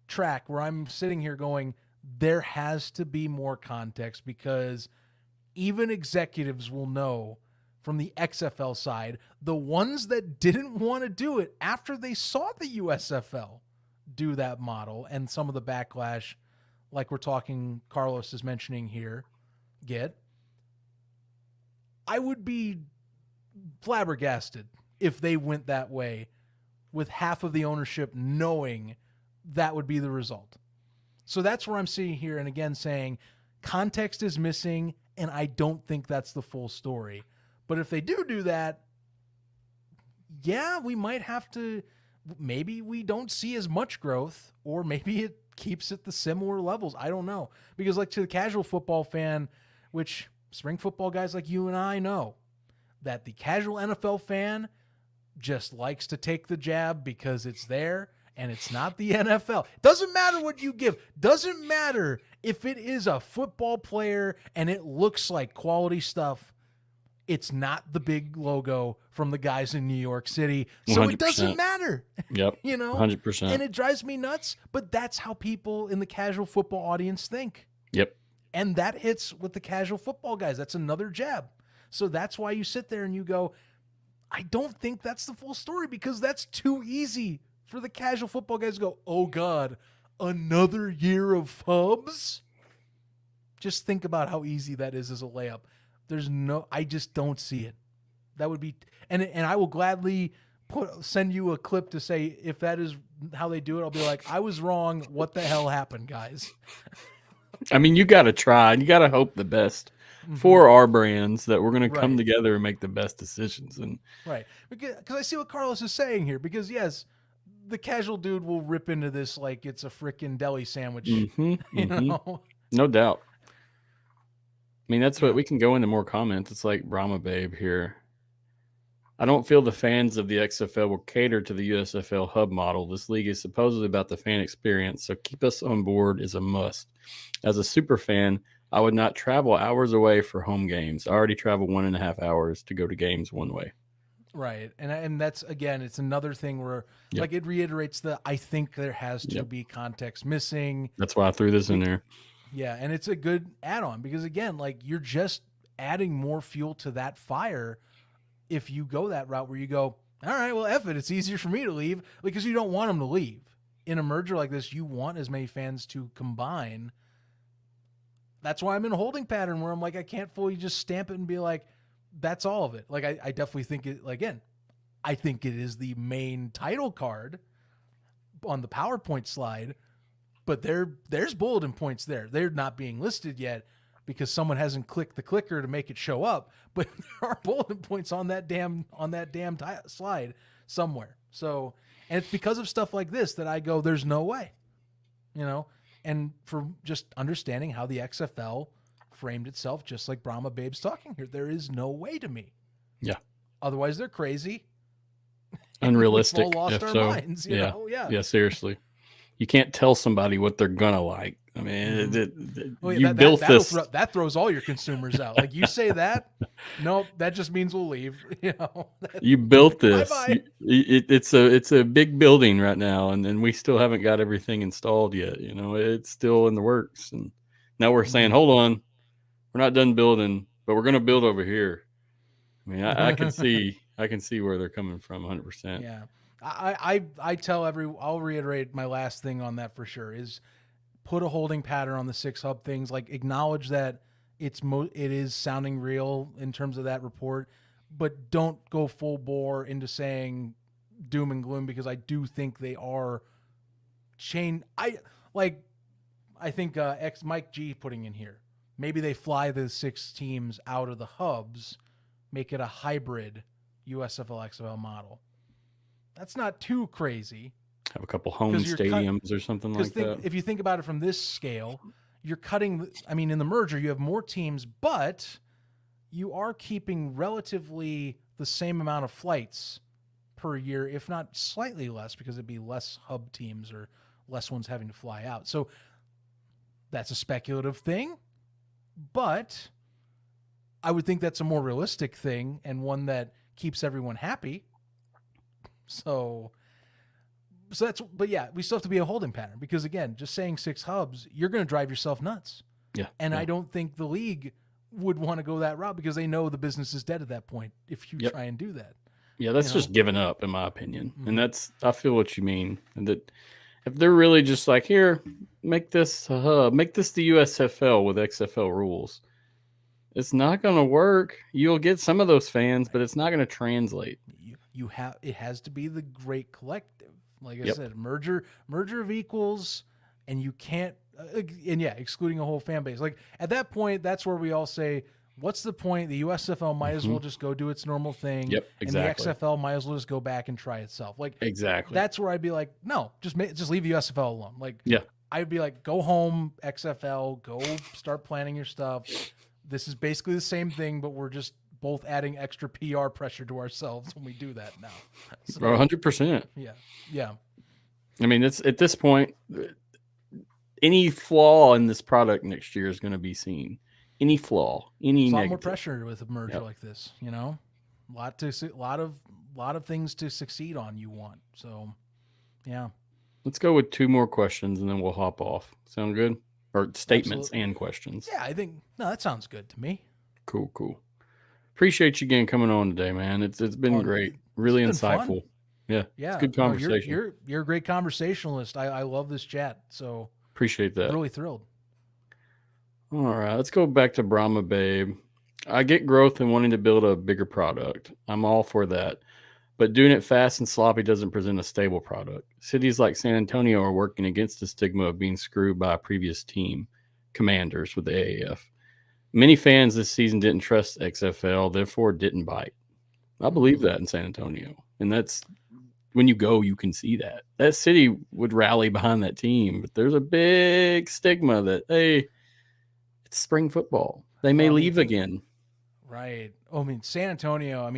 track where I'm sitting here going, there has to be more context, because even executives will know from the XFL side, the ones that didn't want to do it after they saw the USFL do that model and some of the backlash, like we're talking, Carlos is mentioning here, I would be flabbergasted if they went that way with half of the ownership knowing that would be the result. So that's where I'm sitting here and again saying context is missing, and I don't think that's the full story. But if they do that, yeah, we might have to, maybe we don't see as much growth, or maybe it keeps at the similar levels. I don't know. Because, like, to the casual football fan, which spring football guys like you and I know, that the casual NFL fan just likes to take the jab because it's there and it's not the NFL. Doesn't matter what you give. Doesn't matter if it is a football player and it looks like quality stuff. It's not the big logo from the guys in New York City. So 100%. It doesn't matter. Yep. You know, 100%. And it drives me nuts, but that's how people in the casual football audience think. Yep. And that hits with the casual football guys. That's another jab. So that's why you sit there and you go, I don't think that's the full story, because that's too easy for the casual football guys to go, oh God, another year of hubs? Just think about how easy that is as a layup. I just don't see it. That would be, and I will gladly send you a clip to say if that is how they do it. I'll be like, I was wrong. What the hell happened, guys? I mean, you got to try. You got to hope the best for our brands, that we're going to come together and make the best decisions. And right, because I see what Carlos is saying here. Because yes, the casual dude will rip into this like it's a freaking deli sandwich. Mm-hmm, You know? No doubt. I mean, that's what Yeah. we can go into more comments. It's like Brahma Babe here. I don't feel the fans of the XFL will cater to the USFL hub model. This league is supposedly about the fan experience, so keep us on board is a must. As a super fan, I would not travel hours away for home games. I already travel 1.5 hours to go to games one way. Right. And that's, again, it's another thing where like it reiterates I think there has to be context missing. That's why I threw this in there. Yeah. And it's a good add-on because, again, like you're just adding more fuel to that fire if you go that route where you go, all right, well, F it. It's easier for me to leave because you don't want them to leave. In a merger like this, you want as many fans to combine. That's why I'm in a holding pattern where I'm like, I can't fully just stamp it and be like, that's all of it. Like, I definitely think it, again, I think it is the main title card on the PowerPoint slide, but there's bulletin points there. They're not being listed yet because someone hasn't clicked the clicker to make it show up, but there are bulletin points on that damn slide somewhere. So, and it's because of stuff like this that I go, there's no way, you know, and for just understanding how the XFL framed itself, just like Brahma Babe's talking here, there is no way to me. Yeah. Otherwise they're crazy. Unrealistic. We've all lost our minds, you know? Yeah, seriously. You can't tell somebody what they're gonna like. I mean, that throws all your consumers out. Like you say that, nope, that just means we'll leave. You know, you built this. Bye-bye. It's a big building right now, and we still haven't got everything installed yet. You know, it's still in the works, and now we're saying, hold on, we're not done building, but we're going to build over here. I mean, I can see where they're coming from 100%. Yeah. I'll reiterate my last thing on that for sure is put a holding pattern on the 6 hub things, like acknowledge that it is sounding real in terms of that report, but don't go full bore into saying doom and gloom because I do think they are I think Mike G putting in here, maybe they fly the 6 teams out of the hubs, make it a hybrid USFL XFL model. That's not too crazy. Have a couple home stadiums or something like that. If you think about it from this scale, you're cutting. I mean, in the merger, you have more teams, but you are keeping relatively the same amount of flights per year, if not slightly less, because it'd be less hub teams or less ones having to fly out. So that's a speculative thing, but I would think that's a more realistic thing and one that keeps everyone happy. So but yeah, we still have to be a holding pattern because again, just saying 6 hubs, you're going to drive yourself nuts. Yeah. And I don't think the league would want to go that route because they know the business is dead at that point if you try and do that. Yeah, that's just giving up in my opinion. Mm-hmm. And I feel what you mean. And that if they're really just like, here, make this a hub, make this the USFL with XFL rules. It's not going to work. You'll get some of those fans, but it's not going to translate. It has to be the great collective. Like I said, merger of equals, and you can't, excluding a whole fan base. Like at that point, that's where we all say, what's the point? The USFL might as well just go do its normal thing. Yep, exactly. And the XFL might as well just go back and try itself. Like exactly. That's where I'd be like, no, just leave the USFL alone. Like I'd be like, go home, XFL, go start planning your stuff. This is basically the same thing, but we're just both adding extra PR pressure to ourselves when we do that now. So, 100%. Yeah. I mean, it's at this point, any flaw in this product next year is going to be seen. Any flaw, any negative. A lot negative. more pressure with a merger like this, you know. A lot of things to succeed on. You want so, yeah. Let's go with 2 more questions and then we'll hop off. Sound good? Or statements and questions. Yeah, I think that sounds good to me. Cool. Appreciate you again coming on today, man. It's been great. Really insightful. Fun. Yeah. It's good conversation. No, you're a great conversationalist. I love this chat. So appreciate that. I'm really thrilled. All right, let's go back to Brahma Babe. I get growth and wanting to build a bigger product. I'm all for that. But doing it fast and sloppy doesn't present a stable product. Cities like San Antonio are working against the stigma of being screwed by a previous team, Commanders with the AAF. Many fans this season didn't trust XFL, therefore didn't bite. I believe that in San Antonio. And that's when you go, you can see that city would rally behind that team. But there's a big stigma that, hey, it's spring football. They may leave again. Right. Oh, I mean, San Antonio, if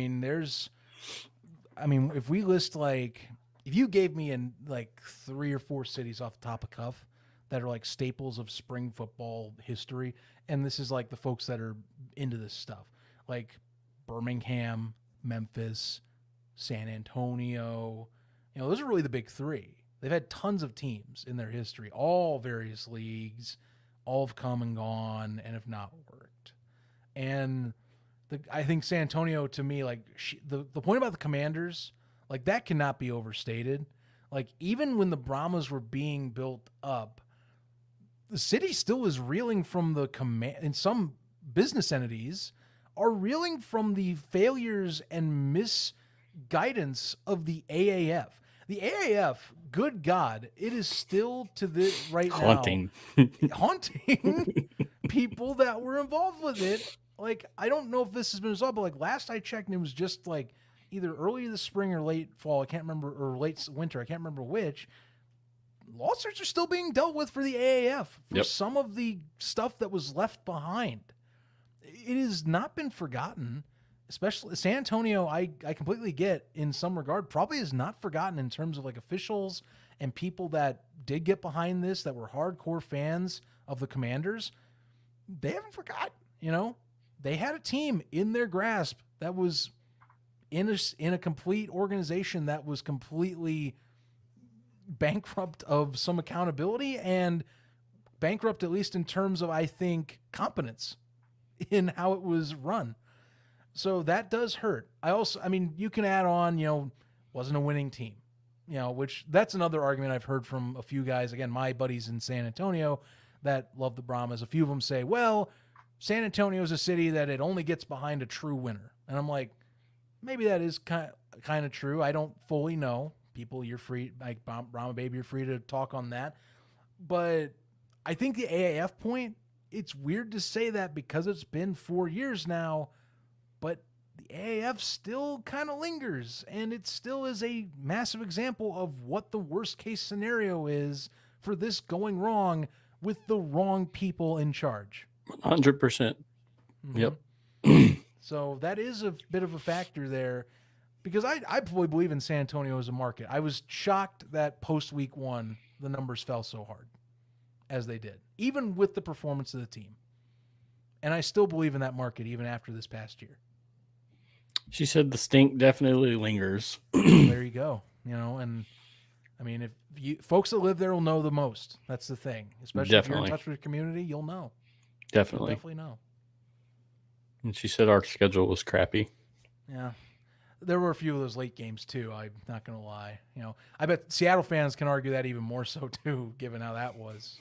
we list if you gave me like 3 or 4 cities off the top of cuff that are like staples of spring football history, and this is like the folks that are into this stuff, like Birmingham, Memphis, San Antonio, those are really the big 3. They've had tons of teams in their history, all various leagues, all have come and gone and have not worked. And I think San Antonio, to me, like the point about the Commanders, like that cannot be overstated. Like even when the Brahmas were being built up, the city still is reeling from and some business entities are reeling from the failures and misguidance of the AAF. The AAF, good God, it is still to this right haunting people that were involved with it. Like, I don't know if this has been resolved, but like last I checked, it was just like either early this spring or late fall. I can't remember, or late winter. I can't remember which. Lawsuits are still being dealt with for the AAF for some of the stuff that was left behind. It has not been forgotten, especially San Antonio. I completely get in some regard, probably is not forgotten in terms of like officials and people that did get behind this, that were hardcore fans of the Commanders. They haven't forgotten, They had a team in their grasp that was in a complete organization that was completely bankrupt of some accountability and bankrupt, at least in terms of, I think, competence in how it was run. So that does hurt. You can add on, wasn't a winning team, which that's another argument I've heard from a few guys. Again, my buddies in San Antonio that love the Brahmas. A few of them say, well, San Antonio is a city that it only gets behind a true winner. And I'm like, maybe that is kind of true. I don't fully know. People, you're free, like Brahma Baby, you're free to talk on that. But I think the AAF point, it's weird to say that because it's been 4 years now, but the AAF still kind of lingers, and it still is a massive example of what the worst case scenario is for this going wrong with the wrong people in charge. 100%. Mm-hmm. Yep. So that is a bit of a factor there, because I fully believe in San Antonio as a market. I was shocked that post week 1, the numbers fell so hard as they did, even with the performance of the team. And I still believe in that market even after this past year. She said the stink definitely lingers. There you go. And if folks that live there will know the most. That's the thing. Especially if you're in touch with your community, you'll know. Definitely. You'll definitely know. And she said our schedule was crappy. Yeah. There were a few of those late games too. I'm not going to lie. I bet Seattle fans can argue that even more so too, given how that was,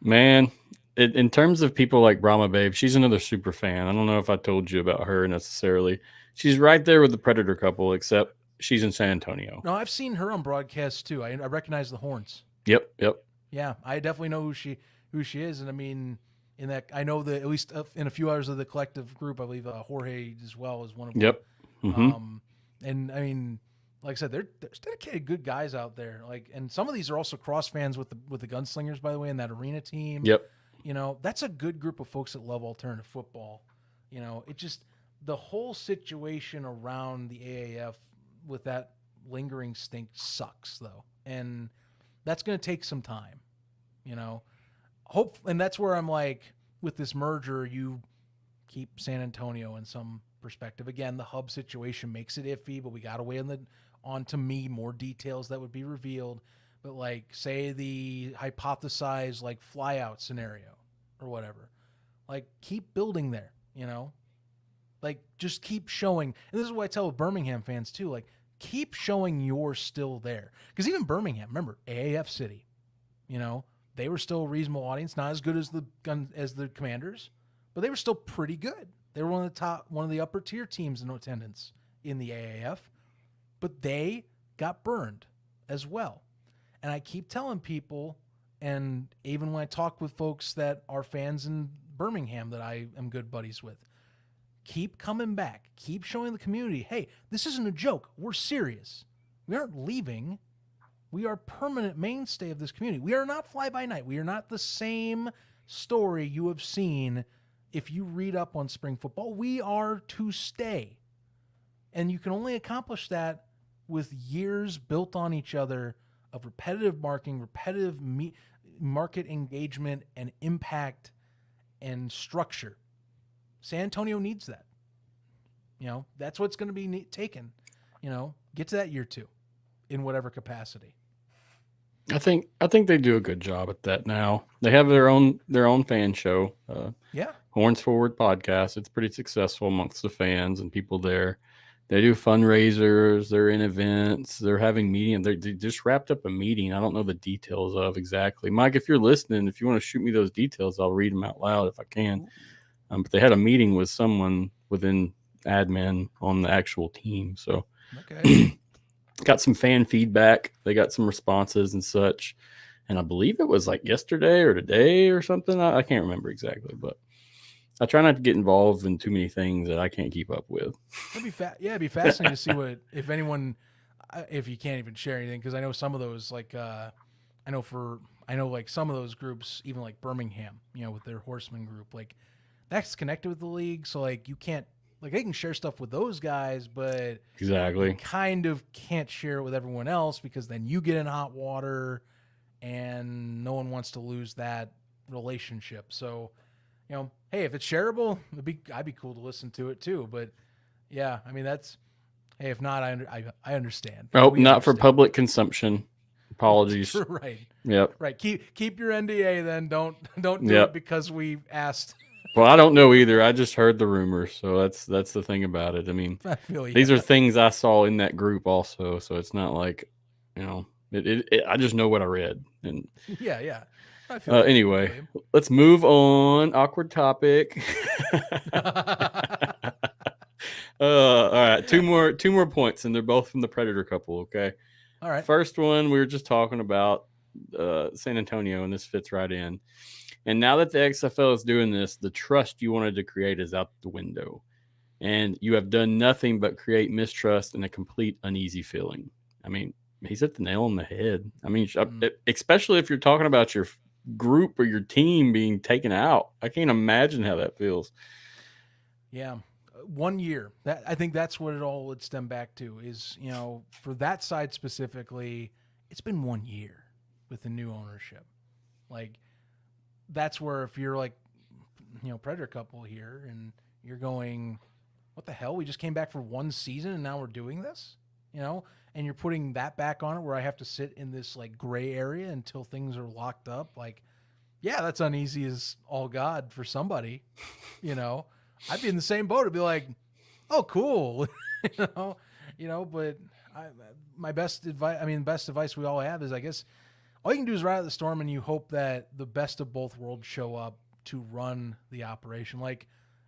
Man, in terms of people like Brahma Babe, she's another super fan. I don't know if I told you about her necessarily. She's right there with the Predator couple, except she's in San Antonio. No, I've seen her on broadcast too. I recognize the horns. Yep. Yeah, I definitely know who she is, and in that, I know that at least in a few hours of the collective group, I believe Jorge as well is one of them. Yep. Mm-hmm. And like I said, there's dedicated good guys out there. And some of these are also cross fans with the Gunslingers, by the way, in that arena team. Yep. That's a good group of folks that love alternative football. It just, the whole situation around the AAF with that lingering stink sucks though. And that's going to take some time, and that's where I'm like, with this merger, you keep San Antonio in some perspective. Again, the hub situation makes it iffy, but we got to wait on to me more details that would be revealed. But like, say the hypothesized like flyout scenario or whatever, like keep building there, like just keep showing. And this is what I tell Birmingham fans too, like keep showing you're still there. Because even Birmingham, remember, AAF city, they were still a reasonable audience, not as good as the Commanders, but they were still pretty good. They were one of the upper tier teams in attendance in the AAF, but they got burned as well. And I keep telling people, and even when I talk with folks that are fans in Birmingham that I am good buddies with, Keep coming back. Keep showing the community, hey, this isn't a joke. We're serious. We aren't leaving. We are permanent mainstay of this community. We are not fly by night. We are not the same story you have seen if you read up on spring football. We are to stay. And you can only accomplish that with years built on each other of repetitive marketing, repetitive market engagement and impact and structure. San Antonio needs that. That's what's going to be taken. Get to that year 2 in whatever capacity. I think they do a good job at that now. They have their own fan show. Horns Forward Podcast. It's pretty successful amongst the fans and people there. They do fundraisers. They're in events. They're having meetings. They just wrapped up a meeting. I don't know the details of exactly. Mike, if you're listening, if you want to shoot me those details, I'll read them out loud if I can. But they had a meeting with someone within admin on the actual team. So got some fan feedback. They got some responses and such. And I believe it was like yesterday or today or something. I can't remember exactly, but I try not to get involved in too many things that I can't keep up with. It'd be fascinating to see if anyone, if you can't even share anything, because I know some of those, like I know like some of those groups, even like Birmingham, with their horseman group, like that's connected with the league, so like you can't, like they can share stuff with those guys, but exactly you kind of can't share it with everyone else because then you get in hot water, and no one wants to lose that relationship. So. Hey, if it's shareable, I'd be cool to listen to it too. But yeah, I mean hey, if not, I understand. Oh, not for public consumption. Apologies. Right. Yep. Right. Keep your NDA then. Don't do it because we asked. Well, I don't know either. I just heard the rumors, so that's the thing about it. I mean, these are things I saw in that group also, so it's not like, I just know what I read. And yeah. Anyway, let's move on. Awkward topic. All right, two more points, and they're both from the Predator couple. Okay. All right. First one, we were just talking about San Antonio, and this fits right in. And now that the XFL is doing this, the trust you wanted to create is out the window, and you have done nothing but create mistrust and a complete uneasy feeling. I mean, he's hit the nail on the head. I mean, especially if you're talking about your group or your team being taken out. I can't imagine how that feels. Yeah. 1 year. I think that's what it all would stem back to is, for that side specifically, it's been 1 year with the new ownership. Like that's where if you're like, Predator couple here and you're going, what the hell? We just came back for 1 season and now we're doing this, and you're putting that back on it where I have to sit in this like gray area until things are locked up. Like, yeah, that's uneasy as all God for somebody, I'd be in the same boat. I'd be like, oh, cool. But my best advice we all have is, I guess all you can do is ride out the storm and you hope that the best of both worlds show up to run the operation. Like,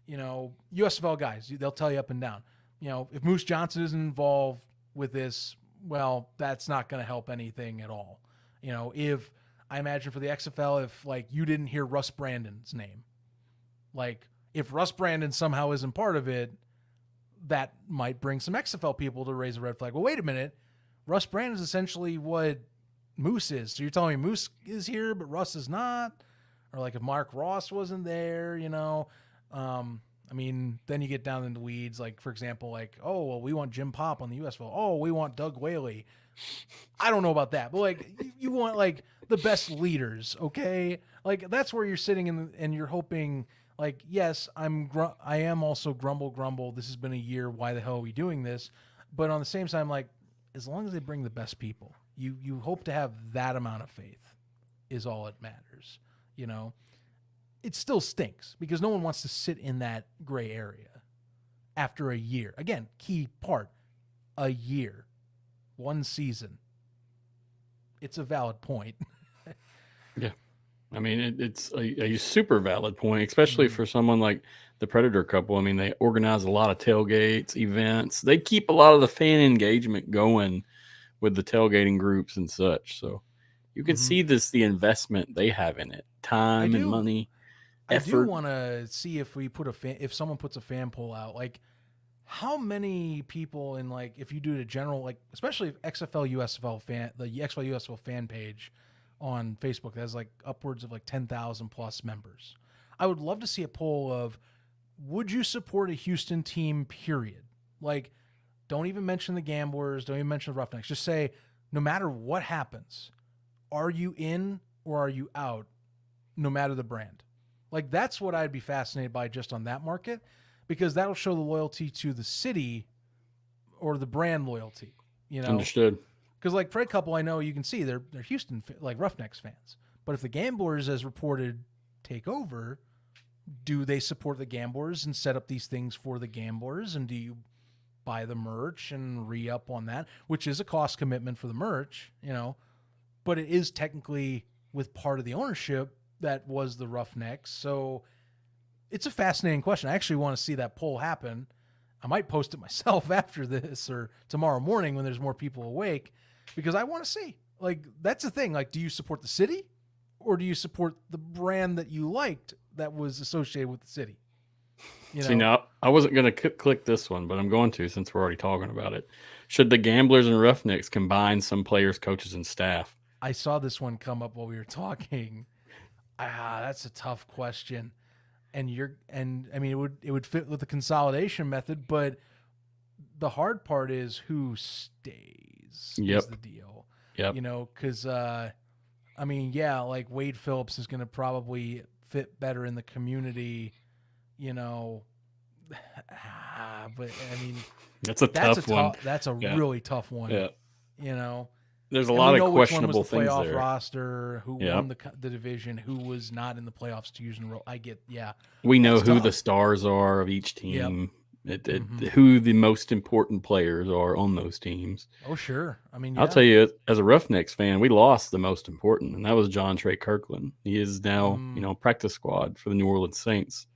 USFL guys, they'll tell you up and down, if Moose Johnson isn't involved with this, well, that's not going to help anything at all. If I imagine for the XFL, if like you didn't hear Russ Brandon's name, like if Russ Brandon somehow isn't part of it, that might bring some XFL people to raise a red flag. Well, wait a minute. Russ Brandon is essentially what Moose is. So you're telling me Moose is here, but Russ is not? Or like if Mark Ross wasn't there, then you get down in the weeds. Like, for example, like, oh, well, we want Jim Pop on the USFL. Oh, we want Doug Whaley. I don't know about that, but like you want like the best leaders, okay? Like that's where you're sitting and you're hoping like, yes, I am also grumble. This has been a year. Why the hell are we doing this? But on the same time, like as long as they bring the best people, you hope to have that amount of faith is all it matters, It still stinks because no one wants to sit in that gray area after a year. Again, key part, a year, 1 season. It's a valid point. Yeah. I mean, it's a super valid point, especially for someone like the Predator couple. I mean, they organize a lot of tailgates, events. They keep a lot of the fan engagement going with the tailgating groups and such. So you can see the investment they have in it, time and money. I do effort. want to see if we put if someone puts a fan poll out, like how many people in like if you do the general like especially if XFL USFL the XFL USFL fan page on Facebook that has like upwards of like 10,000 plus members. I would love to see a poll of would you support a Houston team, period? Like, don't even mention the Gamblers, don't even mention the Roughnecks. Just say, no matter what happens, are you in or are you out, no matter the brand? Like, that's what I'd be fascinated by just on that market, because that'll show the loyalty to the city or the brand loyalty, you know? Understood. Because, like, Fred Couple, I know you can see they're Houston, like, Roughnecks fans. But if the Gamblers, as reported, take over, do they support the Gamblers and set up these things for the Gamblers? And do you buy the merch and re-up on that, which is a cost commitment for the merch, you know? But it is technically with part of the ownership that was the Roughnecks. So it's a fascinating question. I actually want to see that poll happen. I might post it myself after this or tomorrow morning when there's more people awake, because I want to see, like, that's the thing. Like, do you support the city or do you support the brand that you liked that was associated with the city? You know? See, now I wasn't going to click this one, but I'm going to since we're already talking about it. Should the Gamblers and Roughnecks combine some players, coaches, and staff? I saw this one come up while we were talking. That's a tough question. And I mean, it would fit with the consolidation method, but the hard part is who stays is the deal. Yep. You know, because I mean, yeah, like Wade Phillips is going to probably fit better in the community, you know. But I mean, that's a tough one. That's a really tough one. Yeah. You know. There's a lot of questionable things playoff there. Roster, who won the division, who was not in the playoffs 2 years in a row. I get, we know who the stars are of each team, who the most important players are on those teams. Oh, sure. I mean, I'll tell you, as a Roughnecks fan, we lost the most important, and that was John Trey Kirkland. He is now, practice squad for the New Orleans Saints.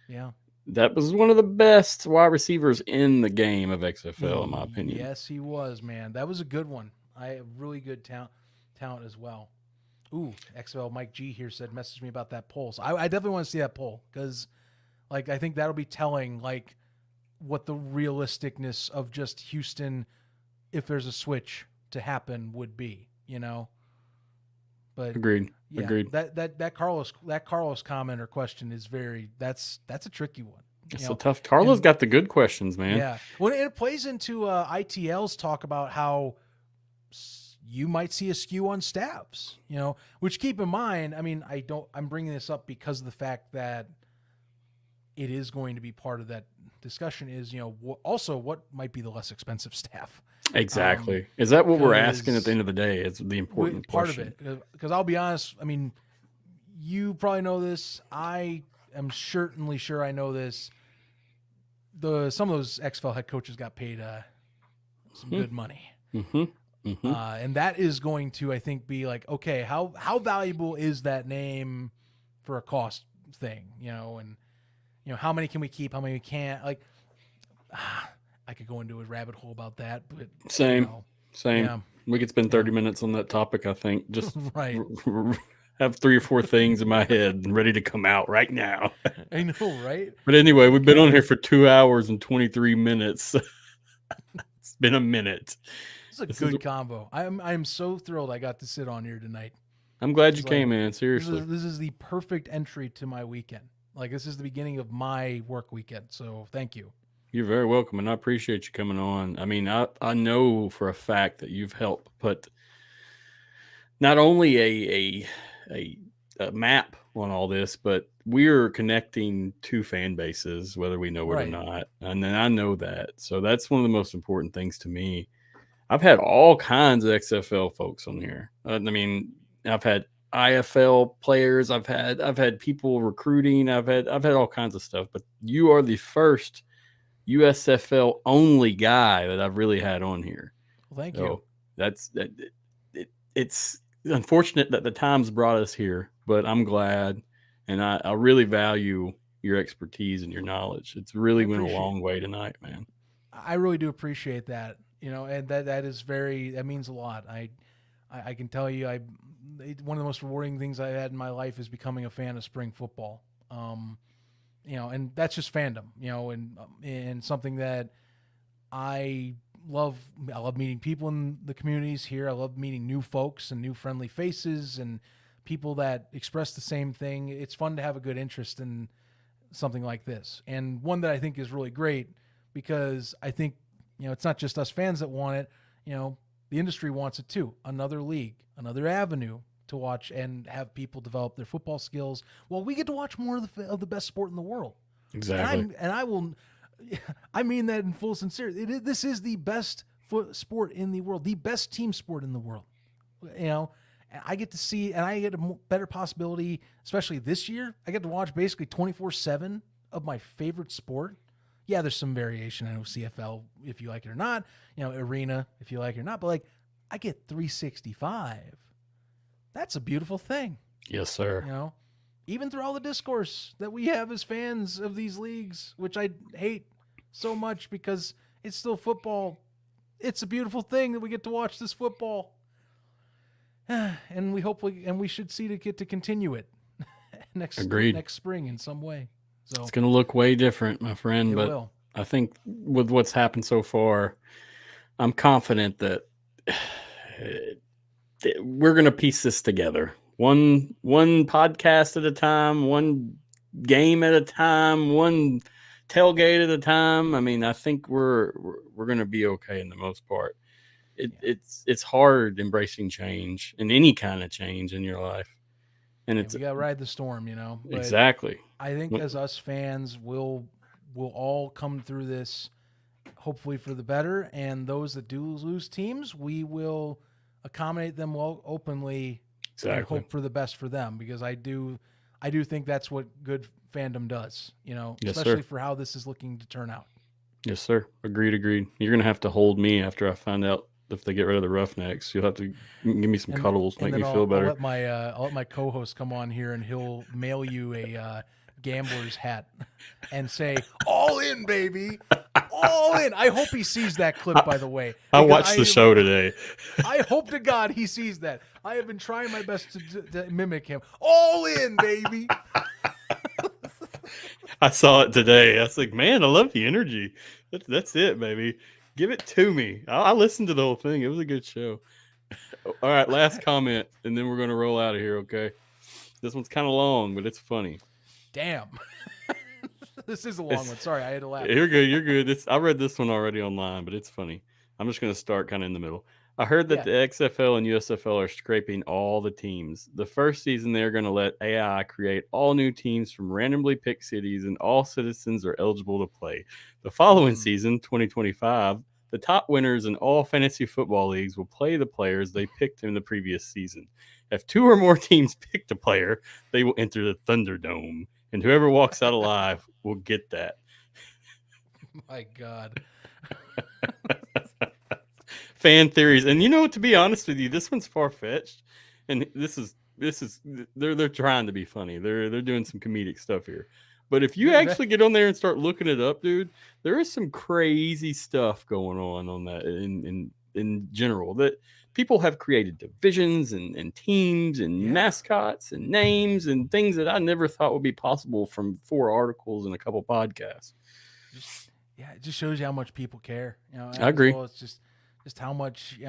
Yeah. That was one of the best wide receivers in the game of XFL, in my opinion. Yes, he was, man. That was a good one. Really good talent as well. Ooh, XFL Mike G here said, message me about that poll. So I definitely want to see that poll because, like, I think that'll be telling, like, what the realisticness of just Houston, if there's a switch to happen, would be, you know. But agreed. That Carlos comment or question is that's a tricky one. It's so tough. Carlos got the good questions, man. Yeah. Well, it plays into ITL's talk about how you might see a skew on staffs, you know, which, keep in mind, I mean, I'm bringing this up because of the fact that it is going to be part of that discussion is, you know, also what might be the less expensive staff. Exactly. Is that what we're asking at the end of the day? It's the important part question. of it. Because I'll be honest, I mean, you probably know this. I am certainly sure I know this. Some of those XFL head coaches got paid some good money. And that is going to, I think, be like, okay, how valuable is that name for a cost thing, you know, and, you know, how many can we keep, how many we can't, like, I could go into a rabbit hole about that, but same. Yeah. We could spend 30 minutes on that topic, I think, just right. Have 3 or 4 things in my head and ready to come out right now. I know, right? But anyway, we've been on here for 2 hours and 23 minutes. It's been a minute. This is a good combo. I'm so thrilled I got to sit on here tonight. I'm glad you came, man. Seriously. This is the perfect entry to my weekend. Like, this is the beginning of my work weekend. So thank you. You're very welcome, and I appreciate you coming on. I mean, I know for a fact that you've helped put not only a map on all this, but we're connecting 2 fan bases, whether we know it or not. And then I know that. So that's one of the most important things to me. I've had all kinds of XFL folks on here. I mean, I've had IFL players. I've had people recruiting. I've had all kinds of stuff. But you are the first USFL only guy that I've really had on here. Well, thank you. It's unfortunate that the times brought us here, but I'm glad, and I really value your expertise and your knowledge. It's really went a long way tonight, man. I really do appreciate that. You know, and that means a lot. I can tell you, one of the most rewarding things I had in my life is becoming a fan of spring football. And that's just fandom, and something that I love. I love meeting people in the communities here. I love meeting new folks and new friendly faces and people that express the same thing. It's fun to have a good interest in something like this, and one that I think is really great because I think, it's not just us fans that want it. The industry wants it too. Another league, another avenue to watch and have people develop their football skills. Well, we get to watch more of the best sport in the world. Exactly. I mean that in full sincerity. This is the best sport in the world, the best team sport in the world. And I get to see, and I get a better possibility, especially this year. I get to watch basically 24/7 of my favorite sport. Yeah, there's some variation. I know CFL, if you like it or not, arena, if you like it or not, but like I get 365. That's a beautiful thing. Yes, sir. Even through all the discourse that we have as fans of these leagues, which I hate so much because it's still football. It's a beautiful thing that we get to watch this football. And we should see to get to continue it next spring in some way. So it's going to look way different, my friend, but will. I think with what's happened so far, I'm confident that we're going to piece this together. One podcast at a time, one game at a time, one tailgate at a time. I mean, I think we're going to be okay in the most part. It's hard embracing change and any kind of change in your life. And we got to ride the storm, But exactly. I think as us fans, we'll all come through this hopefully for the better. And those that do lose teams, we will accommodate them well openly. Exactly. And hope for the best for them, because I do think that's what good fandom does, Yes, especially sir. for how this is looking to turn out. Yes, sir. Agreed. You're going to have to hold me after I find out if they get rid of the Roughnecks. You'll have to give me some cuddles, make me feel better. I'll let my co-host come on here and he'll mail you a gambler's hat and say, "All in, baby. All in." I hope he sees that clip, by the way. I watched the show today. I hope to God he sees that. I have been trying my best to mimic him. All in, baby. I saw it today. I was like, man, I love the energy. That's it, baby. Give it to me. I listened to the whole thing. It was a good show. All right, last comment, and then we're going to roll out of here, okay? This one's kind of long, but it's funny. Damn. This is a long one. Sorry, I had to laugh. You're good. I read this one already online, but it's funny. I'm just going to start kind of in the middle. I heard that the XFL and USFL are scraping all the teams. The first season, they're going to let AI create all new teams from randomly picked cities, and all citizens are eligible to play. The following season, 2025, the top winners in all fantasy football leagues will play the players they picked in the previous season. If 2 or more teams picked a player, they will enter the Thunderdome, and whoever walks out alive will get that. My God. Fan theories. And to be honest with you, this one's far-fetched, and this is they're trying to be funny. They're doing some comedic stuff here. But if you actually get on there and start looking it up, dude, there is some crazy stuff going on that in general, that people have created divisions and teams and mascots and names and things that I never thought would be possible from 4 articles and a couple podcasts. It just shows you how much people care. I agree. Well, it's just how much,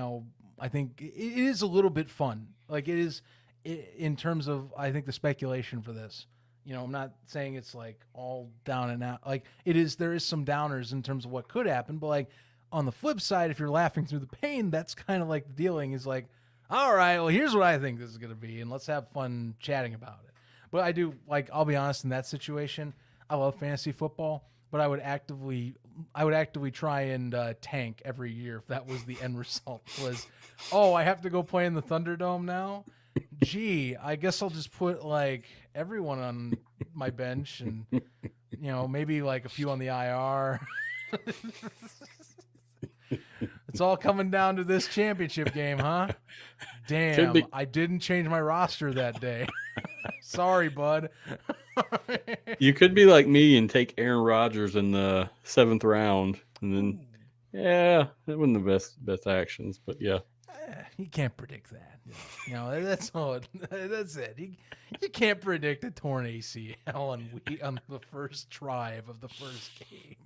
I think it is a little bit fun. Like it is in terms of, I think, the speculation for this. I'm not saying it's like all down and out. Like it is, there is some downers in terms of what could happen, but like on the flip side, if you're laughing through the pain, that's kind of like the dealing is like, all right, well, here's what I think this is going to be, and let's have fun chatting about it. But I do, like, I'll be honest, in that situation, I love fantasy football, but I would actively try and tank every year if that was the end result. Was, oh, I have to go play in the Thunderdome now? Gee, I guess I'll just put like everyone on my bench and maybe like a few on the IR. It's all coming down to this championship game, huh? Damn, I didn't change my roster that day. Sorry, bud. You could be like me and take Aaron Rodgers in the 7th round, and then that wasn't the best actions, but yeah. You can't predict that. You know, that's all. That's it. You can't predict a torn ACL on the first drive of the first game.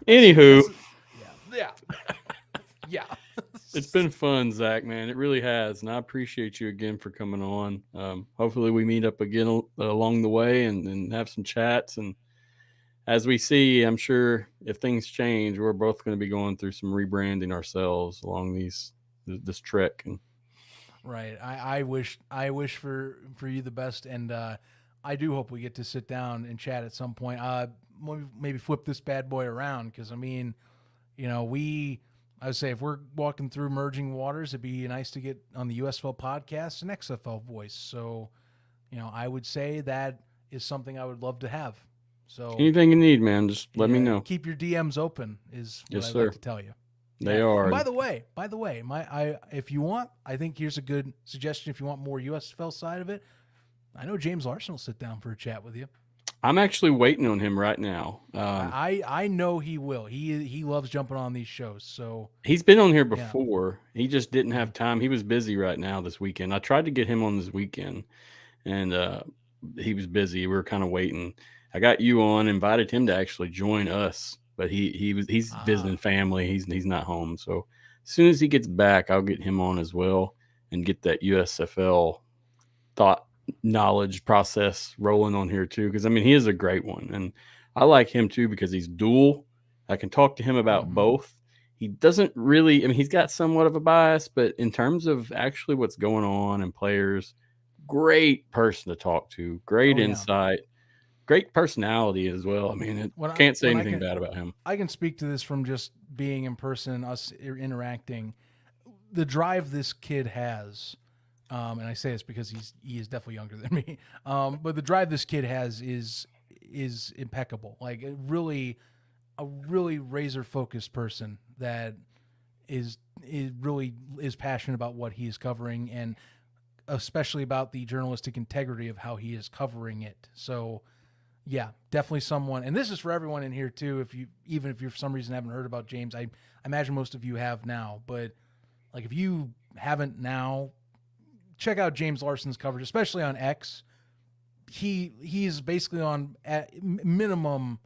Anywho, yeah. It's been fun, Zach, man. It really has, and I appreciate you again for coming on. Hopefully, we meet up again along the way and have some chats. And as we see, I'm sure if things change, we're both going to be going through some rebranding ourselves along this trek. And right, I wish for you the best, and I do hope we get to sit down and chat at some point. Maybe flip this bad boy around, because I mean, you know, I would say if we're walking through merging waters, it'd be nice to get on the USFL podcast an XFL voice. So, you know, I would say that is something I would love to have. So anything you need, man, just let me know. Keep your DMs open is what yes, I'd sir. like to tell you. They are. And by the way, if you want, I think here's a good suggestion. If you want more USFL side of it, I know James Larson will sit down for a chat with you. I'm actually waiting on him right now. I know he will. He loves jumping on these shows. So he's been on here before. Yeah. He just didn't have time. He was busy right now this weekend. I tried to get him on this weekend, and he was busy. We were kind of waiting. I got you on, invited him to actually join us, but he's visiting family. He's not home. So as soon as he gets back, I'll get him on as well and get that USFL thought knowledge process rolling on here too, because I mean he is a great one, and I like him too because he's dual. I can talk to him about both. He doesn't really, I mean, he's got somewhat of a bias, but in terms of actually what's going on and players, great person to talk to, great insight, great personality as well. I mean, can't say anything bad about him. I can speak to this from just being in person, us interacting. The drive this kid has, and I say this because he is definitely younger than me. But the drive this kid has is impeccable. Like a really razor focused person that is passionate about what he is covering, and especially about the journalistic integrity of how he is covering it. So yeah, definitely someone, and this is for everyone in here too. Even if you for some reason haven't heard about James, I imagine most of you have now, but like if you haven't now, check out James Larson's coverage, especially on X. He's basically on at minimum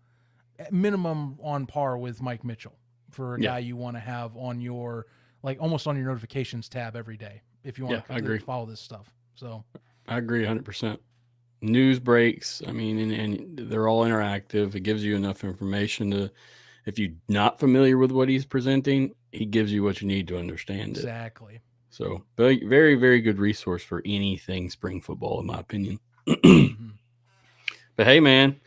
on par with Mike Mitchell for a guy you want to have on your, like, almost on your notifications tab every day if you want to follow this stuff. So I agree 100%. News breaks, I mean, and they're all interactive. It gives you enough information to, if you're not familiar with what he's presenting, he gives you what you need to understand it. Exactly. So very, very, very good resource for anything spring football, in my opinion. But hey, man,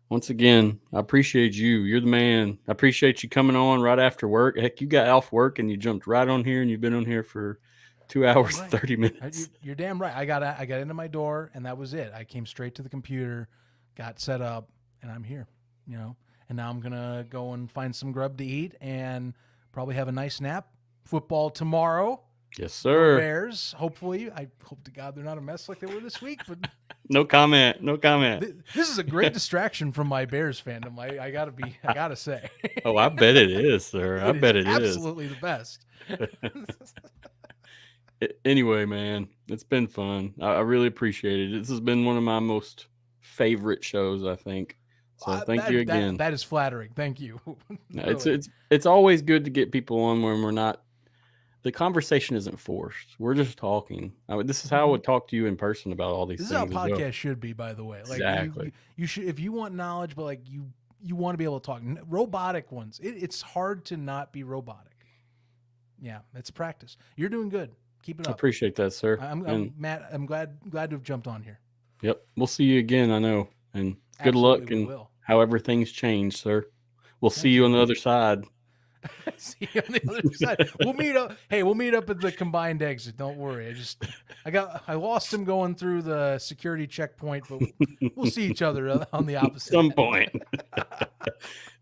once again, I appreciate you. You're the man. I appreciate you coming on right after work. Heck, you got off work and you jumped right on here, and you've been on here for 2 hours and 30 minutes. You're damn right. I got into my door, and that was it. I came straight to the computer, got set up, and I'm here. You know, and now I'm gonna go and find some grub to eat and probably have a nice nap. Football tomorrow. Yes, sir. Bears. Hopefully, I hope to God they're not a mess like they were this week. But no comment. This is a great distraction from my Bears fandom. I gotta say. Oh, I bet it is, sir. I bet it is absolutely the best. Anyway, man, it's been fun. I really appreciate it. This has been one of my most favorite shows, I think. So thank you again. That is flattering. Thank you. Really. It's always good to get people on when we're not. The conversation isn't forced. We're just talking. This is how I would talk to you in person about all these things. This is how podcasts should be, by the way. Like, exactly. You should, if you want knowledge, but like you want to be able to talk. Robotic ones. It's hard to not be robotic. Yeah, it's a practice. You're doing good. Keep it up. I appreciate that, sir. Matt, I'm glad to have jumped on here. Yep. We'll see you again, I know. And good luck and however things change, sir. We'll see you on the other side. See you on the other side. We'll meet up. Hey, we'll meet up at the combined exit. Don't worry. I lost him going through the security checkpoint, but we'll see each other on the opposite. Some point.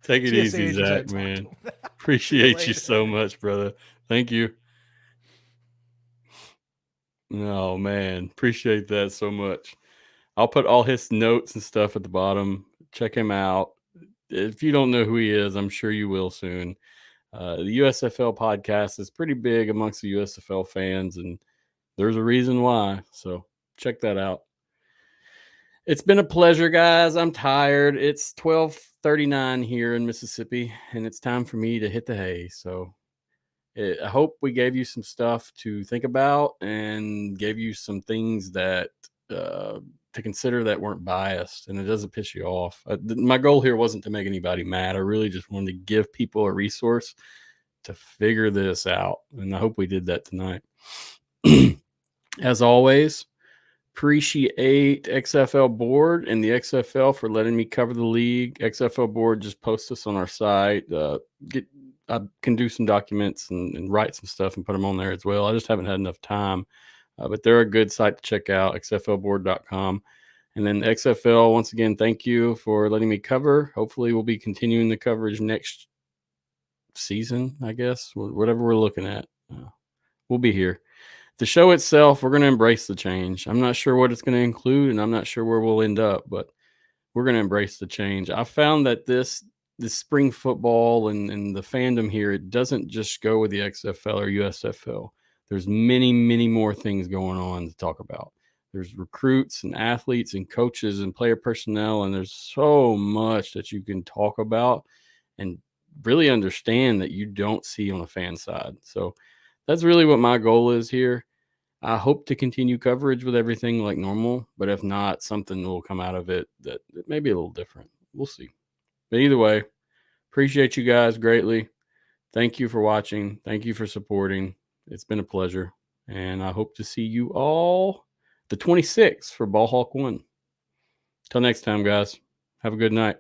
Take it easy, Zach, man. Appreciate you so much, brother. Thank you. Oh, man. Appreciate that so much. I'll put all his notes and stuff at the bottom. Check him out. If you don't know who he is, I'm sure you will soon. The USFL podcast is pretty big amongst the USFL fans, and there's a reason why. So check that out. It's been a pleasure, guys. I'm tired. It's 12:39 here in Mississippi, and it's time for me to hit the hay. So I hope we gave you some stuff to think about and gave you some things that to consider that weren't biased, and it doesn't piss you off. My goal here wasn't to make anybody mad. I really just wanted to give people a resource to figure this out, and I hope we did that tonight. As always, appreciate XFL board and the XFL for letting me cover the league. XFL board just post this on our site. I can do some documents and write some stuff and put them on there as well. I just haven't had enough time, but they're a good site to check out, xflboard.com. And then XFL, once again, thank you for letting me cover. Hopefully we'll be continuing the coverage next season, I guess, whatever we're looking at. We'll be here. The show itself, we're going to embrace the change. I'm not sure what it's going to include, and I'm not sure where we'll end up, but we're going to embrace the change. I found that this spring football and the fandom here, it doesn't just go with the XFL or USFL. There's many, many more things going on to talk about. There's recruits and athletes and coaches and player personnel, and there's so much that you can talk about and really understand that you don't see on the fan side. So that's really what my goal is here. I hope to continue coverage with everything like normal, but if not, something will come out of it that may be a little different. We'll see. But either way, appreciate you guys greatly. Thank you for watching. Thank you for supporting. It's been a pleasure. And I hope to see you all the 26th for Ball Hawk 1. Till next time, guys. Have a good night.